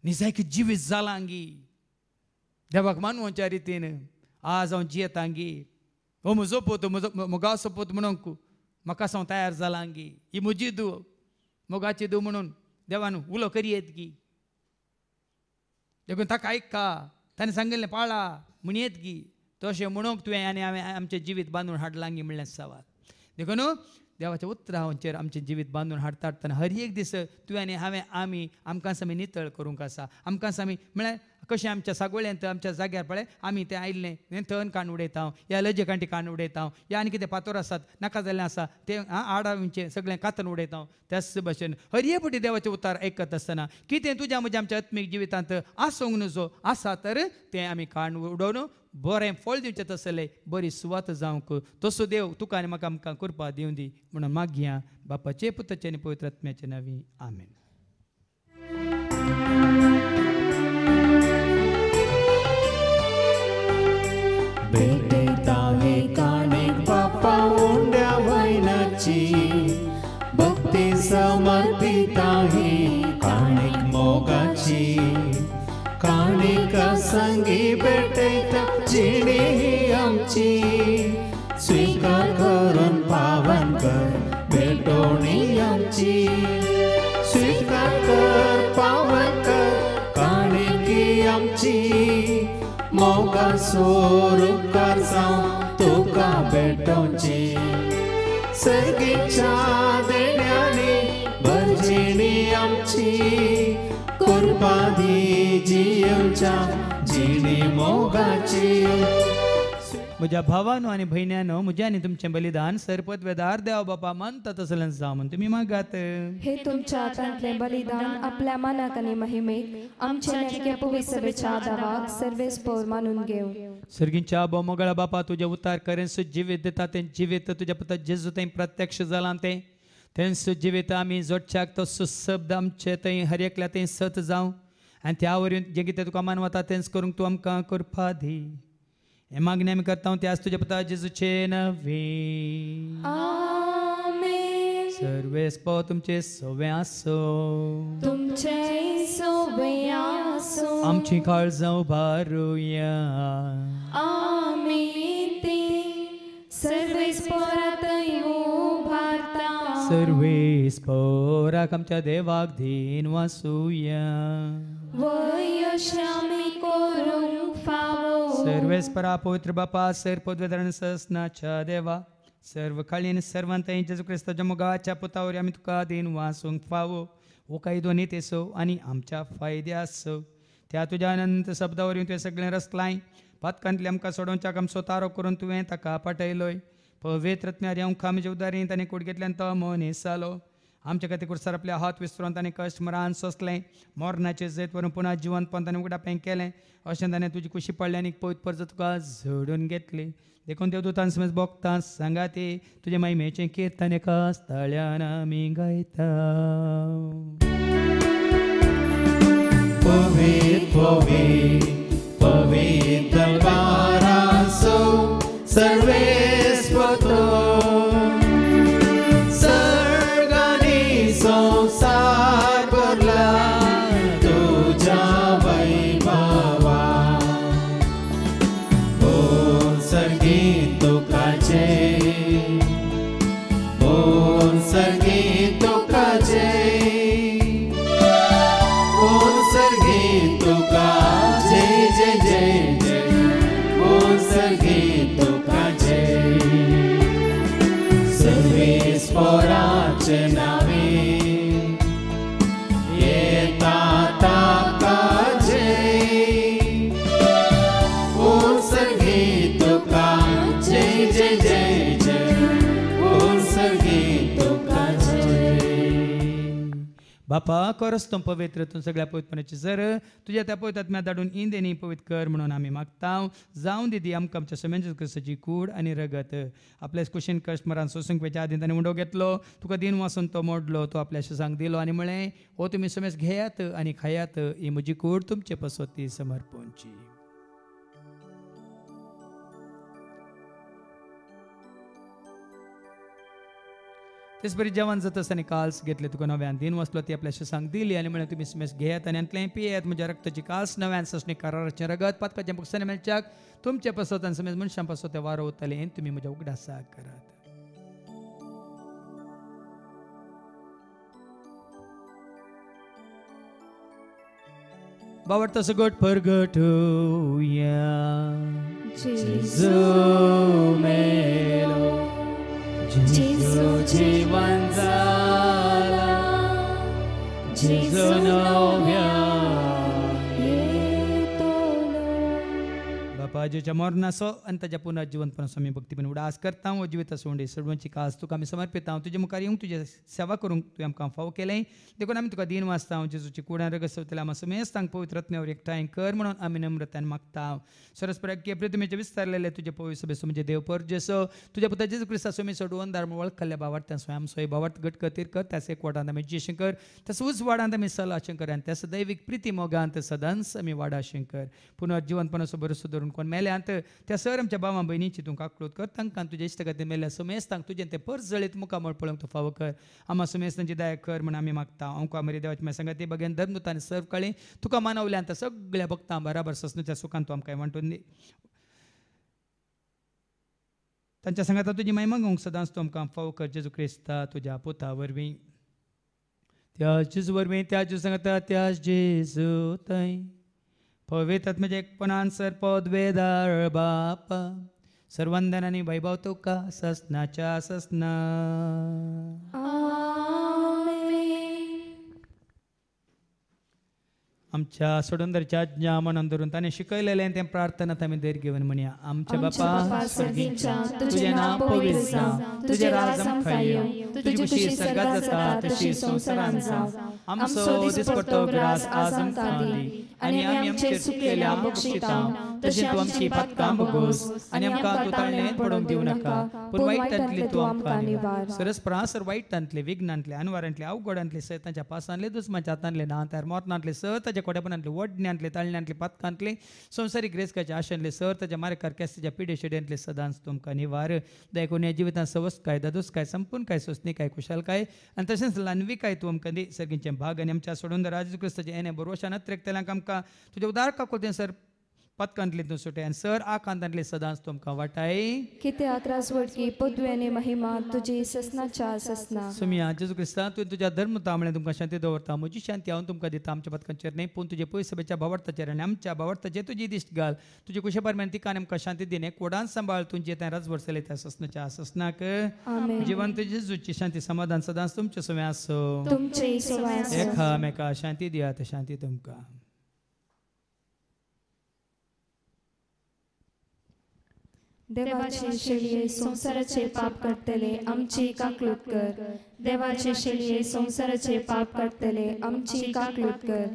निजायकी जिवीत जालांगी देवाक मानवाच्या रितीन आज हांव जियेतांगी हो म्हजो पोत मोगाचो पोत म्हणूंक म्हाका हांव तयार जालांगी ही म्हजी दू मोगाची दू म्हणून देवान उलो करियेत की देखून ताका आयका ताणें सांगिल्लें पाळा म्हणयेत की तशें म्हणूंक तुवें आनी हांवें आमचें जिवीत बांदून हाडलांगी म्हणलें सवाल देखून देवाच्या उतरांचेर आमचें जिवीत बांदून हाडटा आसतना हर एक दीस तुवें आनी हांवें आमी आमकां आमी नितळ करूंक आसा आमकां आमी म्हळ्यार कशें आमच्या सागवळ्यांत आमच्या जाग्यार पळय आमी तें आयिल्लें हें थन काण उडयता या लजे कांटी काण उडयता या आनी कितें पातोर आसात नाका जाल्लें आसा तें आडांचें सगळें कातन उडयता त्याच भशेन हर एक फावटी देवाचे उतार आयकत आसतना कितें तुज्या म्हज्या आमच्या आत्मीक जिवितांत आसूंक नजो आसा तर तें आमी काण उडोवन बरें फळ दिवचें तसलें बरी सुवात जावंक तसो देव तुका आनी म्हाका आमकां कृपा दिवं दी म्हणून मागया बापाचे पुताचे आनी पवित्र आत्म्याचे नांवी आमेन. भेटता हे काणीक बापा उंड्या वयनाची भक्ती समर्पिता ही काणीक मोगाची काणीक संगी भेटयता जिणी ही आमची स्वीकार करून पावन कर भेटोणी आमची स्वीकार कर पावन कर काणीक ही आमची मोगा स्वरूपकार जावं तुका भेटोवची सर्गीच्या देण्यानी भरजिणी आमची कृपा दी जियोच्या जिणी मोगाची. म्हज्या भावानो आनी भयण्यानो म्हजें आनी तुमचें बलिदान सरपत वेदार देव बापा मानता तसलें जावं म्हण तुमी मागात. हे तुमच्या हातांतलें बलिदान आपल्या मनाक आनी महिमेक आमचे नेटके पवित्र सभेच्या आदाराक सर्वेस्पोर मानून घेव. सर्गींच्या बोमोगळा बापा तुजें उतार करेन जिवीत दिता तें जिवीत तुज्या पुता जेजू थंय प्रत्यक्ष जालां तें जिवीत आमी जोडच्याक तो सुशब्द आमचे थंय हर एकल्या थंय सत जावं आनी त्या वरवीं जें कितें तुका मान वता तेंच करूंक तूं आमकां कृपा दी. हे मागणी आमी करता त्याच तुज्या पुता जेजूचे नवे आमेन. सर्वेस्पो तुमचे सवे आसो तुमचे सोबे आसो आमची काळजां उबारुया आमेन. ते सर्वेस्पोरांतय उबारता सर्वेस्पोराक आमच्या देवाक धीन वासुया वयशामी करूंक फावो सर्वेस्परा पवित्र बापा सर्पोद्वेदरण ससनाच्या देवा सर्व काळीन सर्वांतय जेजू क्रिस्ताच्या मोगाच्या पुतावरी आमी तुका दिन वासूंक फावो हो काही दोन्ही तेसो आनी आमच्या फायद्यासो त्या तुज्या अनंत शब्दावरी तुवें सगळें रचलाय पातकांतले आमकां सोडोवच्याक आमचो तारो करून तुवें ताका पाठयलोय पवित्र आत्म्यार आमकां आमच्या उदारींत आनी कुडगेंतल्यान तो मनीस जालो आमच्या खातीर कुडसार आपले हात विसरून ताणें कश्ट मरान सोंसलें मोरणाचें जैत व्हरून पुना जिवंतपण ताणें उगडापें केलें अशें ताणें तुजी कुशी पडली आनी पवित्र परज तुका झोडून घेतली देखून देव दुतान समेज भोगता सांगा ते तुजे महिमेचें कीर्तन एका स्थळ्यान आमी गायता. पवित्र पवित्र पवित्र वारासो सर्वेस्वतो सर्गानी संसार भरला तुझ्या वैभवा बोल सर्गी तुकाचे बोल सर्गी तुकाचे बोल सर्गी तुकाचे पोराचे नावे येता ताका जय सर्गी तुका जय जय जय जय सर्गी तुका जय. बापा खरोच तो पवित्र तूं सगळ्या पवित्रपणाची जर तुझ्या त्या पवित्रात्म्या धाडून इंदेनी पवित्र कर म्हणून आमी मागता. जावं दिदी आमकां आमच्या समेंज क्रिस्ताची कूड आनी रगत आपल्या कुशीन कश्ट मरान सोसूंक वेच्या आदीं ताणें उंडो घेतलो, तुका दिन वासून तो मोडलो, तो आपल्या शिसांक दिलो आनी म्हळें हो तुमी समेज घेयात आनी खायात, ही म्हजी कूड तुमचे पसोती समर्पणची. तेच बरी जेवण जाता आसतना काल्स घेतले तुका नव्यान दिन वसलो ती आपल्या शिसांक दिली आनी म्हळें तुमी समेज घेयात आनी अंतलें पियेत म्हज्या रक्ताची काल्स नव्यान ससणी कराराचें रगत पातकाचें पुस्तकां मेळच्याक तुमचे पसोत आनी समेज मनशां पसोत तें वारो वतलें तुमी म्हज्या उगडासाक करात. बावडता सगट परगटुया जेजू मेलो जेजू जीवन जाला जेजू नव्या बापाजीच्या मरणाचो आनी ताच्या पुनर्जीवनपणाचो आमी भक्तीपण उडास करता. हो जिविता सोंडे सडवणची कास तुका आमी समर्पिता. तुजे मुखार येवंक तुजे सेवा करूंक तुवें आमकां फाव केलें देखून आमी तुका दिन वाचता. जेजूची कुडान रगत सवतले आमी समेज तांक पवित्र रत्न्यावर एकठांय कर म्हणून आमी नम्रतान मागता. सरस्पराक्य प्रितमेचे विस्तारलेले तुजे पवित्र सभेचो म्हणजे देव परजेसो तुज्या पुता जेजू क्रिस्ता सोमी सोडवून दार वळखल्या बावार्थ्यां स्वयं सोय बावार्थ गट कतीर कर त्यास एक वाडांत आमी जेशें कर तस उच वाडांत आमी सला शंकर आनी त्यास दैवीक प्रिती मोगांत सदांच आमी वाडा शंकर. पुनर्जीवनपणाचो भरोसो धरून कोण मेल्यांत त्या सर आमच्या भावां भयणीची तूं काकळूत कर तांकां तुजे इश्ट खातीर मेल्या समेज तांक तुजें तें परस जळीत मुखामळ पळोवंक तूं फावो कर. आमा समेज तांची दया कर म्हण आमी मागता. अंका मरी देवाची सांगाती बगेन धर्मदूतांनी सर्व काळी तुका मानवल्यान सगळ्या भक्तां बराबर ससणुच्या सुखान तूं आमकां वांटून दी. तांच्या सांगाता तुजी महिमा घेवंक सदांच तूं आमकां फावो कर. जेजू क्रिस्ता तुज्या पुता वरवीं त्या जेजू वरवीं त्या जेजू सांगाता त्या जेजू थंय पवित्र आत्म्याच्या एकपणान सरपद वेदाळ बाप सर्वंदन आनी वैभव तुका ससनाच्या ससना. आमच्या सोडूंदरच्या आज्ञा मनान धरून ताणें शिकयलेलें तें प्रार्थनात आमी देर घेवन म्हणया. आमच्या बापा स्वर्गीच्या तुजें नांव पवित्र जावं तुजें राज आमकां येवं तुजी खुशी स्वर्गांत जाता तशी संवसारांत जावं. आमचो दिसपट्टो ग्रास आज आमकां दी आनी आमी आमचेर चुकलेल्या बक्षितांव तशें तूं आमची पातकां भोगोस आनी आमकां तूं ताळणेंत पडोवंक दिवं नाका पूण वायटांतली तूं आमकां निवार. सरस्परासर वायटांतले विघ्नांतले अनवारांतले अवघडांतले सैतांच्या पासांतले दुस्माच्या हातांतले नांतार मोरणांतले सताच्या कोड्यापणांतले वडण्यांतले ताळण्यांतले पातकांतले संवसारीक रेसकाच्या आशांतले सर ताच्या मारेकार केस्ताच्या पिडे शेड्यांतले सदांच तुमकां निवार. देखून ह्या जिवितांत सवस्त काय दादूस काय संपूर्ण काय सोसणी काय खुशाल काय आनी तशेंच लानवी काय तूं आमकां दी. सर्गींचे भाग आनी आमच्या सोडून राजू क्रिस्ताचे येणे बरोवशान त्रेकतेल्यांक आमकां तुजें उदार काकोतें सर पतकांतले तूं सुटे आनी सर आकांतांतले सदांच तुमकां वाटाय. कितें अकरास वडकी पदवी आनी महिमा तुजी ससनाच्या ससना. सुमिया जेजू क्रिस्ता तुवें तुज्या धर्म तांबळे तुमकां शांती दवरता. म्हजी शांती हांव तुमकां दिता आमच्या पतकांचेर न्ही पूण तुजे पयस सभेच्या भावार्थाचेर आनी आमच्या भावार्थाचेर तुजी दिश्ट घाल. तुजे कुशे परमेन तिका आनी आमकां शांती दिने कोडान सांबाळ तुमचे तें राजभर चलय त्या ससनाच्या ससनाक. जिवंत जेजूची शांती समाधान सदांच तुमचे सवय आसो. एकामेका शांती दियात शांती तुमकां. देवाचे शेळये संसाराचे पाप काडटले आमची काकलूत कर. देवाचे शेळये संसाराचे पाप काडटले आमची काकलूत कर.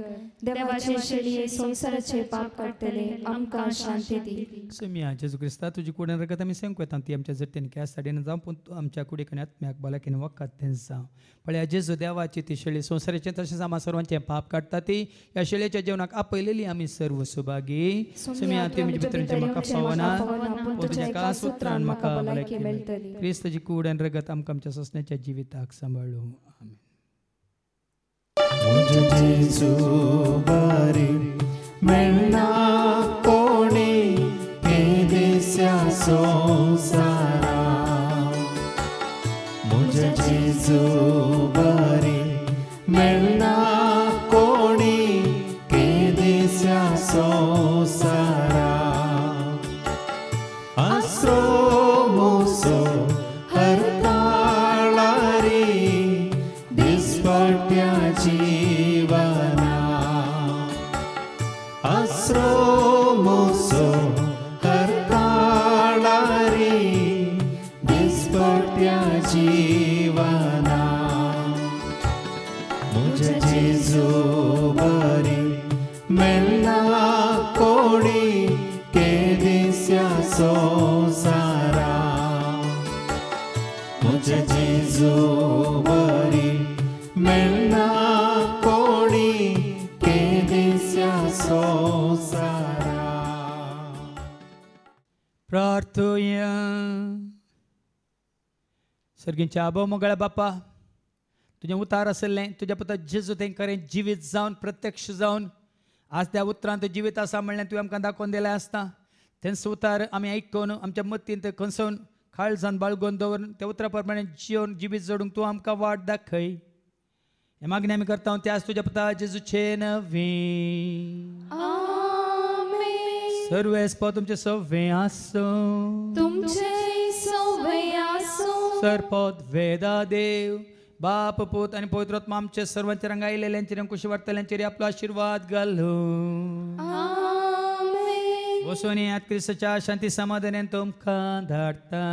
देवाचे शेळये संसाराचे पाप काडटले आमकां शांती दी. सुमिया जेजू क्रिस्ता तुजी कुडीन रगत आमी सेंक येता ती आमच्या जट्टेन कॅस साडीन जावं पूण आमच्या कुडीकन आत्म्याक बालाकीन वखद तें जावं. पळया जेजू देवाची ती शेळी संसाराचें तशेंच आमा सर्वांचें पाप काडटा ती ह्या शेळयेच्या जेवणाक आपयलेली आमी सर्व सुभागी. सुमिया तुवें म्हज्या भितरचें म्हाका फावना पूण तुज्या कास उतरान म्हाका भलायकी मेळटली. क्रिस्ताची कूड आनी रगत आमकां आमच्या ससण्याच्या जिविताक सांबाळूं. आमीन. जेजू बरी मेळना कोणी हे देशा संवसारा. म्हज्या जेजू बरी मेळना कोणी हे देशा संवसारा. आसरो मोसो हरताळारी म्हजे जेजू बरी मेल्ला कोणी केदिस्या संसारा म्हजे जेजू बरी मेल्ला कोणी केदिस्या संसारा. प्रार्थूया. सर्गींच्या आबो मोगळ्या बापा, तुझे उतार आसलें तुझ्या पुता जेजू तेंकां जिवीत जावन प्रत्यक्ष जावन आज त्या उतरांत जिवीत आसा म्हणलें तुवें आमकां दाखोवन दिलें आसता. तेंच उतार आमी आयकून आमच्या मतींत खंसून काळजान बाळगून दवरून त्या उतरा प्रमाणे जिवन जिवीत जोडूंक तूं आमकां वाट दाखय. हे मागणी आमी करता त्याच तुझ्या पुता जेजूचे नवी. सर्वेस्प तुमचे सव्वे आसूं, तुमचे सव्वे आसूं. सरपद वेदा देव बाप पूत आनी पवित्रोत्मा आमचे सर्वांचे रंग आयलेल्यांचेर खुशी वाटतल्यांचेर आपलो आशीर्वाद घालूं. वसून यात क्रिस्ताच्या शांती समाधानान तुमकां धाडटा.